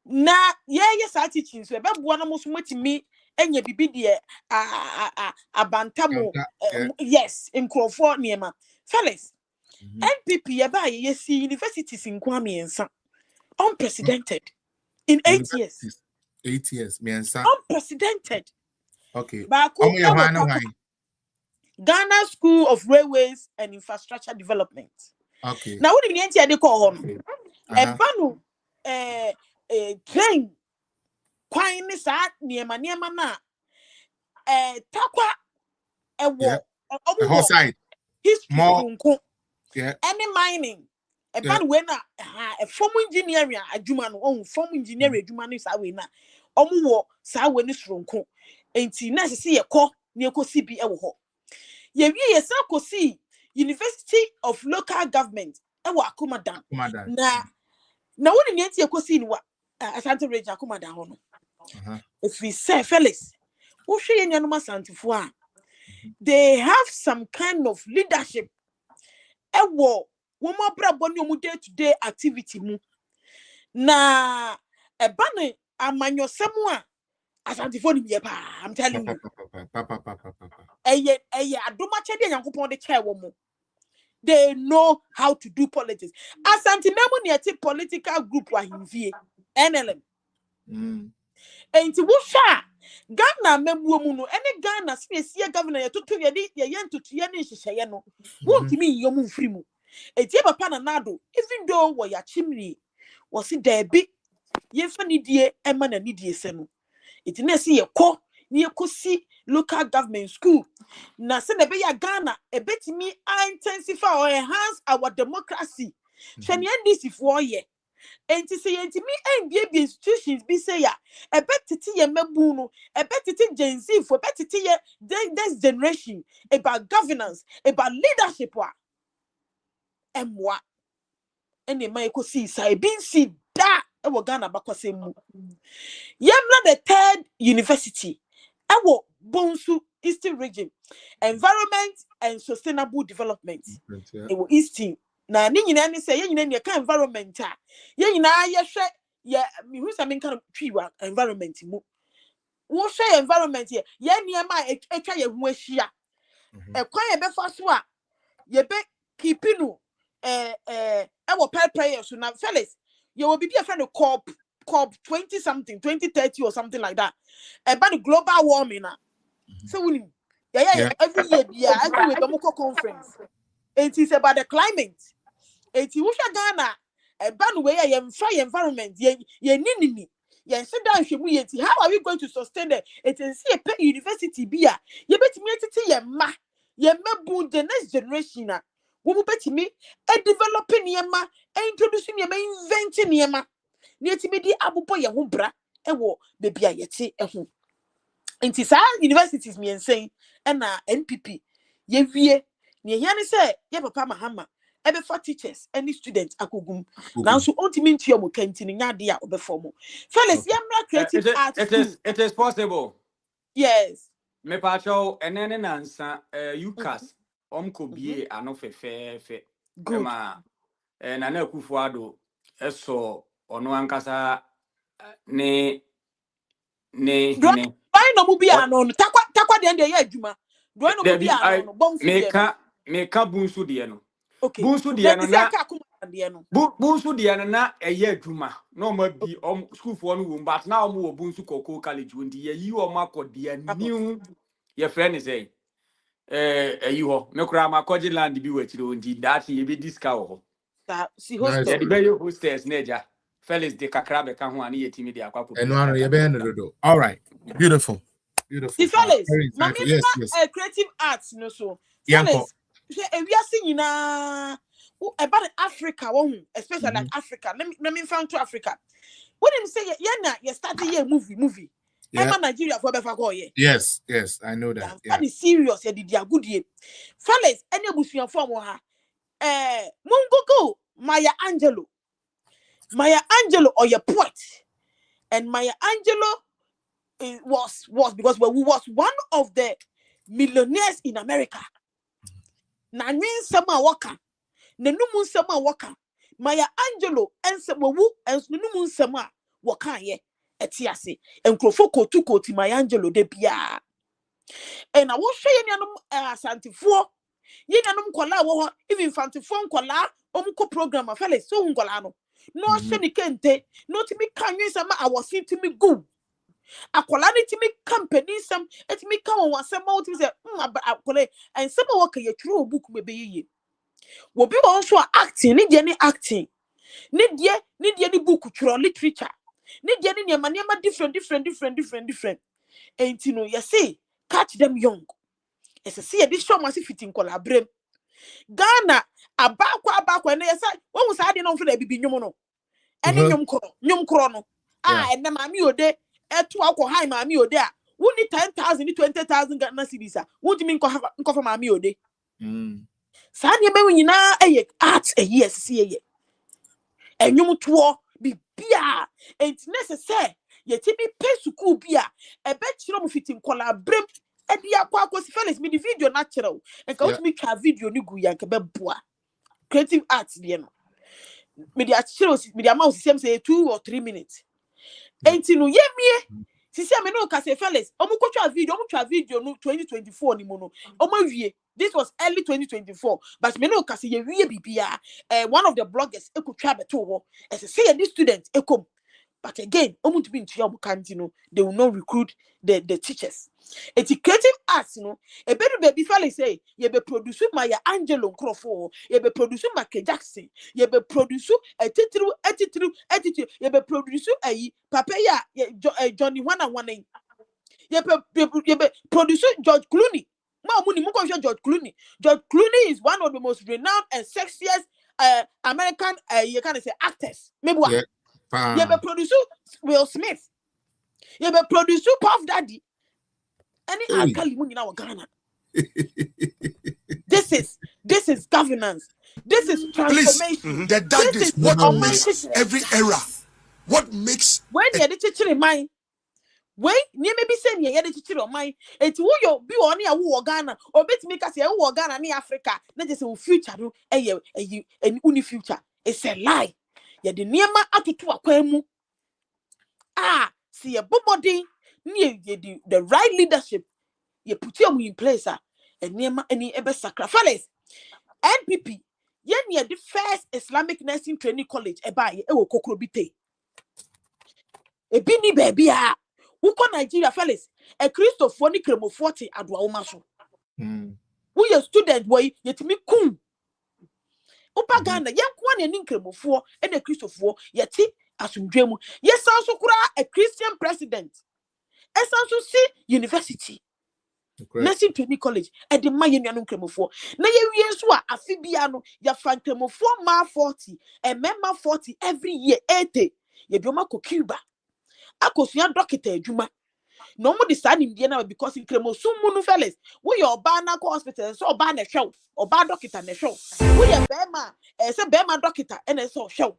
Na yes, I teaching so about one almost me and ye be a bantamo. Yes, in Crawford Niema. Fellas, NPP yaba yes universities in Kwame and Son. Unprecedented in 8 years. 8 years, me and son. Unprecedented. Okay. Ghana School of Railways and Infrastructure Development. Okay. Now, what do you mean? They call home. A banu, train, quine is at near na, takwa, a war, a whole side. History, yeah. Any mining. A ban winner, a form engineering, a Juman, own form engineering, Juman is a winner. War, sa when it's runko. Ain't necessary a call near Cosibi Ewo. Ye ko see University of Local Government ewa Akumadan. Na woni nti ye ko see ni wa Asante Region Akumadan ho no. If we say fellas, wo hwe ye nyanoma santifo a they have some kind of leadership ewo wo mo brabo ni omu day to day activity mu. Na eba ne amanyosem a Asantifo ni ye pa, I'm telling you. Eye adoma chede Nyankopon de chair wo mo. They know how to do politics. Asantimemo ni ati political group wa himfie. NLM. Enti wo sha Ghana membuo mu no ene Ghana se governor ye toto ye yentoto ye ne hyehyeye no. Wo ntimi yom mfiri mu. Enti papa na Addo even though wo ya chimney wo si dabi ye fa ni die ema na ni die se no. Enti na se ye kɔ ni ekosi local government school na se na be ya Ghana ebetimi intensify or enhance our democracy. Hwene NDC for ye enti se yentimi mbie institutions bi say ya ebetiti ye mabu no ebetiti Gen Z for ebetiti ye this generation about governance about leadership wa emwa ene ma ekosi sai bin si da e wo Ghana bakwasem mu yemna the third university ewo Bonsu Eastern Region Environment and Sustainable Development ewo Eastern na ni nyina ne say ye nyina ne ka environment a ye nyina ye hwe ye me hu say me kan twiwa environment mu wo hwe environment ye niema etwa ye hu ahia ekwan ye befa so a ye be kipinu ewo pay so na fellas ye will be a friend of COP 20 something 2030 or something like that about the global warming so we every year every week conference it is about the climate it is Ghana about the way I am fire environment ye nini ye sit down how are we going to sustain it is a university bia ye bet me ye ma bu the next generation we bet me developing yema introducing yema inventing yema Nieti abupo ye ho bra ewo bebi a yete eho enti sa universities me ensen na NPP ye wie ne hia ne se ye papa mahama ebe for teachers any students akogum now so ontimi ntua mo kantini nyade a obefo mo fellas yamra creative art it is possible yes me pacho enene nansa UCAS omkobie ano fe ema na na Akufo Addo eso ono ankasa ne hine why no mu bia no takwa de ye adwuma do no mu bia no bonfu de meka bunsu de no okay bunsu de no na no bunsu de no na eye adwuma no ma bi school for no wo but na wo bunsu koko college wondi ye yi o makode new ye friend say eyi ho me kura makoje land bi wachire wondi that ye be discount ho si hostel the be hostels neja fellas de kakra be ka ho ani yetimi de akwapo eno ye be no all right beautiful the fellas yes creative arts no so fellas ewiase nyina about Africa especially like Africa let me found to Africa when him say na you start a movie Emma Nigeria for befa call ye yes I know that that is serious ye dia good ye fellas any abusuan form ha mungogo Maya Angelou or your poet and Maya Angelou was because we was one of the millionaires in America na nwin sama waka ne numu nsɛm a wɔka Maya Angelou ense wowu enso numu nsɛm a wɔka ye ɛte ase nkrofo kotu Maya Angelou de bia na wo hwɛ ye nuanom asantefoɔ ye nuanom kola wo ho even fantefoɔ nkola omko program afale so nkola no no hwɛ ne kente no timi kan nsɛm a wɔse timi gu akola ne timi company nsɛm etimi kan wɔn asɛm a wotimi sɛ akola nsɛm a wɔka ye twere obuku bebeye wo bi won so acting ne die ne acting ne die ne book twere literature ne die ne niema different enti no you say catch them young ese see ye show must fit in collaborate Ghana abakwa na yesa won sa ade no mfo da bibi nwom no ene nwom kro no ene maami ode eto akọ high maami ode a woni 10,000 ni 20,000 Ghana cedis a wodi nkofa maami ode sa ne be nyina eye art eye ese eye enwom to bibia enti necessary ye ti bi pay school bia e be kire mo fit in collaborate edi akwa si Felix me di video natural enka wotumi twa video ni gu ya nke be boa creative arts de no me di akire me di amount same say 2 or 3 minutes enti no ye mie sisi me no ka say Felix omu ko twa video no 2024 ni mo no omu wie this was early 2024 but me no ka say ye wie bibia one of the bloggers e ko twa beto ho e say this student e kom. But again, to be in they will not recruit the teachers. It's creative arts, a better baby fella say, you be producing Maya Angelou Crawford, you be producing Michael Jackson, you be producing a attitude, you be producing a papaya, Johnny one, you be producing George Clooney. George Clooney. George Clooney is one of the most renowned and sexiest American you can say actors. Maybe what? You be producer Will Smith. You be producer Puff Daddy. Any alkali mu nyina wa Ghana. This is governance. This is transformation. That is what makes every era. What makes when you the teacher mind. When you may be saying you the teacher of mine. It's who you be on ya wo Ghana or bet me cause you wo Ghana ni Africa. Not just a future no uni future. It's a lie. Ya de niema atutu akwemu see a body near the right leadership you put you in place and niema any ebe sacrifice NPP ye near the first Islamic nursing training college eba ye wo kokrobite e bi ni baby a uko Nigeria fellas e Christopher ni kremo 40 adwa wo so wo ye student boy yetimi kum Opa Ghana, yankwa ne ninkremofo ene Christopher yeti asundwemu. Yes also kura a Christian president. Esanso si university. Nursing training college e de ma yenu nkremofo. Na ye wie so a afibia no ya frankremofo ma 40 and member 40 every year 80. Ye bioma ko Cuba. Akosua doctor adwuma. No more deciding Indiana because in Cremosumu fellas. We your banner hospital, so banner show, or bad doctor and show. We a Bema, as a Bema doctor and a so show.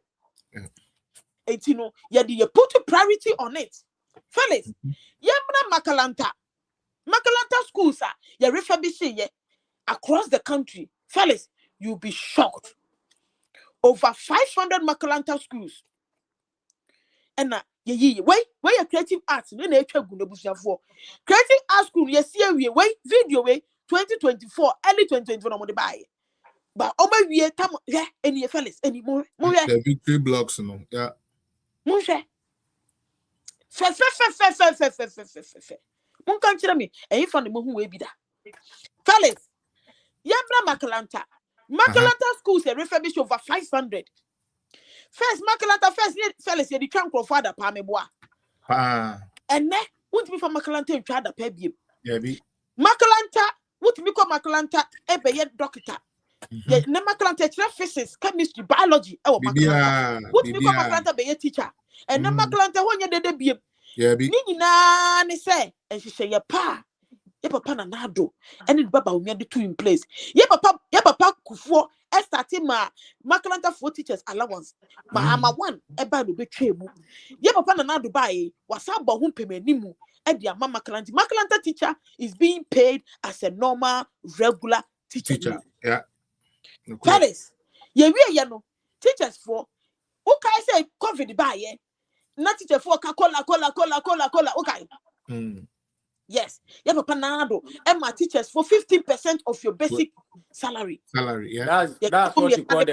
And you know, you put a priority on it. Fellas, Yamna Makalanta schools are you refurbishing across the country. Fellas, you'll be shocked. Over 500 Makalanta schools. And where your creative arts no na etwa gu nebusuafo creative art school you see we video 2024 early 2024 no mo de buy but o ma wie tam any fellas any mo the victory blocks no yeah mo hwe fe mon kan kire me eyin fa ne mo hu we bi da fellas yamra Makalanta schools refurbish over 500. First, Makalanta fellas, you can't grow father, Pameboa. And ne, won't be for Makalanta and try the pebby. Makalanta, what me call Makalanta, ebe yet doctor. Yet, ne Makalanta, physics, chemistry, biology, oh, Makalanta. What me call Makalanta be a teacher. And ne Makalanta, when you did be Nina, say, and she say, ya pa. Ye papa na Addo and it baba we the two in place ye papa kufo starting ma Makalanta for teachers allowance ma ama one eba no betwe mu ye papa na Addo bae wasaba ho pemanimu e de ama Makalanta teacher is being paid as a normal regular teacher. Yeah. Paris Ye we no teachers for okay say COVID ba ye. Na teacher for cola okay. Yes. Yeah, Papa Nado. And my teachers for 15% of your basic salary. Salary, yeah. That's what you call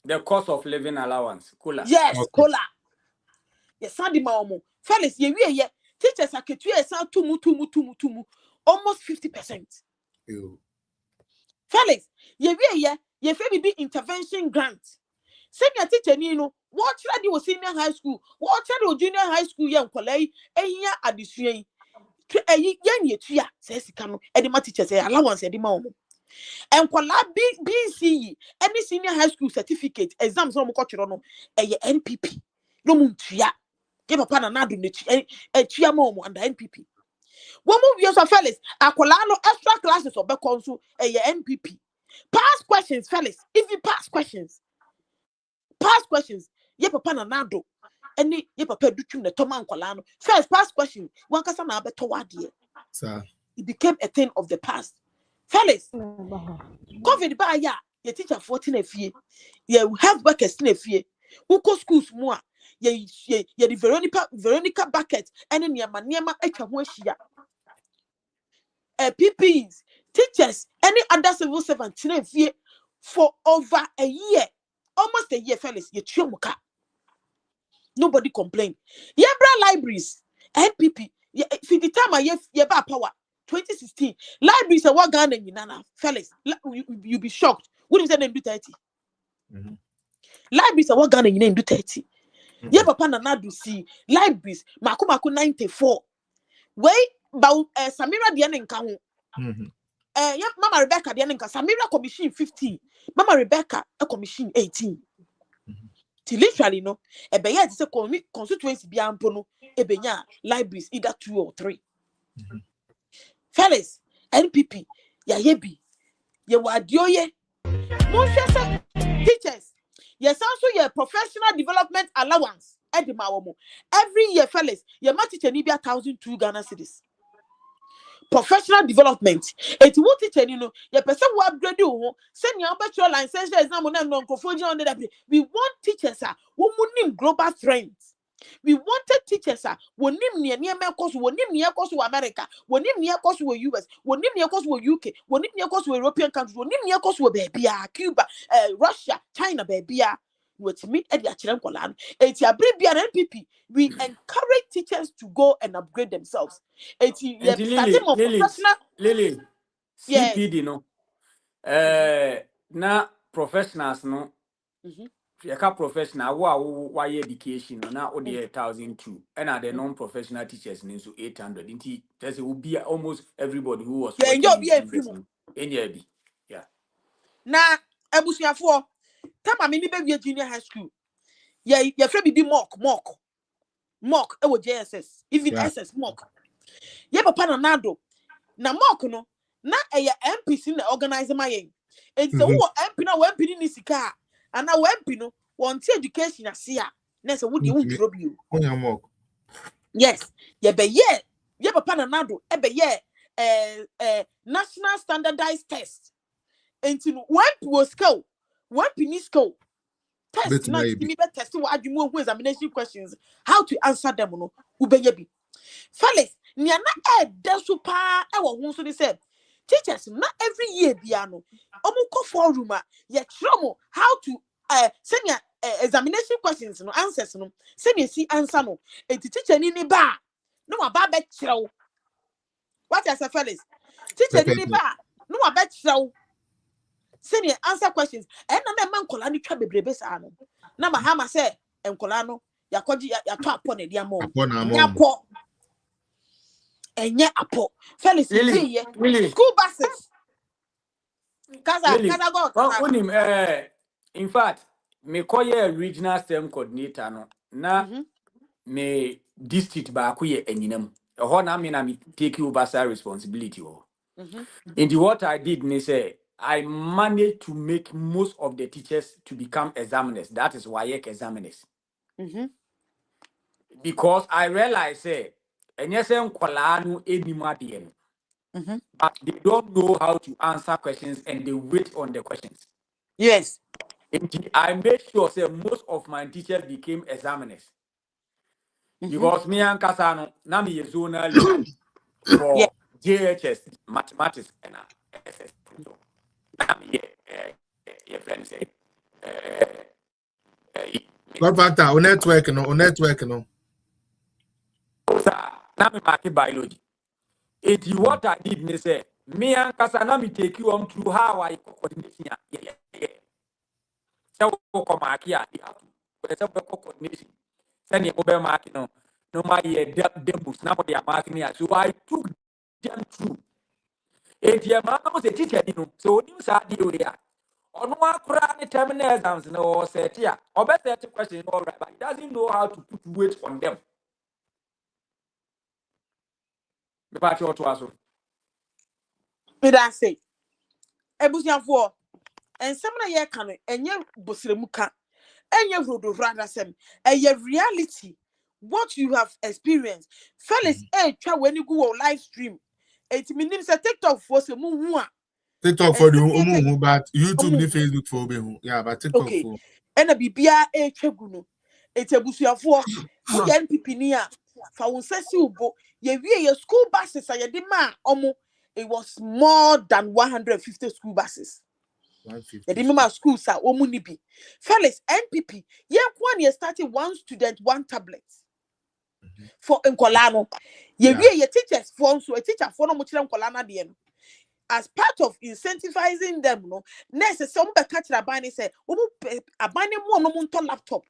the cost of living allowance. Cola. Yes, cola. Yes, Sandy Maomo. Fellas, ye teachers are ketuye sa tumu. Almost 50%. Fellas, ye fe be intervention grant. Senior teacher ni no, what ready was senior high school, what ready junior high school yan kwalai, ehia adisua. Yen ye tua says kano edema teachers say allowance edema omo enkwala BCE any senior high school certificate exams no mo kwotwero no eye NPP no mu tua ke papa na nado na tua mo omo under NPP wo mu wie so fellas akwala no extra classes obekon so eye NPP pass questions fellas if you pass questions ye papa na nado any ye papa dutum the toman kwala no first pass question one kasa na abeto wade sir it became a thing of the past fellas COVID ba ya ye teacher 14 afie ye health workers na afie uko schools mu a ye the Veronica bucket ene niema atwa ho ahia PPs teachers any other civil servants na afie for over a year almost a year fellas ye tuamuka. Nobody complained. Yebra libraries, NPP. For the time I yeba power 2016 libraries are what Ghana nana fellas. You be shocked. What if they do 30? Libraries are what Ghana do 30. Yeah, papa na do see libraries. Maku 94. Wait, about Samira Dianenka. Yeah, Mama Rebecca Dianenka. Samira commission 15. Mama Rebecca a commission 18. Literally no ebenya ti say constituency bi ampo no ebenya libraries either 2 or 3 fellas NPP ya yebi ye wadioye mo hwese teachers yes also your professional development allowance edima wo every year fellas your ma teacher ni bi 1,002 Ghana cedis professional development it will teacher you know your person who upgrade you send your bachelor license exam on no we want teachers who nim global trends. We wanted teachers who nim near course who nim near course America who nim near course US who nim near course UK who nim near course European countries who nim near course baby Cuba Russia China baby with meet at the Achilem Kolan. It's a NPP. We encourage teachers to go and upgrade themselves. It's Lily, yes. CPD no. Na professionals no. Yaka professional why education no na odi 1,002 and the non-professional teachers no so 800. Inti there will be almost everybody who was working in yeah. Na ebusuafo tama me ni be junior high school. Yeah, friend be mock e wo JSS even SS mock. Yeah, papa na nado na mock no na MPC na organize my yen. And so MP na MP ni sika and na MP no want education asia na so wo de won drop you. Mock. Yes, yeah papa na nado e be national standardized test. And to one was skill, one penny skill. Test na me be test what adwuma examination questions how to answer them no ubeyebi fellas nia na desu pa e wo ho so ni say teachers na every year bia no omuko forum a ye tremo how to senior examination questions no answers no senior si answer no enti teacher ni ba no wa ba be kirew what I say fellas teacher ni ba no wa be kirew senior answer questions and na man kola ni twa bebrebe sa no na mahama say enkola no yakoji ya to apo na dia mo nyapo enye apo fellas school buses kaza go in fact me call ye regional STEM coordinator no na me district ba ko ye anyinam ho na me take over that responsibility and what I did me say I managed to make most of the teachers to become examiners. That is why examiners. Because I realized, and yes, but they don't know how to answer questions and they wait on the questions. Yes. I made sure say most of my teachers became examiners. Because me and Kasano, now me is zonal lead for JHS mathematics and SS. So now me your friend say God factor on network no. now me market biology. It what I did me say me and Kasana me take you on through how I coordination. Yeah. So come mark here. But it's a coordination. Send your mobile market no my demos now they are marking here. So I took them through. And your man was a teacher, so you said you there. On one cry terminal exams no set here. Or better question all right, but he doesn't know how to put weight on them. The party or to us. But I say, Ebusian for and some of your can and your Busremuka and your road rather sem and your reality, what you have experienced. Fellas, when you go on live stream, it means a TikTok for some more. TikTok for the but YouTube ni Facebook for be yeah, but TikTok for. And a bibia cheguno. It's a busia for yan pipinia. For one says you bo ye your school buses are demand it was more than 150 school buses. 150. The demand schools are omunibi. Fellas, NPP, ye one year started one student, one tablet. For Nkolano. Ye your teachers for so a teacher for no much Nkolana the as part of incentivizing them, no, next some catch a bani say, a bani more no laptop.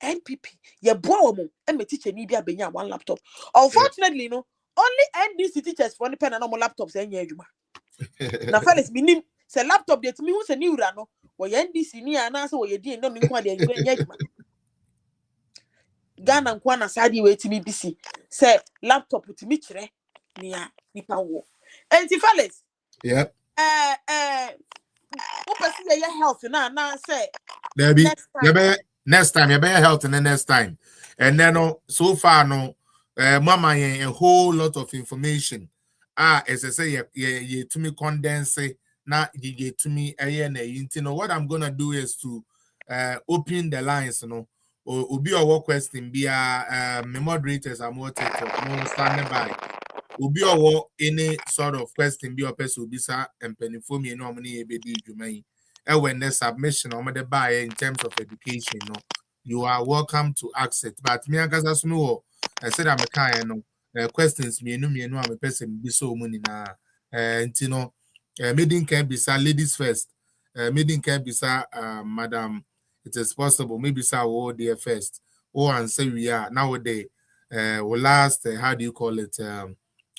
NPP, ye boom, and my teacher need be one laptop. Unfortunately, no, only NDC teachers for the pen and normal laptops and yejuma. Now, fellas, minim say laptop that me who's a new rano, or NDC near and answer what you did, no inquiry yejuma. Ghana and Kwana sadi way to me busy. Say laptop with me near Nipa war. And fellas. Yeah. What person your health now say there be next time you better health and the next time. And then so far no mama a whole lot of information. As I say you to me condense na you to me you know what I'm gonna do is to open the lines, you know. Or be a work question be my moderators are more standing by. Ubi or any sort of question be a person be sa and penny for me no money be you may. And when the submission on the buy in terms of education, no, you are welcome to ask it. But me as no, I said I'm a kind no questions me no I'm a person be so money na and you know meeting can be sa ladies first. Meeting can be sa madam. It is possible maybe sa oh dear first. Oh and say we are nowadays last how do you call it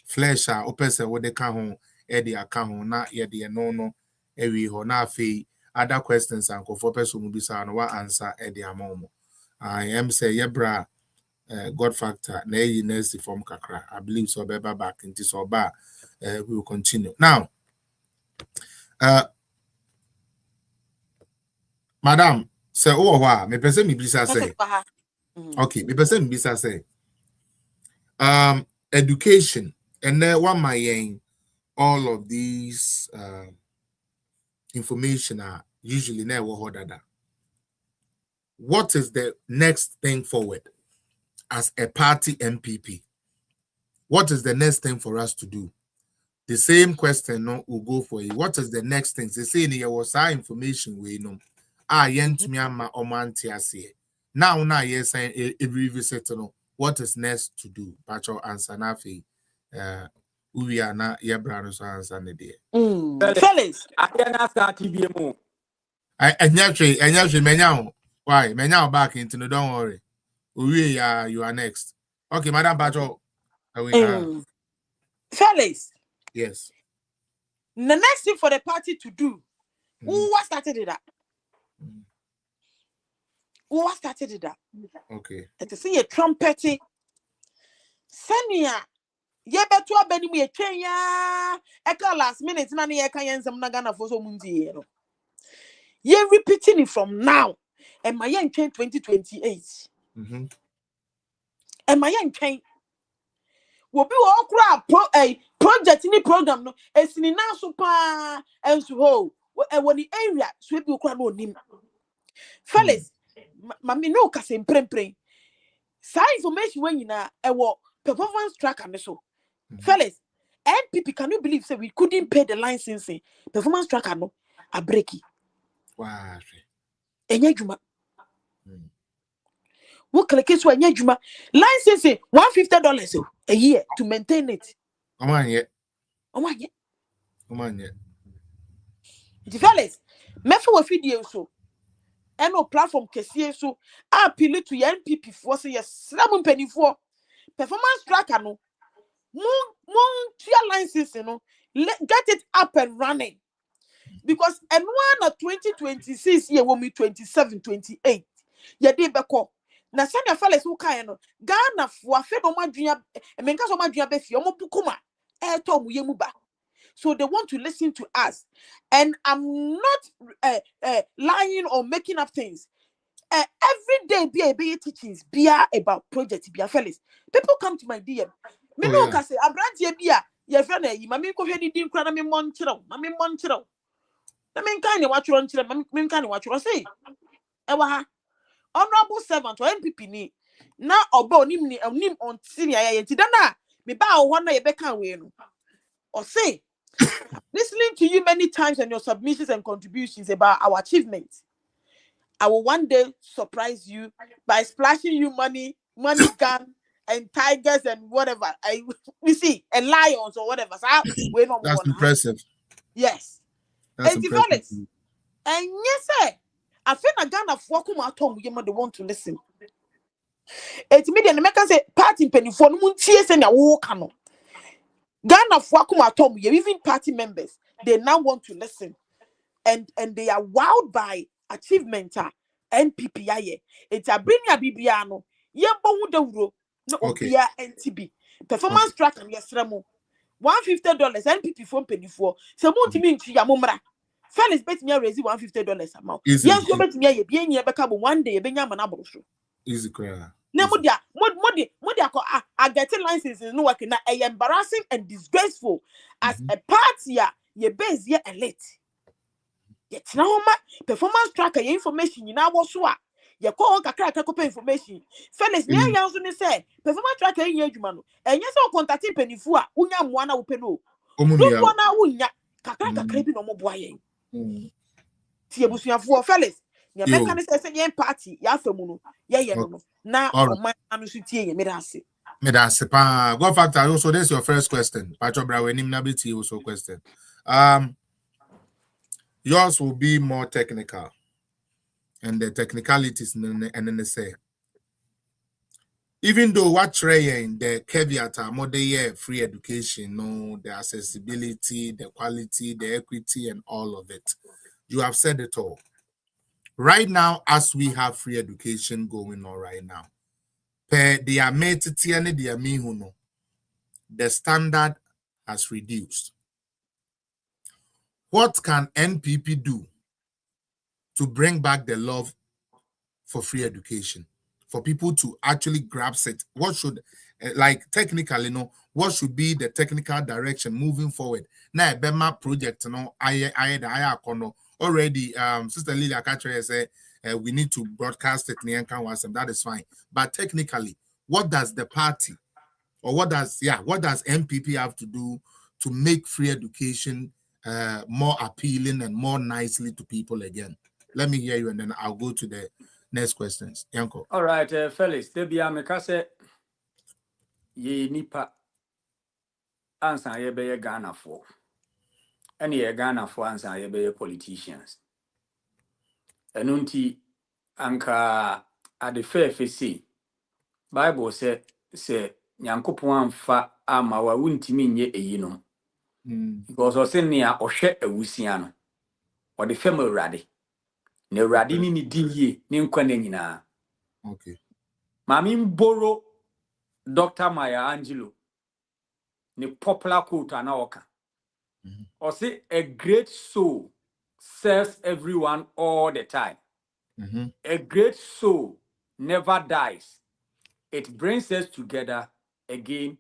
flesh or person what they can home Eddie account na yedi no every ho na fe other questions and for person will be sa no answer Eddie amomo. I am say yebra God factor na next from kakra. I believe so be back into so ba we will continue. Now madam say oh wa me person me bisa say okay me person me bisa say education and then one my all of these information are usually never ordered. What is the next thing forward as a party MPP? What is the next thing for us to do? The same question no will go for you. What is the next thing? They say in here was our information we know. To me ama omantiase. Now yes I revisit no. What is next to do? Pacho answer na fe. We are not your brothers answer the day. Fellas, I can start TBMO. And actually, Menyao. Why? Menyao back into no, don't worry. We are you are next. Okay, Madam Pacho. Fellas. Yes. The next thing for the party to do, who started it up? Who started it up? Okay. And to see a trumpet. Senia. Ye betu abeni mu etwenya eka last minute na ne ye kan yensem na Ghana for so mundi no ye repeating it from now and my yen 2028 and my yen twen will be all crap project ni program no esini na so pa enso ho when the area so be okra no nim Fellas, mami no kase mprempren. Sa information when you na performance track and so. Fellas, NPP, can you believe say we couldn't pay the licensing? Performance tracker no a breaky. Wow. Enye juma. What click is when juma licensing $150 a year to maintain it. Come on yet. Come on yet. The fellas, me for video so. No platform kesiye so appeal to your NPP for say yes, slam penny for performance tracker no. Mon license, get it up and running. Because and one of 2026 year will be 27, 28. Ya de beko. Na sanya fellas who can no Ghana for fe no madua menka so madua be fi omo bukuma to mu yemu ba. So they want to listen to us. And I'm not lying or making up things. Every day be teachings be about project be fellas. People come to my DM. Me no ka say abrantie bia ye fe na yi mami ko hwe ni din kra na me monchiro mami monchiro na me nkan ne watchoro nchire mami me nkan ne watchoro say e wa ha honorable servant or NPP ni na oba onim on senior ya yenti dana me ba ho na ye be kan we no or say listening to you many times and your submissions and contributions about our achievements. I will one day surprise you by splashing you money gun and tigers and whatever. We see and lions or whatever. So that's impressive. Yes. That's and impressive. And yes, sir. I feel like Ghana for come at home, you they want to listen. It's me the American say party penny for no tears and a walk. Ghana for come at home, even party members, they now want to listen. And they are wowed by achievement. NPP it's a bring a bibiano ye bowu dawro no obia NTB performance track and yesremo $150 NPP for penifo se montimi ntu ya momra Felix bet me raise $150 amount yes so bet me ye bia nya beka bo one day benya ma na borso easy clear na modia I get license no work na embarrassing and disgraceful as a party ye base ye elite. Yet now performance tracker your information you now was what you call kakra information. Felix near you also say performance tracker in your and yes all contacting penny for unya mwana upeno. Don't wanna unya kakra bi no mo boye. Tie busuya for Felix. Ya meka say yen party ya famu no ye no na o man anu so tie ye me da se pa go factor also this your first question. Pacho bra we nim na beti also question. Yours will be more technical, and the technicalities, and then they say, even though what trying the caveat are more free education, no, the accessibility, the quality, the equity, and all of it, you have said it all. Right now, as we have free education going on right now, the standard has reduced. What can NPP do to bring back the love for free education, for people to actually grasp it? What should, like technically, what should be the technical direction moving forward? Now, Bema project, I already, Sister Lilia Katre said we need to broadcast it. That is fine. But technically, what does the party, or what does MPP have to do to make free education more appealing and more nicely to people again? Let me hear you, and then I'll go to the next questions. Yanko. All right, Felix. Debia mekase ye nipa ansa ye be Ghana for. Any Ghana for ansa ye be politicians. Enunti anka at the fair face. Bible say Nyankopon amfa ama wa wuntimi nye eyinom. Because o se nea ohwe awusia no. O de fam awurade. Na awurade ni din ye ne nkwa na nyina. Okay. Mami mboro Dr. Maya Angelou ni popular quote anaoka. Or say a great soul serves everyone all the time. A great soul never dies. It brings us together again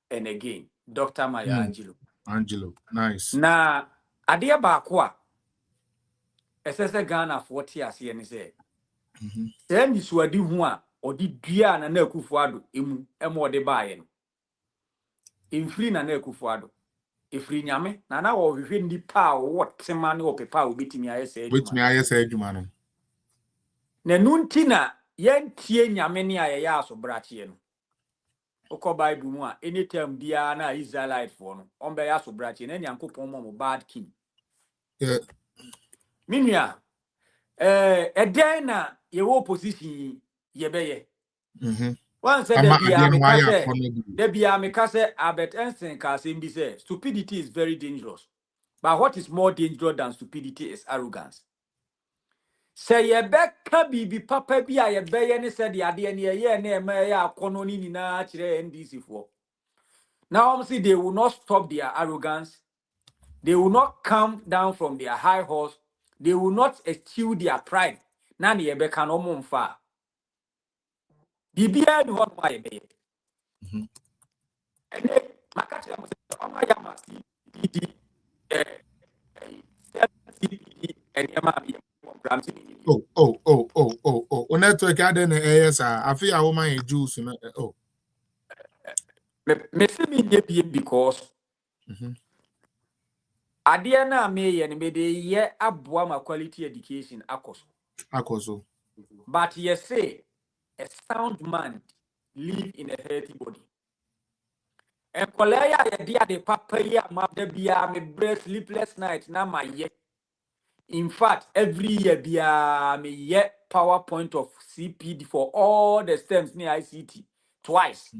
and again. Dr. Maya Angelou. Angelou, nice. Na adia bakwa Essence Ghana 40 as here and say. Then this were the one or the Dia and a Kufuado, emo de buy in free na Kufuado. If free nyame, Nana or within the power, what some man or paper will beat me, I say, Which me I say, Jumano. Nenuntina, yen tie nyame a ya so bratien. Oko Bible mu a anytime dia na Israelite for no on be ya so bratien na Nyankopon mo bad king. Yeah. Minia eden na ye wo opposition ye beye. One said there be a me kase Albert Einstein ka say bi say stupidity is very dangerous. But what is more dangerous than stupidity is arrogance. Say ye beka bibi papa bi a ye beye ne said the ade ne ye na e ma ya akono ni nyina kire NDC for. Now see they will not stop their arrogance. They will not come down from their high horse. They will not eschew their pride. Nani ebe kan omo mfa. Bibia ni hot why ebe. Makati ya mse oma ya masi. Oh. Network I didn't ASR. I feel how my juice. Oh. Me see me dey because adeɛ na me ye ne me dey ye aboa ma quality education Akoso. But you say a sound mind live in a healthy body. And kolaya ye dia de papa ya ma da bia me breast sleepless night na my ye. In fact, every year bia me ye PowerPoint of CPD for all the stems near ICT twice.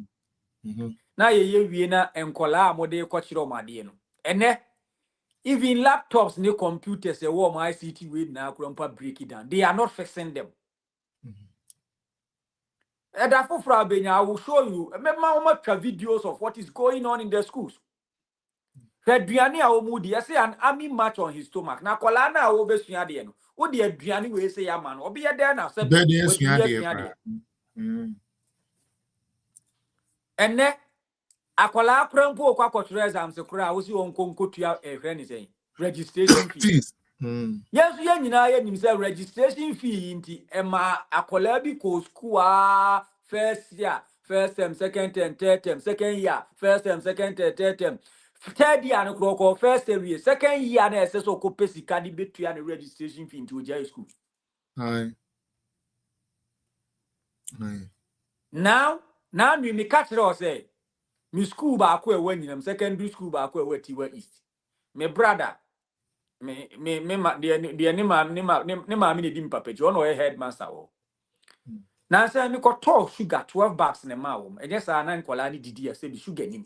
Na ye wie na enkola mo de kwachiro made no. Ene even laptops ne computers e wo my ICT we na krompa break it down. They are not fixing them. And I will show you videos of what is going on in the schools. Fedriani Aomudi, I say an army march on his stomach. Now, Colana Obesuadian, what the Adriani will say, a man, or be a there now, said, and then Akola Prampo Quacotres, I'm so cry, I was on Concotia, a friend is saying, registration fees. Yes, you know, himself registration fee into Emma Akolabi ko school first year, first term, second term, third term, second year, first term, second term, third term. Third year no clock first year, second year na SS o kopesi kadi betu and registration fee into Ojai school. Now me catch it say me school ba ko e wani secondary school ba ko e wati wa east. Me brother me ma de ne ma me di mpapaji ono e headmaster wo na say me ko talk sugar 12 bags ne ma wo e just na nkola ni didi e say the sugar ni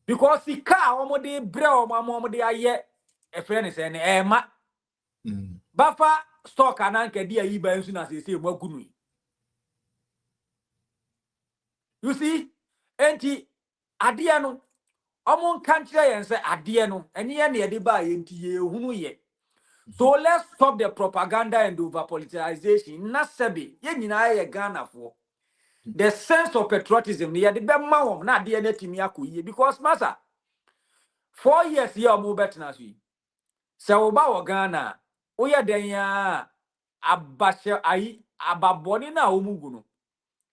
because the car omo de bre omo de aye e friend say ne e ma bafa stock ananka di ayi ba nsu na say mo agunu. You see enti ade no omo country yen say ade no ene ye na de ba ye nti ye hunu ye. So let's stop the propaganda and over politicization. Nasebi, ye nyina ye Ghana for the sense of patriotism. Ye de be ma wom na de na timi akoyi because masa 4 years ye omo betina so yi. Se wo ba wo Ghana, wo ye den ya abashe ayi ababoni na omugu no.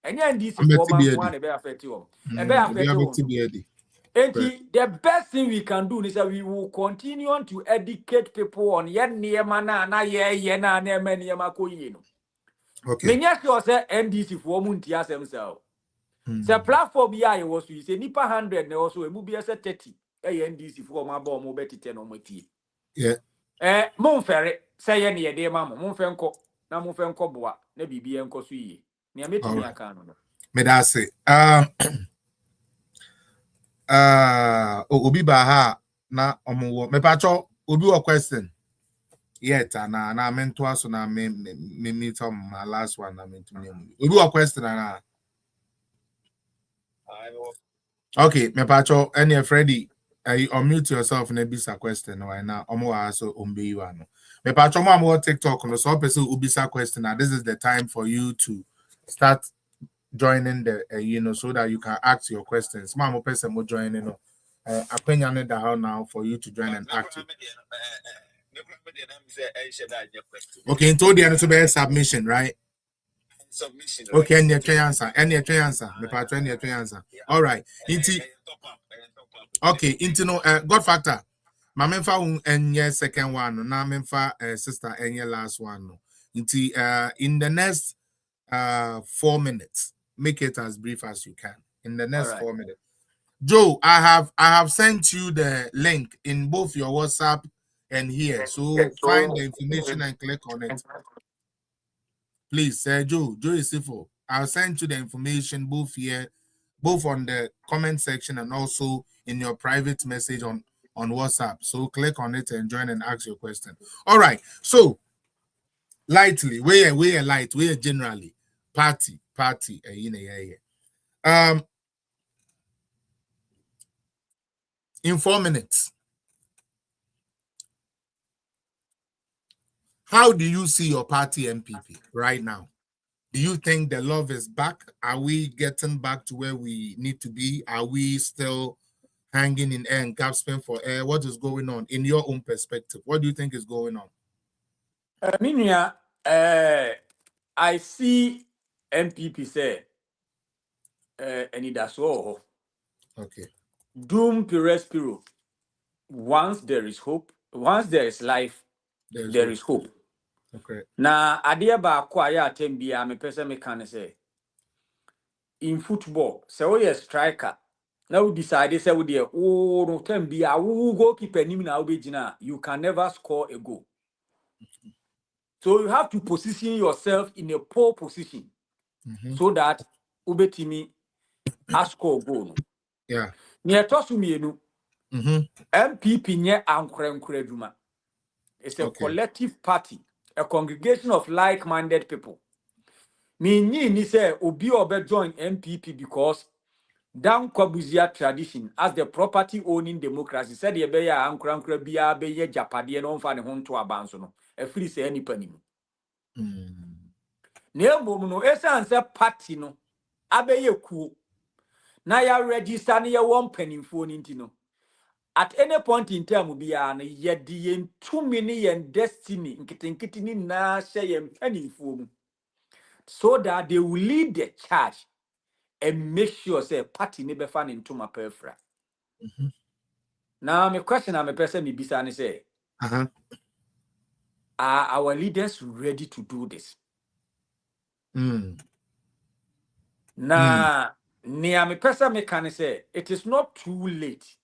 Enye ndisi for ma one e be affect you. E be affect you. And the best thing we can do is that we will continue to educate people on yen niemana na ye na neme niema ko yino. Okay. Menya sure say NDC for munti asem self. Say platform ya was we say nipa 100 na also e mu bi say 30 NDC for ma ba mo betite no matie. Yeah. Mon fere say ye ne ye de ma mo mon fe nko na mon fe nko boa na bibia nko so yi. Ne ametimi aka no. Me da say obi ba ha na omo me pacho obi o question yet na mento aso na me meet my last one na mento obi o question na okay me pacho any Freddy unmute yourself na bisa question right now omo aso ombe you ano me pacho mo am TikTok no so person ubisa question now this is the time for you to start joining the so that you can ask your questions mama person mo joining no Apenya da how now for you to join and act. Okay, in told the answer be submission, right? Submission. Okay, any answer. Any answer. Me part any answer. All right. Inti. Okay, into no God factor. My memfa and second one, now memfa sister and last one. Inti in the next 4 minutes, make it as brief as you can. In the next 4 minutes. Joe, I have sent you the link in both your WhatsApp and here. So find the information and click on it. Please, Joe is civil. I'll send you the information both here, both on the comment section and also in your private message on WhatsApp. So click on it and join and ask your question. All right. So lightly, we are light, we are generally party. In 4 minutes, how do you see your party MPP right now? Do you think the love is back? Are we getting back to where we need to be? Are we still hanging in air and gasping for air? What is going on in your own perspective? What do you think is going on? Minia, I see MPP say, and that's all. Okay. Doom Pirespiro. Once there is hope, once there is life, there is hope. Okay. Na adia ba kwa ya tembia me pese me can say. In football, so we a striker. Now we decide say we there. Oh no tembia we goalkeeper nim na obegina. You can never score a goal. So you have to position yourself in a poor position so that ubetimi score goal. Yeah. Near Tosumienu, MPP nye ankure duma. It's a collective party, a congregation of like-minded people. Ni say obi obe join MPP because down Kwabuzia tradition as the property owning democracy said the beya ankura biya beye japade no mfa ne ho nto abanso no. E free say any pani mu. Na emom no esan say party no abeye kuo. Na ya register na ya won panimfo ni ntino. At any point in time biya na ye di yen 2 mini yen destiny nkitinkiti ni na hye yen panimfo mu. So that they will lead the charge and make sure say party never fan into my perfra. Now my question I'm a person me bisa say are our leaders ready to do this? Now near me person me can say it is not too late.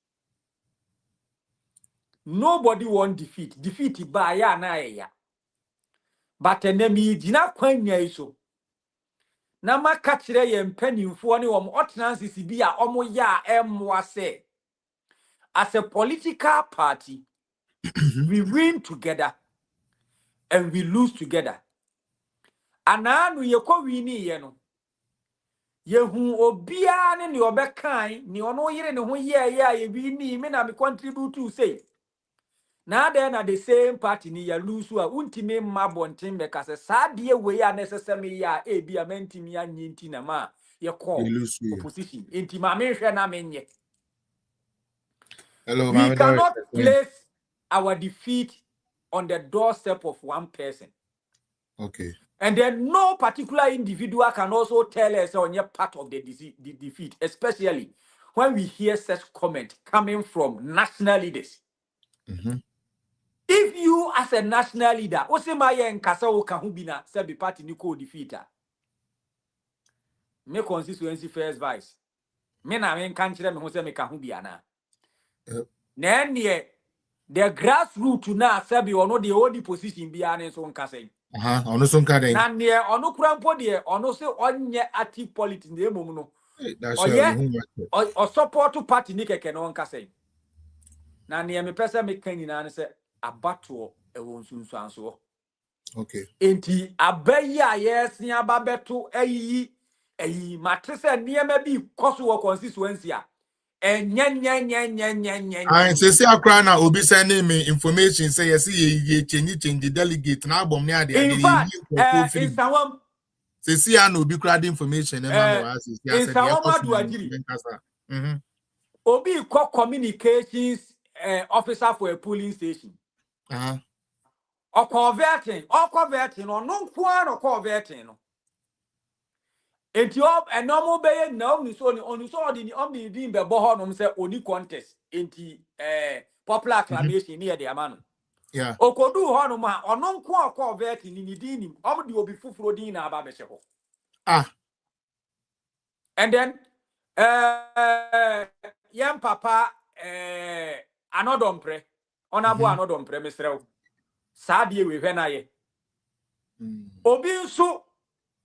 Nobody want defeat. Defeat by ya na ya. But enemy dina kwanya iso. Na maka kire ye mpanimfo ne wom ordinances bi a omo ya emwa say as a political party we win together and we lose together. Ananu ye ko wini ye no yehu obia ne obekan ne ono yire ne ho ye wini me na me contribute to say na then na the same party ni ya lose a untime mabonten be kase sadie we ya necessary ya e bia mentimi anyinti na ma ye call opposition intima me hwe na menye. Hello, we cannot place our defeat on the doorstep of one person. Okay. And then no particular individual can also tell us on your part of the defeat, especially when we hear such comment coming from national leaders. If you as a national leader, Osemaya and Kasao Kahubina said the party Nico defeater. Me constituency first vice. Me na men country me Jose me Kahubiana. Then the grassroots now sabi or no the only position behind so on Kasay. Ono so nka den. Na ne ono kurampo de ono se onye active politics de emom no. O support party ni keke no nka say. Na ne me pese me kan nyina ne se abato e won sunsu anso. Okay. Enti abayi a yesin ababeto ayi matrese niema bi koso wo constituency a enya. I say akra na obi send me information say yes ye change the delegate na abom ne ade in fact in Sawam say ya no obi crowd information e ma no as in Sawam obi call communications officer for a polling station or converting or no one or converting. Enti up and normal bay now ni so the only being the bohonum say only contest enti popular acclamation near the amano. Yeah. Okodu honoma or non kwa verting in the dinim, omdi will be full dina babesho. Ah. And then young papa another pre honorable another pre Mr. Sadie we when I Obi so.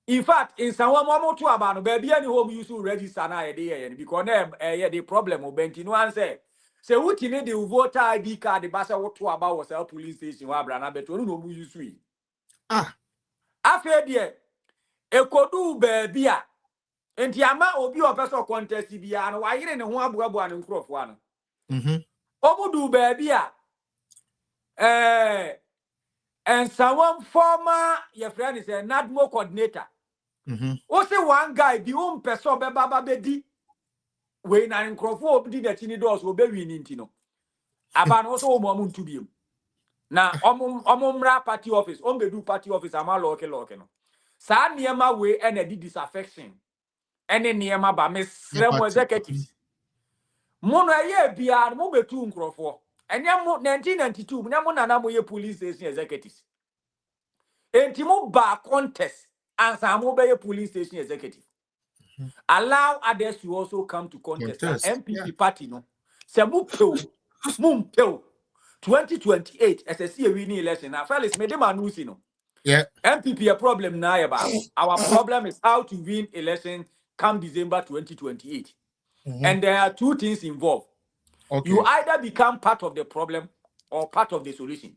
In fact, in some one to about baby any home you to register na idea because the problem of Benti no answer. Say what you need the voter ID card the basa what to about was a police station wa brana but no no use we. Ah. After there e kodu baby a enti ama obi o person contest bia no wa yire ne ho aboabo an nkrofo ano. Omudu baby a and someone former your friend is a NADMO coordinator. Also, one guy, the own person, Baba Bedi, when I microphone did the chini doors will be winning Tino. Aban also momun to be. Now, omumra party office, do party office, ama loke. Sa niema way and a disaffection. Any niema ba Miss Remo executives. Mono ye bia mo be two microphone. And yamu 1992, Namona Namo ye police station executives. Entimo ba contest and some police station executive. Allow others to also come to contest. MPP party no. Se mumpeo 2028 as a see winning election. Now, fellas, me dem anusi no. Yeah. MPP a problem now about. Our problem is how to win election come December 2028. And there are two things involved. Okay. You either become part of the problem or part of the solution.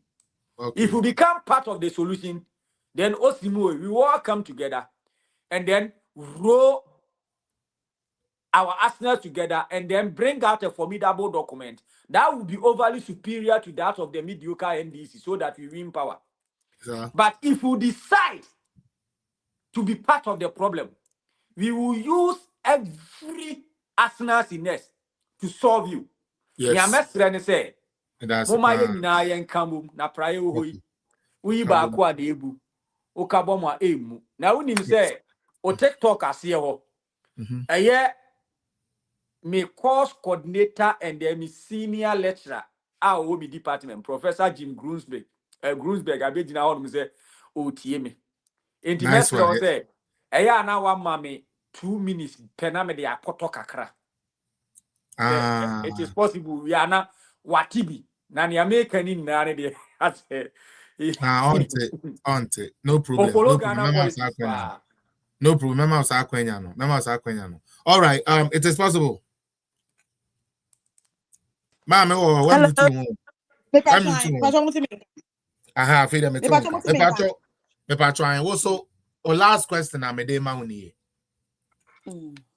Okay. If you become part of the solution, then Osimo, we all come together and then roll our arsenal together and then bring out a formidable document that will be overly superior to that of the mediocre NDC so that we win power. But if we decide to be part of the problem, we will use every arsenal in us to solve you. Yes. That's na prayer we ba kwa de ebu o ka bo ma emu na unim say o TikTok ase ho me course coordinator and then senior lecturer our me department Professor Jim Grunsberg abegina ho no say o tie me enti mesre o say na wa ma me 2 minutes pena me de akoto kakra. It is possible we are na watibi na ne American ni na ne de auntie. No problem. No problem. All right. It is possible. Mama, when you two. Aha, feed them. Me trying. Also, last question. I made a money.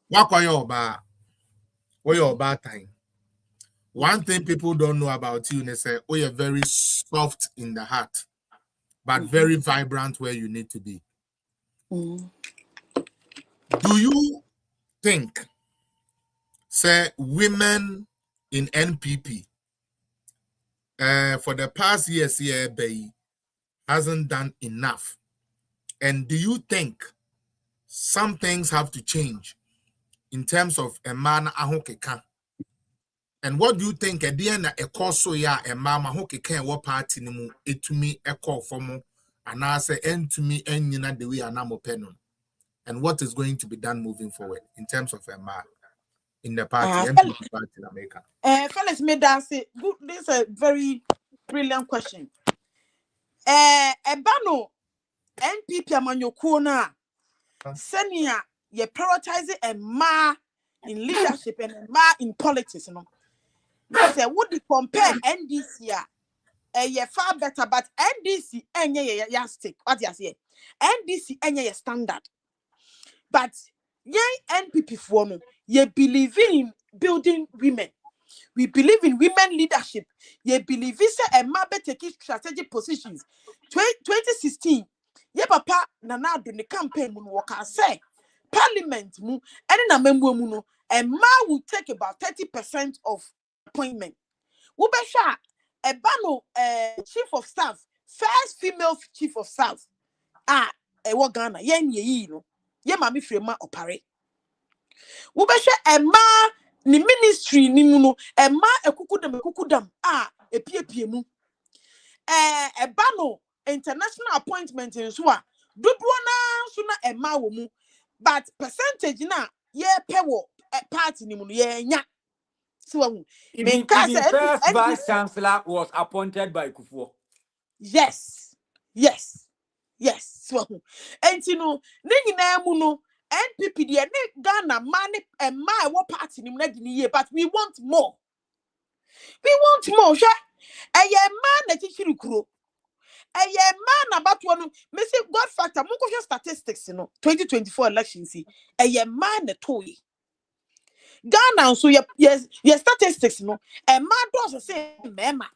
What your bad time? One thing people don't know about you, they say, oh, you're very soft in the heart, but very vibrant where you need to be. Do you think, say, women in NPP for the past years here, hasn't done enough? And do you think some things have to change in terms of a man ahokeka? And what do you think at the end a course so ya a mama hokeka what party nimu etumi a call for more and I say end to me and you know the way anamo penon? And what is going to be done moving forward in terms of a man in the party, NPP party in America? Fellas, me dance it. Good, this is a very brilliant question. Ebano NPP amanyokuna senior ye prioritizing a ma in leadership and a ma in politics, you know. Say would you compare NDC ye far better, but NDC ye stick. What you say? NDC ye standard. But ye NPP for no, ye believe in building women. We believe in women leadership. Ye believe in a man taking strategic positions. 2016, ye papa nana do the campaign mun waka say parliament mu any na member mu no a man will take about 30% of appointment. Wubesha a bano chief of staff first female chief of staff. Ewo Ghana, yen ye no. Ye mami frema opare. Wobehwe emma ni ministry ni mu no, emma ekukudam epiepie mu. Eba no international appointment in so a dodoɔ na so na emma wo mu, but percentage na ye pewo party ni mu no ye nya. So even first vice chancellor was appointed by Kufuor. Yes. So enti no ne nyina mu no NPP de ne Ghana man emma ewo party ni mu na di ni ye, but we want more. Hwe eye man na chichiru kuro. Eye man na batwo no me say God factor mo ko hwe statistics no 2024 election see eye man na toy Ghana so ye statistics no e man do say mema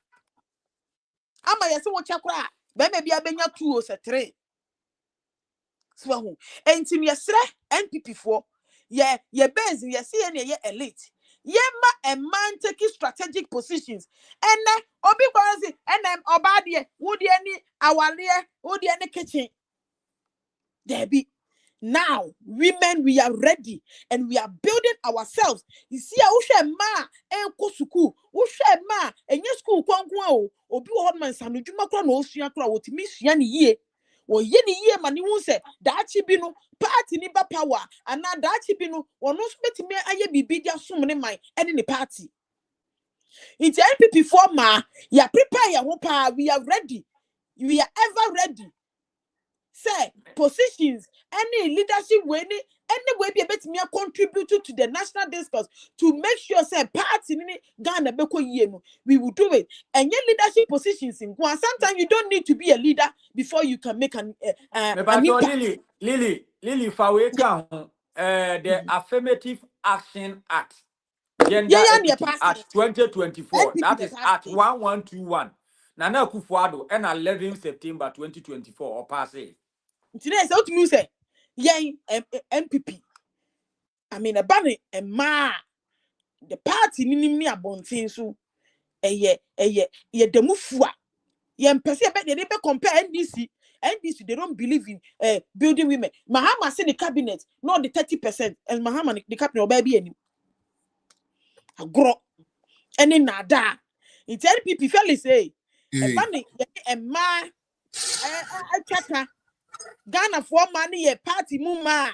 ama ye se wo chakra be me bia benya 2 o se 3 so enti me sre NPP for ye base ye see ye elite ye ma a man taking strategic positions and obi kwanzi and obadie would any awale would any kitchen there be. Now women we are ready and we are building ourselves. You see a ma enko suku ushe ma enye school kwankwa o obi wo hodman sanu dwuma kra na osua kra wotimi sua ne yie wo ye ne yie ma ne hu se daachi bi no party ni ba power ana daachi bi no wono so betimi aye bibi dia som ne man ene ne party. It's NPP for ma ya prepare ya ho pa, we are ready, we are ever ready. Say positions any leadership way any way be able to contribute to the national discourse to make sure say party in Ghana beko yie no, we will do it. And your leadership positions in Ghana, sometimes you don't need to be a leader before you can make an impact. Lily Faweka the Affirmative Action Act, Gender Equity Act 2024, that is Act 1121. Nana Akufo-Addo and 11 September 2024 or pass it. Today is out to say MPP. I mean a bunny and ma the party ni abontin so ye demufua ye mpese be they compare NDC they don't believe in building women. Mahama say the cabinet not the 30% and Mahama the cabinet or baby any agro any nada it NPP fairly say a bunny and ma chaka Ghana for money ye party muma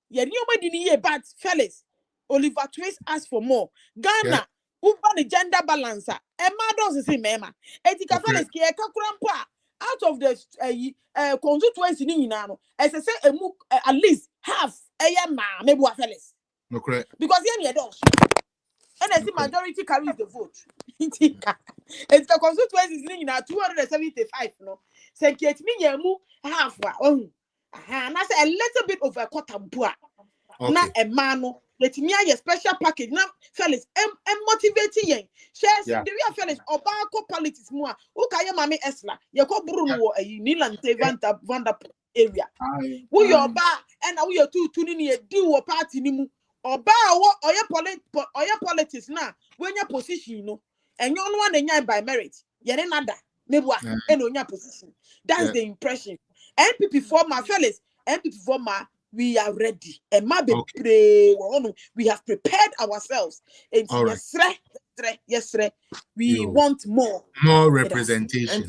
ye nobody ni ye but fellas Oliver Twist asked for more Ghana who the gender balancer and does say mema etika fellas ki e kakrampa out of the constituency ni nyina as I say at least half ma maybe fellas no correct because ye does and I see majority carries the vote. It's the constituency is in 275 no say get me yemu half and I say a little bit of a quarter not a man let me a special package now fellas motivating yen shares the real fellas obako politics more who can your mommy esla you ko bruno a nilante vanda area who your ba and now you two ni do party ni mu oba or your politics now when your position no and you one and by merit yet another maybe and on your position that's the impression NPP for my fellas NPP for my we are ready and my pray we have prepared ourselves and yes we want more representation.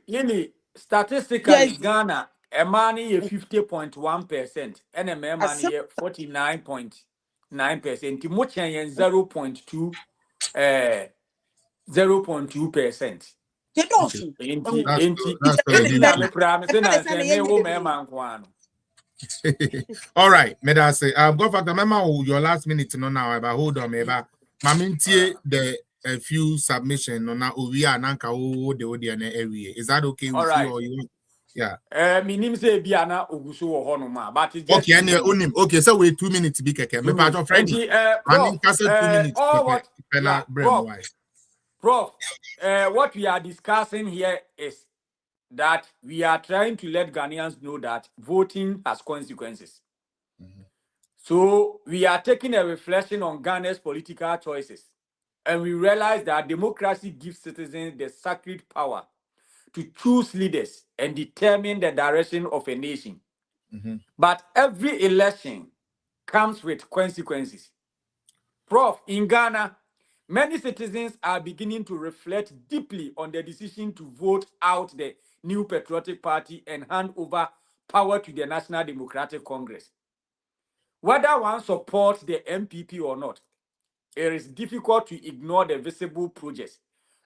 Lily, statistically Ghana a money 50.1% and a man 49.9%. Much 0.2%. All right, Medase. Go for the memo. Your last minute to know now about hold on, Meba. Mamintie the a few submission no now we are nanka the odian area. Is that okay with you or you? Yeah. My name is Biana Ogusu or Honoma, but it's okay. And unim. Okay, so wait 2 minutes to be keke. Me part of friend. Prof, 2 minutes. Prof, what we are discussing here is that we are trying to let Ghanaians know that voting has consequences. So we are taking a reflection on Ghana's political choices. And we realize that democracy gives citizens the sacred power to choose leaders and determine the direction of a nation. Mhm. But every election comes with consequences. Prof, in Ghana, many citizens are beginning to reflect deeply on the decision to vote out the New Patriotic Party and hand over power to the National Democratic Congress. Whether one supports the MPP or not, it is difficult to ignore the visible projects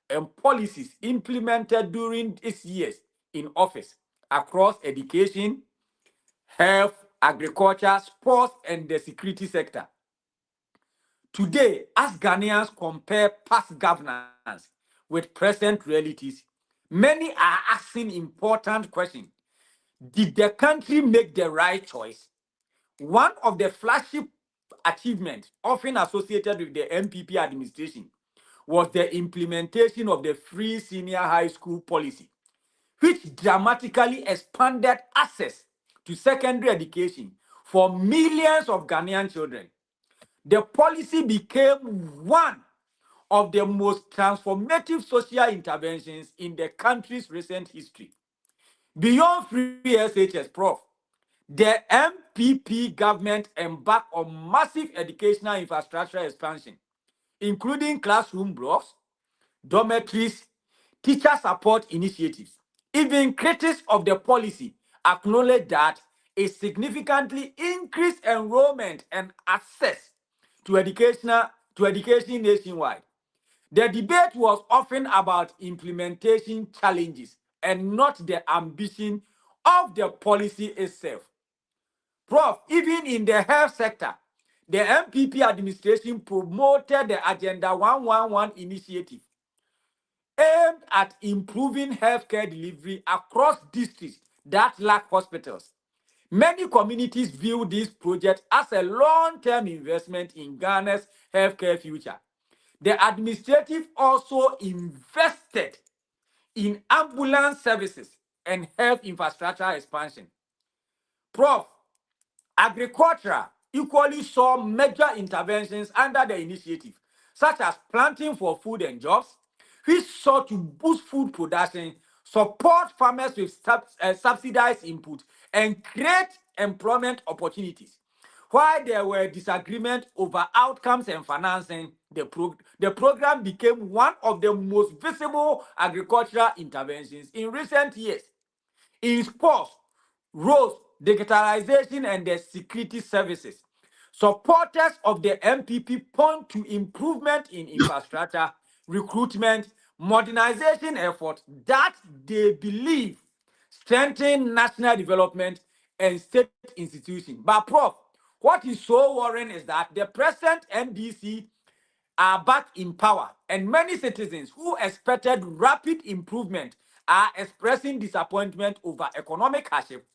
and policies implemented during its years in office across education, health, agriculture, sports, and the security sector. Today, as Ghanaians compare past governance with present realities, many are asking important questions. Did the country make the right choice? One of the flagship achievements often associated with the MPP administration was the implementation of the free senior high school policy, which dramatically expanded access to secondary education for millions of Ghanaian children. The policy became one of the most transformative social interventions in the country's recent history. Beyond free SHS, Prof, the MPP government embarked on massive educational infrastructure expansion, including classroom blocks, dormitories, teacher support initiatives. Even critics of the policy acknowledge that it significantly increased enrollment and access to education nationwide. The debate was often about implementation challenges and not the ambition of the policy itself. Prof, even in the health sector, the MPP administration promoted the Agenda 111 initiative aimed at improving healthcare delivery across districts that lack hospitals. Many communities view this project as a long-term investment in Ghana's healthcare future. The administrative also invested in ambulance services and health infrastructure expansion. Prof, agriculture equally saw major interventions under the initiative, such as planting for food and jobs, which sought to boost food production, support farmers with subsidized input, and create employment opportunities. While there were disagreements over outcomes and financing, the program became one of the most visible agricultural interventions in recent years. In sports, roads, digitalization, and the security services, supporters of the MPP point to improvement in infrastructure, recruitment, modernization efforts that they believe strengthen national development and state institutions. But Prof, what is so worrying is that the present NDC are back in power, and many citizens who expected rapid improvement are expressing disappointment over economic hardship,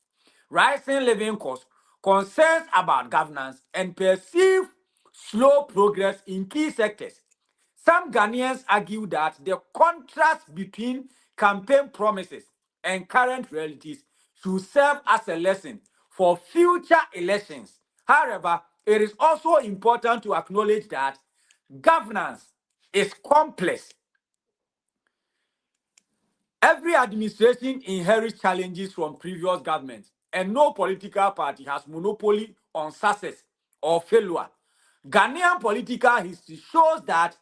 rising living costs, concerns about governance, and perceived slow progress in key sectors. Some Ghanaians argue that the contrast between campaign promises and current realities should serve as a lesson for future elections. However, it is also important to acknowledge that governance is complex. Every administration inherits challenges from previous governments, and no political party has monopoly on success or failure. Ghanaian political history shows that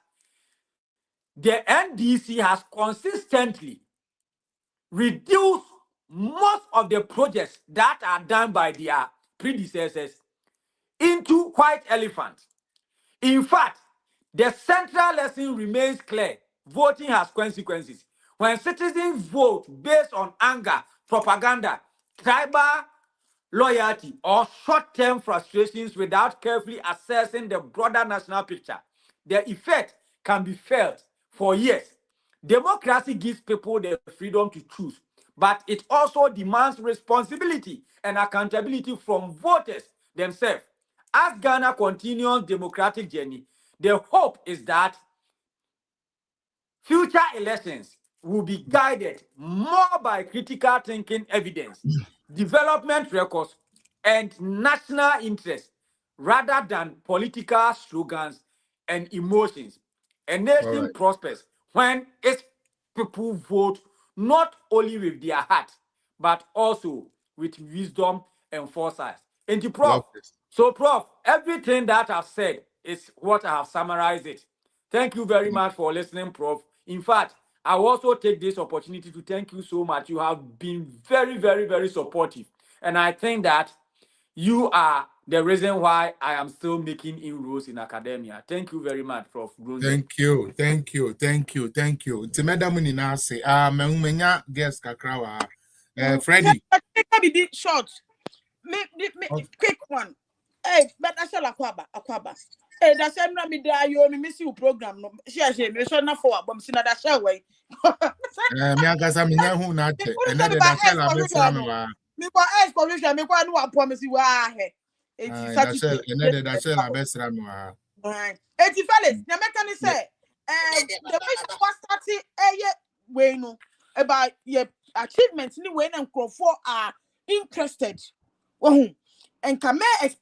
the NDC has consistently reduced most of the projects that are done by their predecessors into white elephants. In fact, the central lesson remains clear. Voting has consequences. When citizens vote based on anger, propaganda, tribal loyalty, or short-term frustrations without carefully assessing the broader national picture, the effect can be felt for years. Democracy gives people the freedom to choose, but it also demands responsibility and accountability from voters themselves. As Ghana continues democratic journey, the hope is that future elections will be guided more by critical thinking evidence, development records, and national interest rather than political slogans and emotions. A nation prospers when its people vote not only with their heart, but also with wisdom and foresight. And the Love Prof. this. So, Prof, everything that I've said is what I have summarized it. Thank you very much for listening, Prof. In fact, I will also take this opportunity to thank you so much. You have been very, very, very supportive. And I think that you are the reason why I am still making inroads in academia. Thank you very much, Prof. Grunze. Thank you. Nti madam ni na say menya guest kakra wa. Freddie. Maybe short. Quick one. Hey, but I shall aquaba. Hey, that's why me there. You miss you program. No, she me so na for. But me that shall way. Me agasa me nya hu na te. Ene de da shall abesra me wa. Me kwa exploration. Me kwa no promise you ah he. Da shall ene de da shall abesra me wa. Eti fellas, na meka ni say the way you was starting way no about your achievements ni way na nkrofo are interested. And can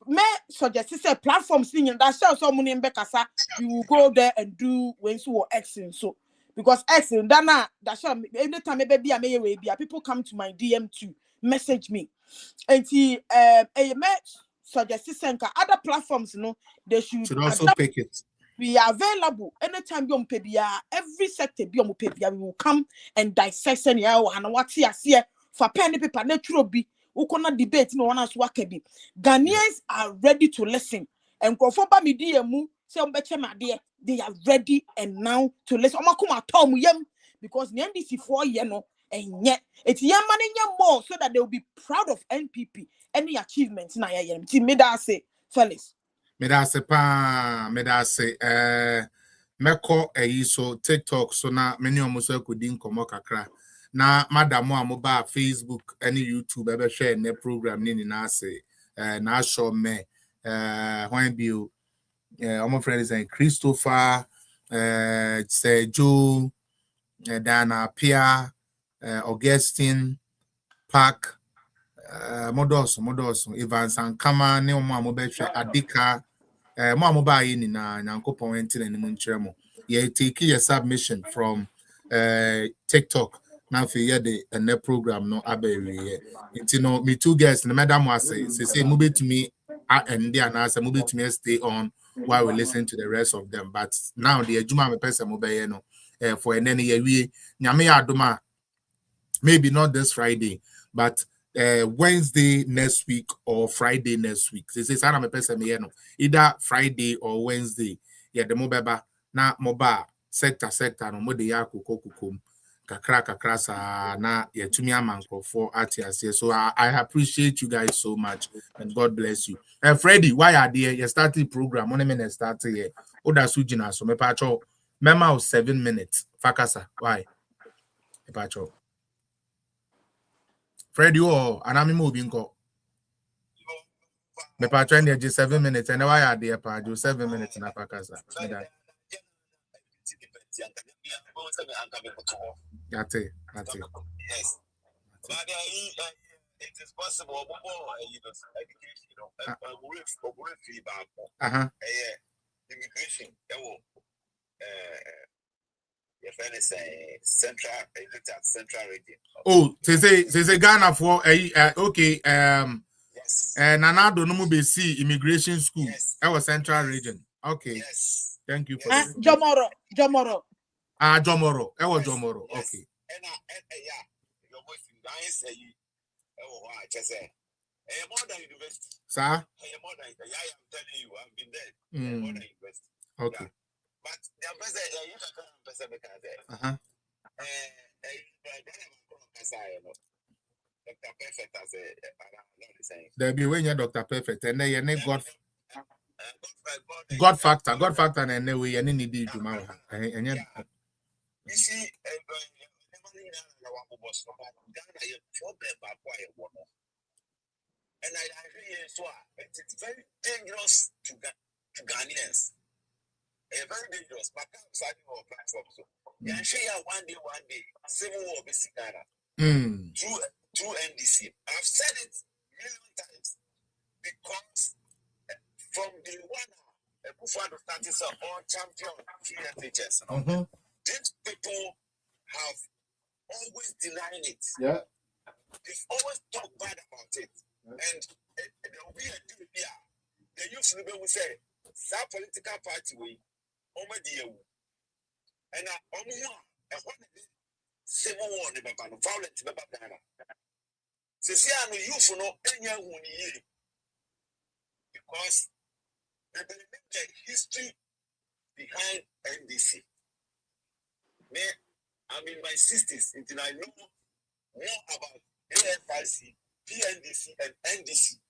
me suggest say platforms in that sell some money in Bekasa, you will go there and do when you X so because X and Dana that shall anytime maybe I may be people come to my DM to message me. And he me suggest other platforms, you know, they should also pick it. We are available anytime you pebia, every sector be on pebia, we will come and dissect and what's here for penny paper natural be. We cannot debate no one else wakabi. Ghanaians are ready to listen. And Kofoba media mu say they are ready and now to listen. Omakuma tom yem because the NDC 4 no and yet it's yam more so that they will be proud of NPP. Any achievements na yam. Me that say, fellas. Me da se meko so TikTok so na many omuso akodi nkomo kakra. Na madam a mo ba Facebook any YouTube ebe share ne program ni na ase na show me when be omo friends and Christopher say Joe Dana Pia Augustine Park modos Evans and Kama ne omo amobe Adika mo amoba yi ni na nyankopon enti na nimu nkyere mo ye take your submission from TikTok. Now for the program no abewe nti no me two guests na madam was say move to me and there na say move to me stay on while we listen to the rest of them, but now the adwuma me person move here no for ene ye wie nyame ya adoma maybe not this Friday but Wednesday next week or Friday next week. They say sana me person me no either Friday or Wednesday the mobile na mobile sector no mo de ya kokokom kakra sa na yetumi amanko for atiase. So I appreciate you guys so much and God bless you. Freddie, why are there? You started program on minute started here. Oda sujina so me pacho mema of 7 minutes. Fakasa, why? Me pacho. Freddie or anami moving ko. Me pacho energy 7 minutes and why are there pacho 7 minutes na fakasa. That's it. Yes. But it is possible. Immigration. Your friend is central region. Oh, say Ghana for okay. Yes. And Addo no be see immigration school. Yes. That was central region. Okay. Yes. Thank you for Jomoro. Jomoro. That was Jomoro. Yes. Okay. And yeah, your voice nice. Just say, more than university. Sir? More than I'm telling you, I've been there. More than university. Okay. Yeah. But the president, you can come and president. Dr. Perfect as there be when you're Dr. Perfect and then you're God factor and then we any need you man. You see, and I agree as well. It's very dangerous to Ghanaians. Very dangerous. But I'm starting our platform. So, yeah, share one day, civil war basic Ghana. Through NDC. I've said it million times because from the one Bufado started all champion TFHS. These people have always denying it. Yeah. They always talk bad about it. Yeah. And there will be a deal here. The youth will say, some political party way, and civil war, the violence, the Ghana. Sisiano, youth no any because they believe the history behind NDC. Me, I'm in my 60s until I know more about AFIC, PNDC, and NDC.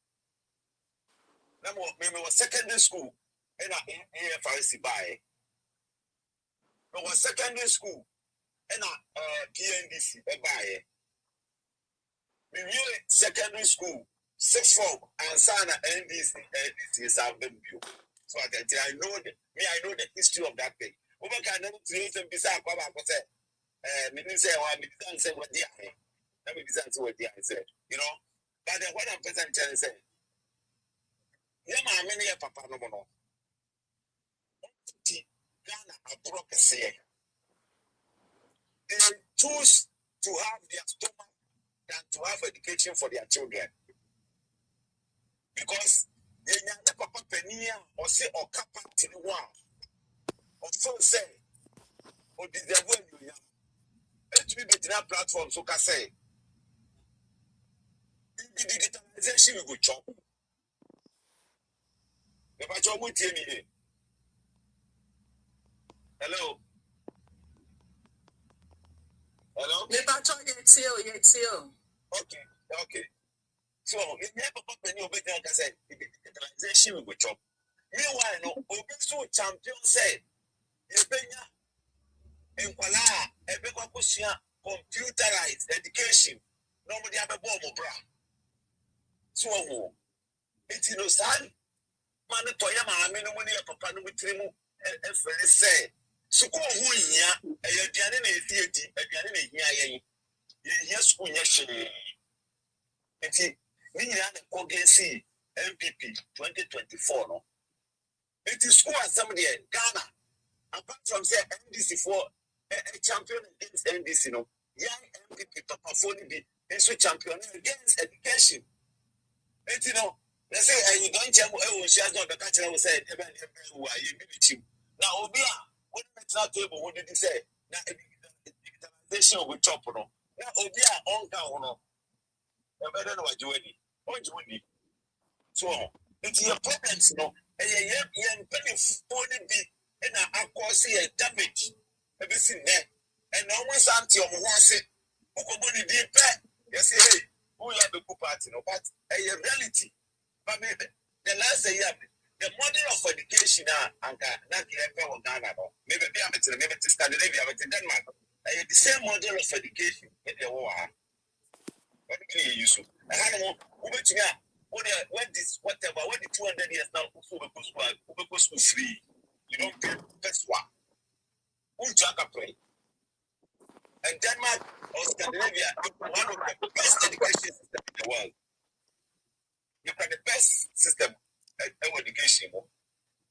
Now, I was secondary school and AFIC by. I was secondary school and PNDC by. We really secondary school, 6th form, and Sana NDC is our debut. So I know I know the history of that thing. Over can never create and beside what I said. Say, I didn't say what they are. Let me decide what they said. You know, but then what I'm present telling say, yeah, my many papa no more. Ghana a broke say. They choose to have their stomach than to have education for their children. Because they never papa penny or say or kappa to the one. Or so say, or did they win you? And to be between that platform, so can say, the digitalization will go chop. If I chop with you, hello. Hello? Okay. So, if you have a penny over there, I said, the digitalization will go chop. Meanwhile, no, Obisu champion said, Ebenya, Enkwala, Ebekwa Kusia, computerized education. Nobody have a bomb, bra. So, it's innocent. Man, Toyama, I mean, when you're papa, no, with him, and say, so go who here, a Diana theatre, a Diana here, yes, who yes, it's the MPP 2024. No, it is school assembly Ghana. Apart from say NDC for a champion against NDC, no, young MPP Papa Phone be champion against education. And you know, they say, you don't tell me, she has not the catcher will say, who are you? Now, Obia, what makes that table? What did he say? Now, digitalization will chop. Now, Obia, on down. I don't know what you need. So, it's your problems, no. And you penny phone be and I cause a damage. Everything there. And almost anti on once it. Who could be deep? Yes, hey, who have a good party, no, but a reality. But the last year, the model of education and not Ghana, maybe to Scandinavia, but in Denmark, the same model of education in the war. What do you use? I had a when this whatever, when the 200 years now, we go school free. You don't pay first one. Who Jaka pray? And Denmark or Scandinavia, one of the best education systems in the world. You got the best system education.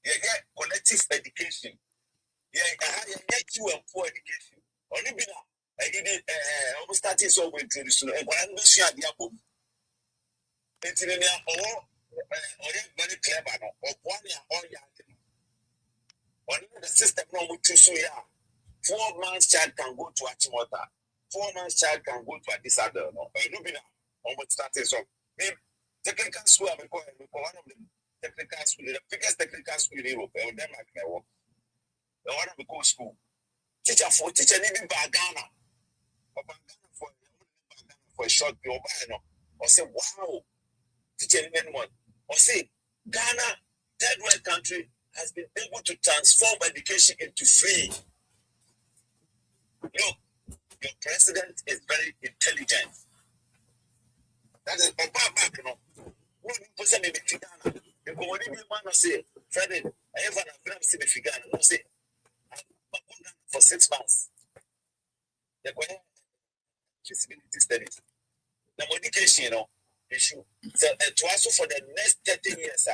You get collective education. You get you and poor education. Only been I did it almost starting so with traditional and one of the it's in very clever or one year or the system no with 4 months child can go to Achimota. 4 months child can go to Addis Ababa. No, almost starting so. Technical school, I'm one of the technical school, the biggest technical school in Europe, or Denmark, I work. The one of the cool school. Teacher living by Ghana. For a short period, or say, wow, teacher living one. Or say, Ghana, third world country, has been able to transform education into free. Look, your president is very intelligent. That is a back, you know. When you present me to Ghana, you go on even man say, Freddie, I have an friend to the Ghana. You say, I'm going for 6 months. They're going to feasibility studies. The education, you know, issue. So, to also for the next 30 years,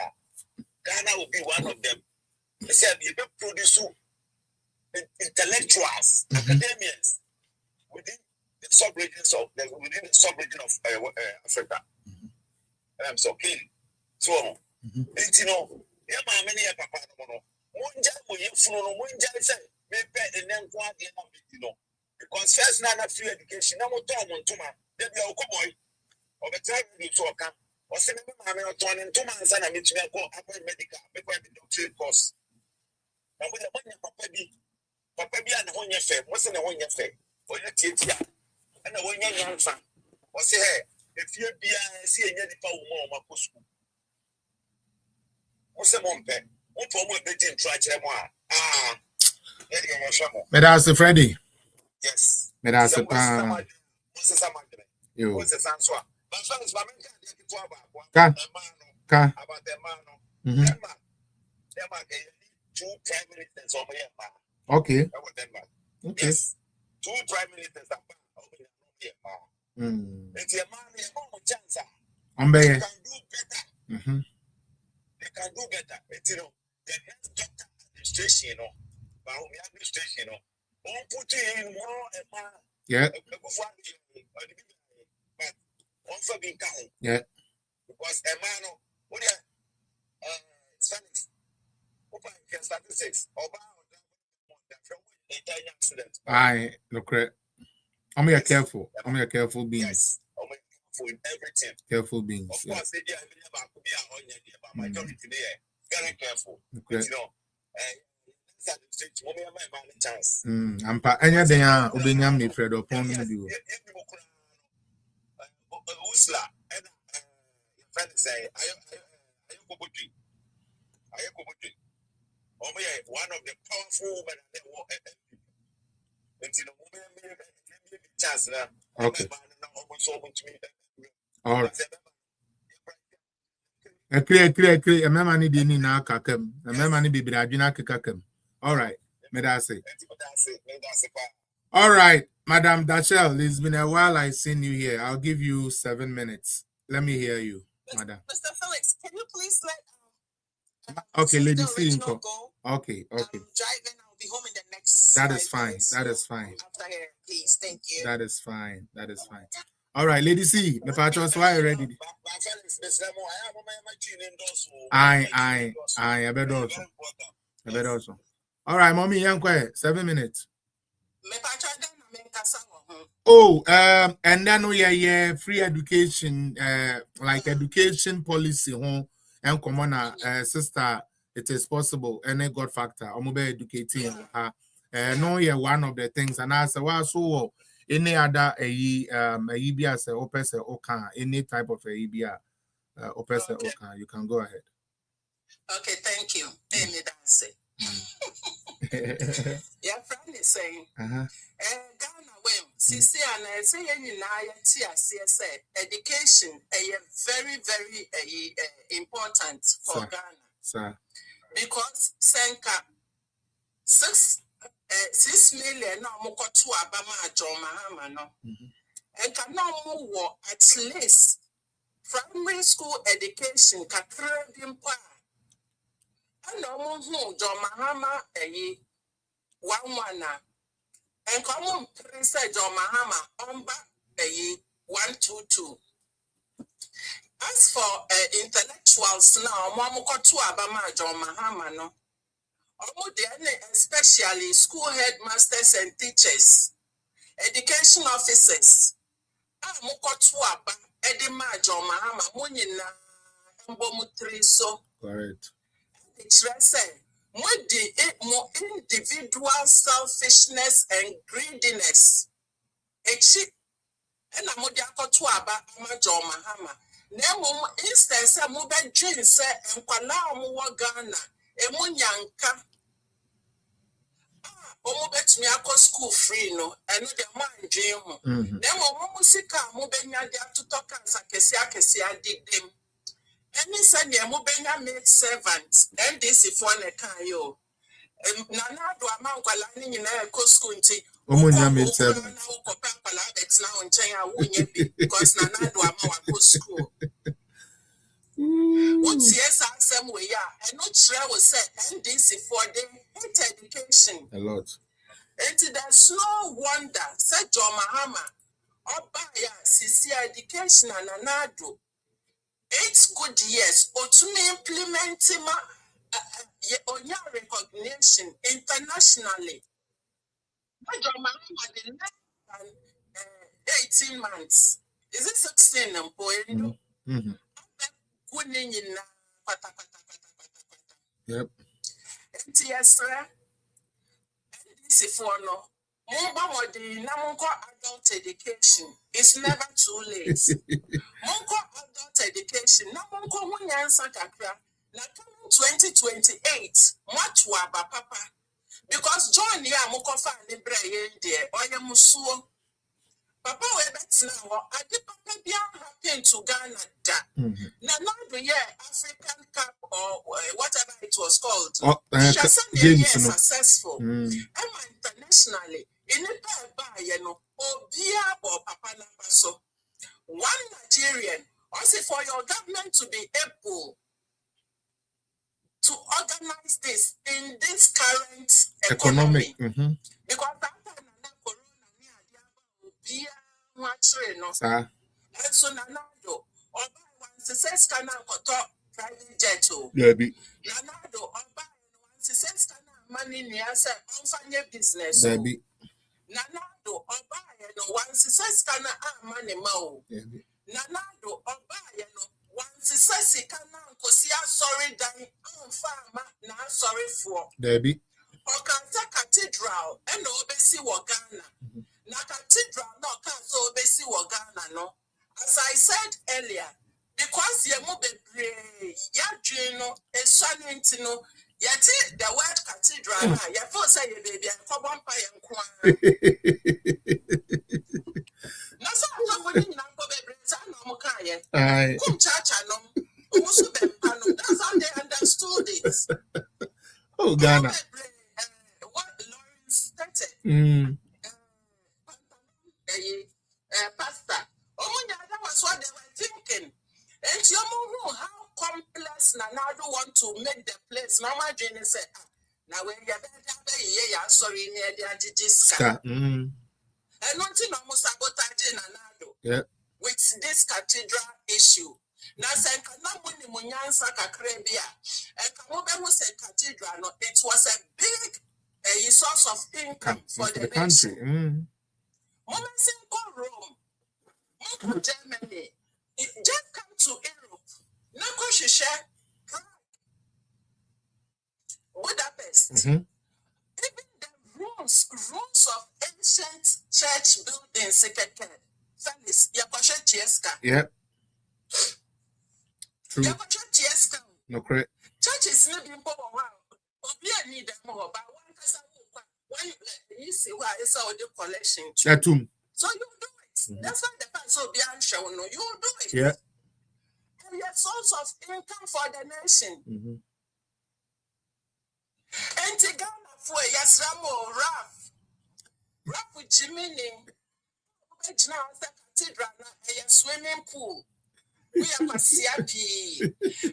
Ghana will be one of them. They say, you will produce intellectuals, academians, within the sub-regions of within the sub-region of Africa. I'm so keen. So, you know, yeah, my many papa no. Munja mo yefuno no munja say me pay and then kwa dey na you know. Because first na free education na mo to mo ntuma. Dey be okoboy. O be try be to oka. O se me ma me to ne ntuma ansa na me tumi ko appoint medical, me ko be doctorate course. Na mo dey manya papa bi ana ho nya fe, mo se na ho nya fe. O nya tietia. Na wo nya nyanfa. O se he efie bia se enya nipa wo mo ma ko school. Mo se mo mpe. Medase Freddy. Yes. Medase yo. Ka. Two prime ministers over here. Okay. Okay. Yes. Two prime ministers over here. It's a man chance. They can do better. They can do better. But you know, the next doctor administration, you know, but we administration, you know, won't put in more and more. Yeah. But also being counted. Yeah. Because a man, what Spanish, statistics, accident. Aye, look correct. I'm here careful. I'm here careful beings. Yes. For everything. Careful beings. Of course, they are majority there. Very careful. Okay. But, you know, chance. I'm pa anya den a obenya me Fred upon me do. Usla and friend say ayokobotri. One of the powerful women that walk chance now. Okay. All right. Clear. Remember, ni di ni na kakem. Remember, ni bibi adwina kakem. All right. Medase. All right, Madam Dachel. It's been a while I've seen you here. I'll give you 7 minutes. Let me hear you, Madam. Mr. Felix, can you please let okay, Lady C. go? Okay. I'm driving. I'll be home in the next. That is fine. Minutes. That is fine. After here, please. Thank you. That is fine. All right, Lady C. The patrons why ready. I better also. All right, mommy, young quiet. 7 minutes. Oh, and then we free education, like education policy home and common sister. It is possible any God factor. I'm be educating her. No, yeah, one of the things, and I say, well, so any other EBA say opese okan any type of EBA opese okan, you can go ahead. Okay, thank you. Amy Dancy. Your friend is saying, Ghana, well, Sisi and say any say education very, very important for Ghana. Sir. Because Senka 6 million no moko to Abama John Mahama no. And can no more at least primary school education kakra bimpa. And no more John Mahama 1 and come on Prince John Mahama on back 122. As for intellectuals now, Mamoko to Abama John Mahama no. Especially school headmasters and teachers, education officers. Mukotwaba, Edima John Mahama, Munina, Mbomutri so. Correct. It's more individual selfishness and greediness. And I'm Modiakotwaba, John Mahama. Nemo instance, a mobile dreams and Kwala Ghana, Emunyanka. Bet me I school free no, and the man dream. Then Musika, Mubenya to talk as a Kesia did them. And he said, Mubenya made servants, and this if one a kayo. Nana do a man while landing in a school. Omunya made servants. Now in China, because Nana do a man school. What's yes, some way, and not sure was said, and this for them hate education. A lot. And there's no wonder, said John Mahama, education and Addo 8 good years or to me implementing on your recognition internationally. My job had less than 18 months. Is it 16 and point? Yep. NDC for no. Adult education. It's never too late. Monko adult education. Na monko hunyansa kakra. Na coming 2028. Matwa ba papa. Because John ya monko fa ni braye there. Oye musuo. Papa we bet now. Adi papa biya happen to Ghana da. Na not the African Cup or whatever it was called. Games successful. Internationally. In a pair, or papa number so. One Nigerian, also for your government to be able to organize this in this current economy. Because that and so Nanado, or buy one success can private jet. Nanado, or buy one success can money near unfunded business. Nanado, or buy one success can money mo. Nanado, or buy one success can sorry dying on farmer, now sorry for. Debbie. Or cathedral and obesi Wagana. Na cathedral no can so obesi Wagana no. As I said earlier, because you move ya dream a son no. Yet the word cathedral, ya first say you baby and come on pie and quan. No, so I'm going to go baby, no Mokaya. Come chacha no. That's how they understood it. Oh, Ghana. What Lawrence stated. Pastor. Oh, that was what they were thinking. And you know how complex Nanado want to make the place. Mama Jane said, now when you're better, sorry, near the anti-disca. And one thing almost sabotage Nanado with this cathedral issue. Now, say, Munyansa Kakrebia, and Kamobe was a cathedral. It was a big source of income for the country. Moments in Rome, Germany, just come to Europe. Nako Shisha, Budapest. Even the ruins of ancient church buildings, Felix, Yakosha Tieska. Yep. True. No correct. Churches need to need them more, but when you see why it's all the collection. So you do it. That's why the fans will be unsure. No, you do it. Yeah. And your source of income for the nation. And to Ghana for yes, Ramo, Raf with Jimmy, which now is the cathedral, a swimming pool. We have a CIP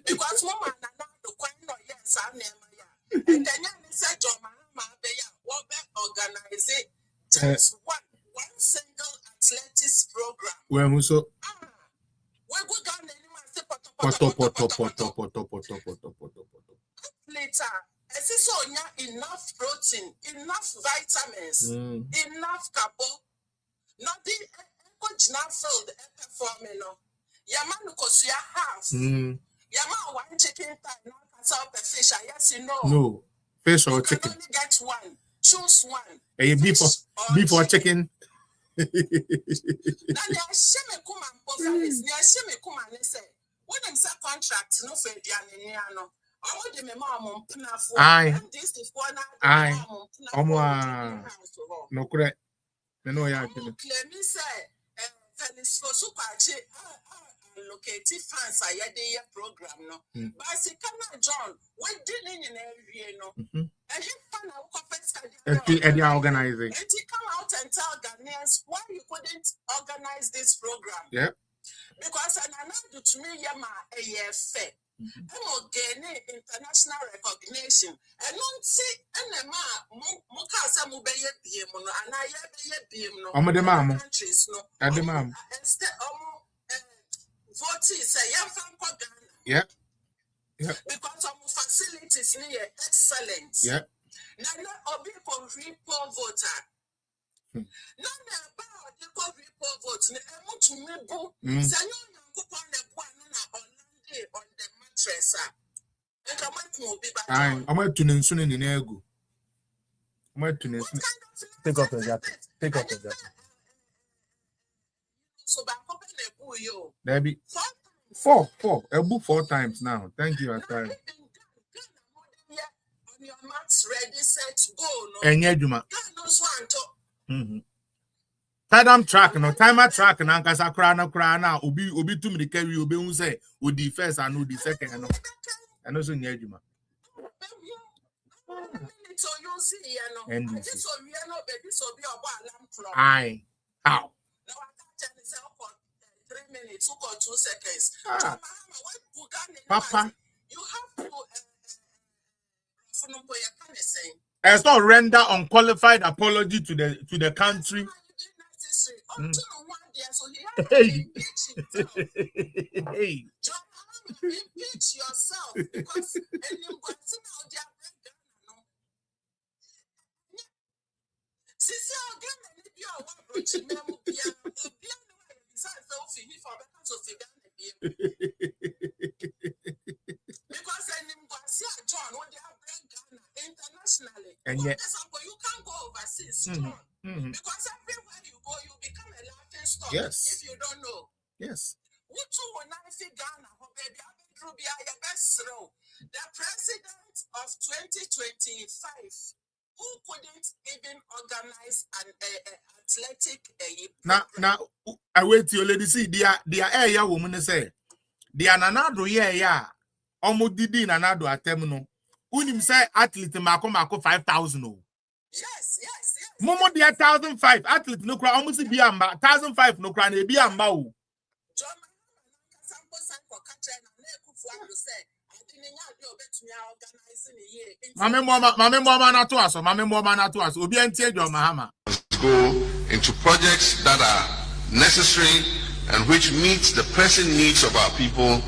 because Mama Nana quite no yes, I never. And then you said, John Mama, they are organize it. Just one single athletics program. Where Muso? We go down later. I see so enough protein, enough vitamins, enough carbo. Nothing coach now filled performing. Yamanu kosuya half. Yama one chicken time now can sell a fish. Yes, you know. No. Fish or chicken. You can only get one. Choose one. A beef or chicken. Now they are shame kuman pofalis. They are shame kuman say. When them say contract no fair dianiano. I want them mom pnafu. Aye. This is one. Aye. No correct. Me know ya. Claim me say. Felix for super located fans I had a program no. But I say come John, what didn't in area no. And he found out and organizing. And he come out and tell Ghanaians why you couldn't organize this program. Yep. Because I know to me yama AFA. I'm gaining international recognition. And don't see and Mukasa Mubeye Bim and I have Bim no countries no. At the mom. Instead say Ghana. Yeah. Yeah. Because our facilities near excellent. Yeah. Now obi for report voter. No about the report vote. Ne emu to mebo. Say you nyanko pa na bo anu na on the mattress. Enka mo bi ba. I'm going to nsu ne na egu. I'm going to nsu. Take off your jacket. Take off your jacket. So ba ko na ebu yo. There be 4. A book 4 times now. Thank you, Asai. On your marks, ready, set, go. No. Enye juma. No Time track no timer track na nkasa kra na obi tum the carry obi hu say odi first and odi second no. Eno so nya juma. So you see, you know. This will be no baby, so be a alarm clock. Aye. How? Now I can't tell you for 3 minutes, 2 or 2 seconds. Papa. You have to it's not render unqualified apology to the country. Hey. Hey. Impeach yourself because John, when they have Ghana internationally, and yet you can't go overseas, John. Because everywhere you go, you become a laughing stock. Yes. If you don't know. Yes. The president of 2025, who couldn't even organize an athletic now I wait till you lady see their area woman say the ananado yeah almost did in another attempt no unim say athlete mako 5,000 oh. Yes. Momo dia 1,500 athlete no cry almost be amba 1,500 no cry na be amba oh. Mame mama na to aso obi antie jo mahama. Go into projects that are necessary and which meet the pressing needs of our people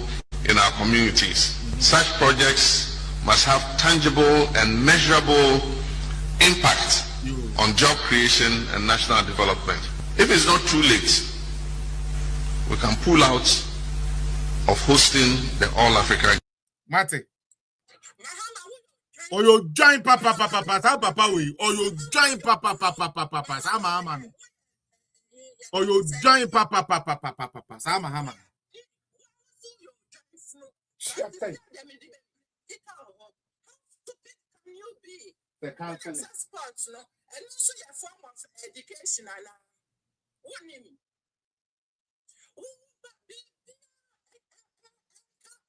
in our communities. Such projects must have tangible and measurable impact on job creation and national development. If it's not too late, we can pull out of hosting the All Africa. Mate. Or you join papa we or you join papa sama or you join papa sama the counseling. And also a form of education.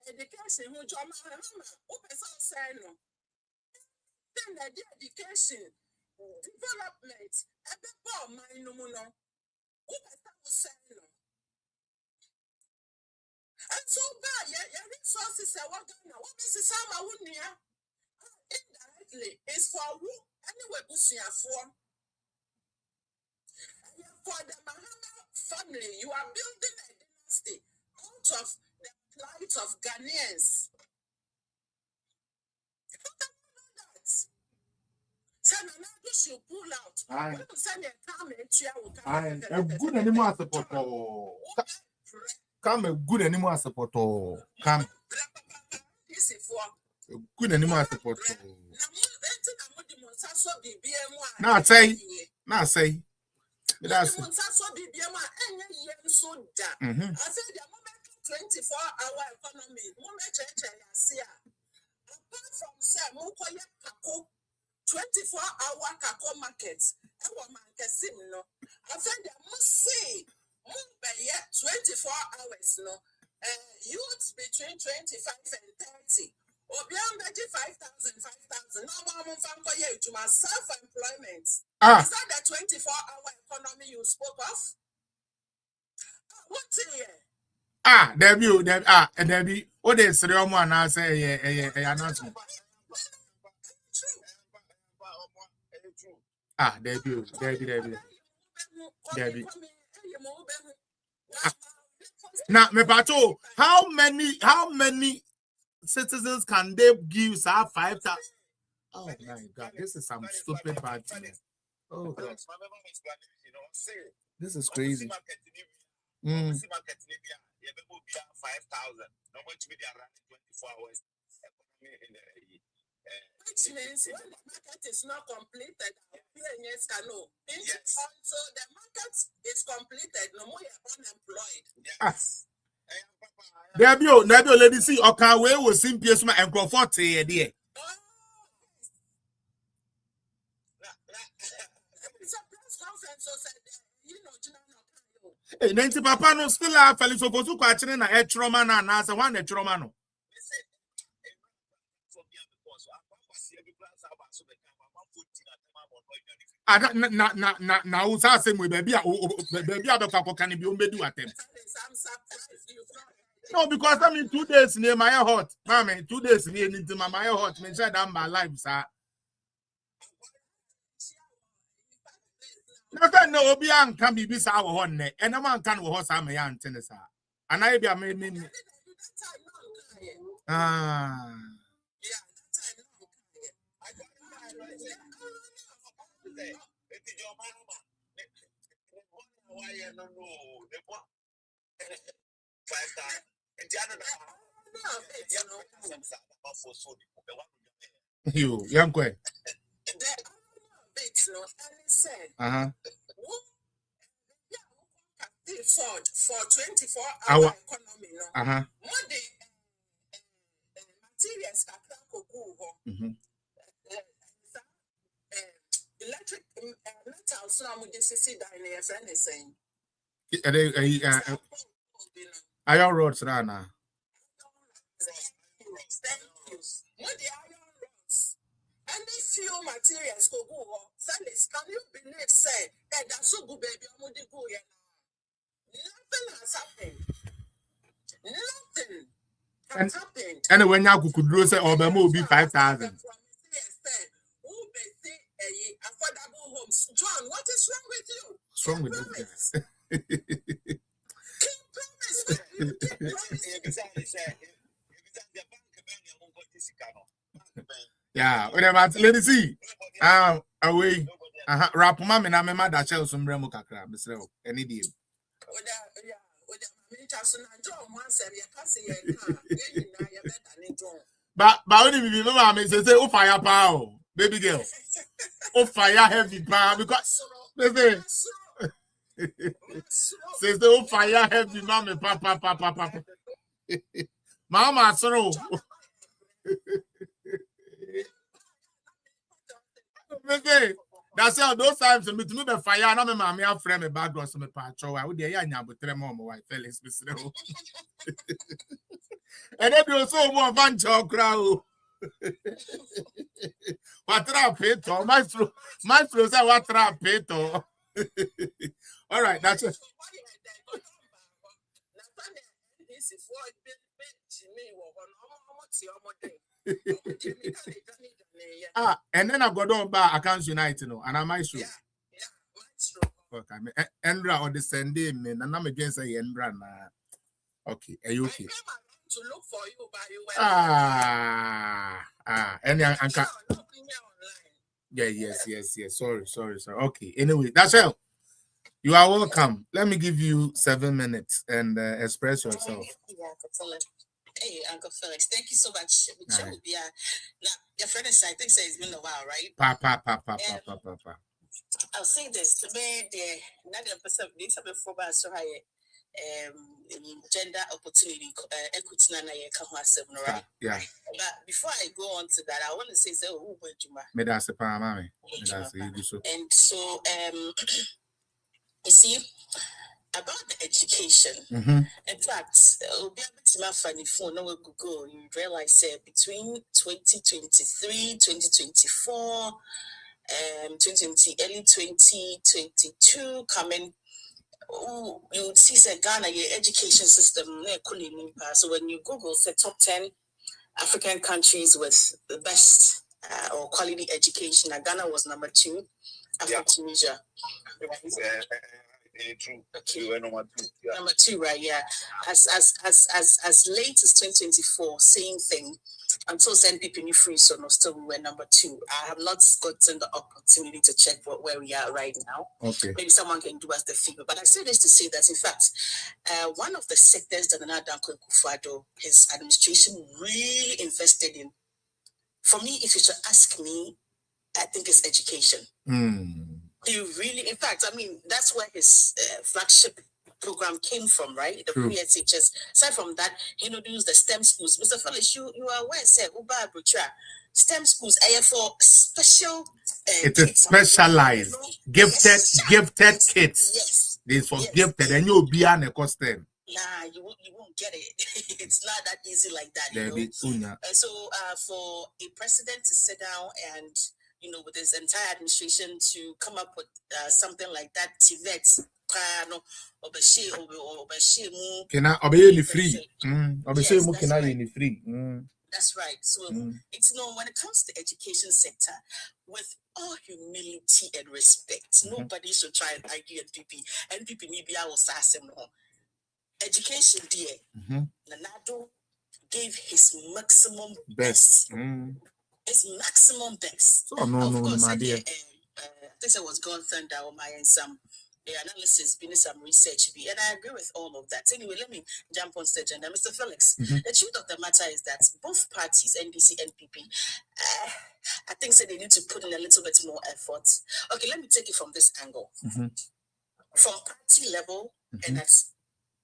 Education, who say no. Then the education, development, a bit more mind no. Who say no. And so bad, your resources are what is some indirectly is for who anyway for the Mahama family, you are building a dynasty out of the plight of Ghanaians. Send another should pull out. Send a good animal support. Come a good animal support. Come. Good animal support. Now say. That's 24-hour economy. Apart from say 24-hour kako market. I said they must say 24 hours no. Youths between 25 and 30. Obian 5,000. No more to my self-employment. Is that the 24-hour economy you spoke of? What's here? There be what is the one I say announcement. There be. Now, me pato, how many citizens can they give 5,000? Oh my God, this is some stupid party. Oh God, this is crazy. 5,000. Normally to be around 24 hours. Which means when the market is not completed, yes, no. So the market is completed, no more you're unemployed. Yes. There be no lady see okay we will simple and comfort here there. Hey, Nancy Papa no still have Felix Oposu kwachine na etroma na na say one etroma no. Na usa say we baby abekwa can be ombedu atem. No, because I mean 2 days near my hot. Mommy, 2 days near into my hot. Me say that my life, sir. Nothing no obian can be this our one neck, and a man can horse am my aunt tennis. And I be a me. Ah. You, young boy. For 24-hour economy, no. More materials electric metals now we just see that in your friend is saying. Iron rods now. Thank you. What the iron rods? Any few materials go go. Felix, can you believe say that that's so good baby I'm going to go here now? Nothing has happened. Nothing has happened. And when you could do say or will be 5,000. Affordable homes. John, what is wrong with you? What's wrong with yeah, whatever. Let me see. Away. Rap mama na me mother shell some remo kakra. Mr. Any deal. But only me mama me say oh fire power, baby girl. Oh fire heavy power because they say oh fire heavy mama papa. Mama sorrow. That's how those times me to me the fire na me mama a frame me background so me patcho I would dey ya nya botre mom wife Felix Bisre. And then you so more van crowd. What trap it maestro say what trap it. All right, that's it. And then I got on back accounts united, and I might show. Okay, Endra or the Sunday, man, and I'm against a Endra. Okay, are you okay? To look for you, but you and yes. Sorry. Okay, anyway, that's all. You are welcome. Let me give you 7 minutes and express yourself. Hey, Uncle Felix, thank you so much. Now, your friend is, I think, says it's been a while, right? Papa. I'll say this to me, the 90% these are before so high gender opportunity equity right? Yeah. But before I go on to that, I want to say who went to my and so you see about the education. In fact, it'll be a bit more funny for no Google. You realize between 2023, 2024, 2020, early 2022 coming. You would see Ghana, your education system. So when you Google the top 10 African countries with the best or quality education, Ghana was number 2 after Tunisia. true. Okay. We were number 2. Yeah. Number 2, right? Yeah. As late as 2024, same thing. Until NPP new free, so no, still we were number 2. I have not gotten the opportunity to check where we are right now. Okay. Maybe someone can do us the figure. But I say this to say that, in fact, one of the sectors that Nana Danko Akufo-Addo, his administration really invested in, for me, if you should ask me, I think it's education. He really, in fact, I mean, that's where his flagship program came from, right? The PSHS. Aside from that, he introduced the STEM schools. Mr. Felix, you are aware, say, Uba Abutra, STEM schools are for special. It is specialized, gifted kids. Yes. It's for gifted, and you'll be on a costume. Nah, you won't get it. It's not that easy like that, you know. So, for a president to sit down and, you know, with his entire administration to come up with something like that, TVET, can I obey the free? Obey mu can I in free? That's right. So it's, you know, when it comes to the education sector, with all humility and respect, nobody should try and argue NPP. NPP maybe I will say no. Education, dear. Nanado gave his maximum best. His maximum best. So no, my dear. I think I was gone thunder on my and some analysis, been some research, and I agree with all of that. Anyway, let me jump on stage. And Mr. Felix, the truth of the matter is that both parties, NDC and NPP, I think they need to put in a little bit more effort. Okay, let me take it from this angle. From party level, and that's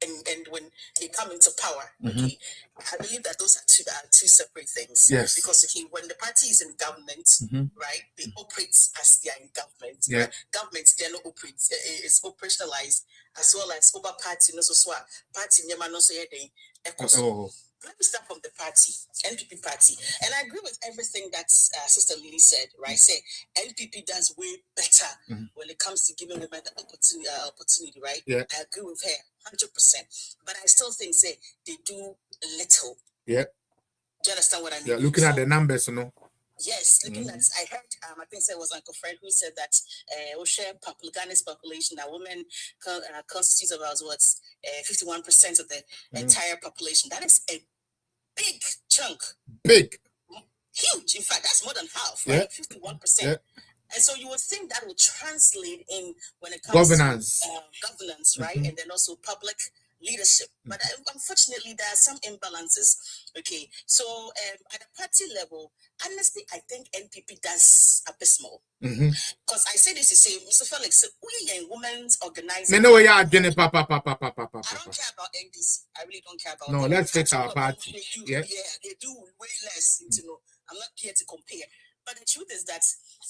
and when they come into power, okay, I believe that those are two separate things. Yes. Because when the party is in government, right, they operate as they are in government. Yeah. Right? Government then operates, is operationalized as well as over party. No, so party nyama no so Let me start from the party, NPP party. And I agree with everything that Sister Lily said, right? Say NPP does way better when it comes to giving women the opportunity, right? Yeah. I agree with her 100%. But I still think, say, they do little. Yeah. Do you understand what I mean? Yeah, looking at the numbers, you know. Yes, looking at, I heard, I think it was Uncle Fred who said that Ghana's population, that women constitutes about 51% of the entire population. That is a big chunk. Big. Huge. In fact, that's more than half, right? 51%. Yeah. And so you would think that will translate in when it comes to governance, right? And then also public leadership. But unfortunately, there are some imbalances. Okay, so at a party level, honestly, I think NPP does abysmal. Because I say this to say, Mr. Felix, we are women's organizing. I don't care about NDC. I really don't care about. No, let's fix our party. They do way less. You know, I'm not here to compare. But the truth is that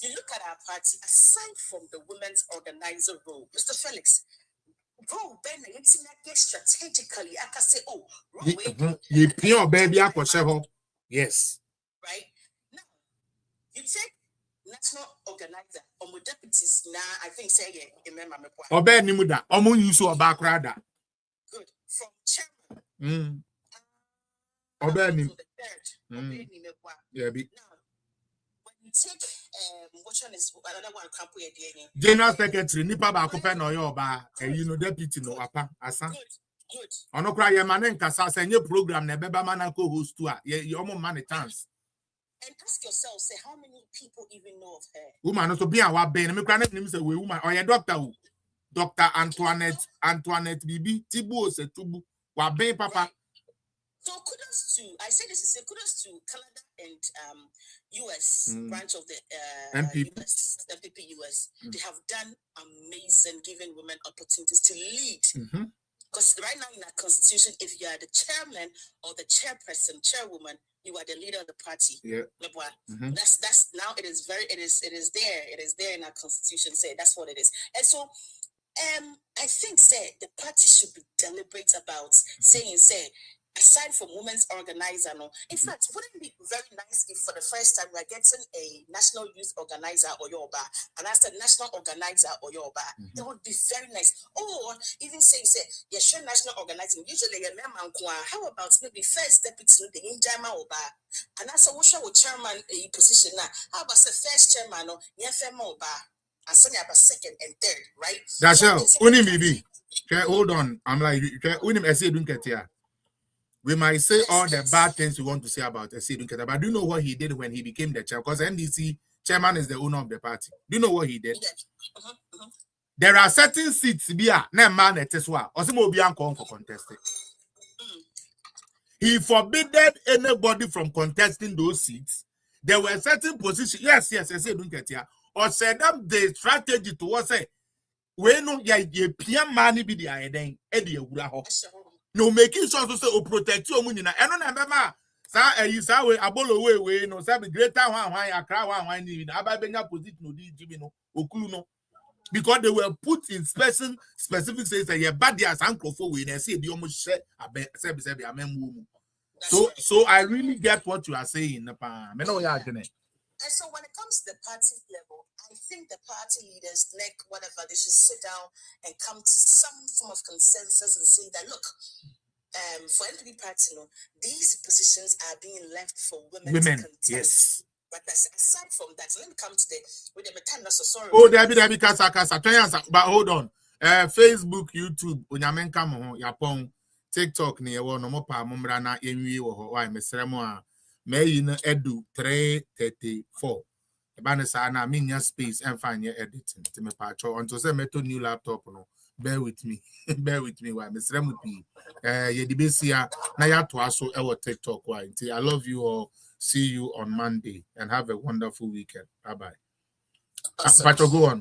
you look at our party, aside from the women's organizer role, Mr. Felix, role Ben strategically, I can say, yes. Right? Now, you take national organizer or deputies now, I think say remember good. From chairman. Obeni. Yeah, now when you take which one is another one General Secretary, Nipa Bakupe no yoba, you know, deputy no apa, asa. Good. Ono kra ye manen kasa say nye program na beba mana co-host to a ye omo man chance. And ask yourself, say how many people even know of her? Woman no to be our ben, me kra na nim say we woman or ye doctor who. Dr. Antoinette Bibi Tibu se tubu wa ben papa. So kudos to, I say this to say kudos to Canada and US branch of the MPP. US. They have done amazing, giving women opportunities to lead. Because right now in our constitution, if you are the chairman or the chairperson, chairwoman, you are the leader of the party. Yeah. That's now it is there in our constitution. Say that's what it is. And so I think the party should be deliberate about saying aside from women's organizer, no. In fact, wouldn't it be very nice if for the first time we are getting a national youth organizer or Yoruba, and that's the national organizer or Yoruba? That would be very nice. Or even say, sure, national organizing. Usually, a member. How about maybe first deputy the Injama Oba, and that's a chairman position now. How about the first chairman or Yefema Oba? and send you second and third, right? That's how. Unim bibi. Hold on. I'm like, unim essay don't get here. We might say all the bad things we want to say about essay don't get, but do you know what he did when he became the chair? Because NDC chairman is the owner of the party. Do you know what he did? There are certain seats here. Na man eteswa. Osimo obi anko for contesting. He forbidden anybody from contesting those seats. There were certain positions. Yes, I say don't get here. Or said them the strategy to what say. We no ye PM money be the then Eddie Wula ho. No making sure to say o protect you money na. Eno na mbema sa you say we abolo we no say be greater one Accra one ni na ababenya position no di jibi no okulu no. Because they were put in specific says that you're bad as uncle for we and say the almost say so I really get what you are saying. And so when it comes to the party level, I think the party leaders, whatever, they should sit down and come to some form of consensus and say that look, for LDP party, these positions are being left for women to contest. Yes. But aside from that, let me come to with the mechanics. Sorry. Oh, there be kasa. But hold on. Facebook, YouTube, Onyamenka mo Yapon, TikTok ni ewo no mo pa momra na enwie wo ho. Why mesrɛ mo a may no Addo 334. Eba ne sa na minya space and find your editing. To me pa cho until say meto new laptop no. Bear with me. Bear with me. Why mesrɛ mo pi. Ye di besia na ya to aso ewo TikTok why. I love you all. See you on Monday and have a wonderful weekend. Bye-bye. Patrick, go on.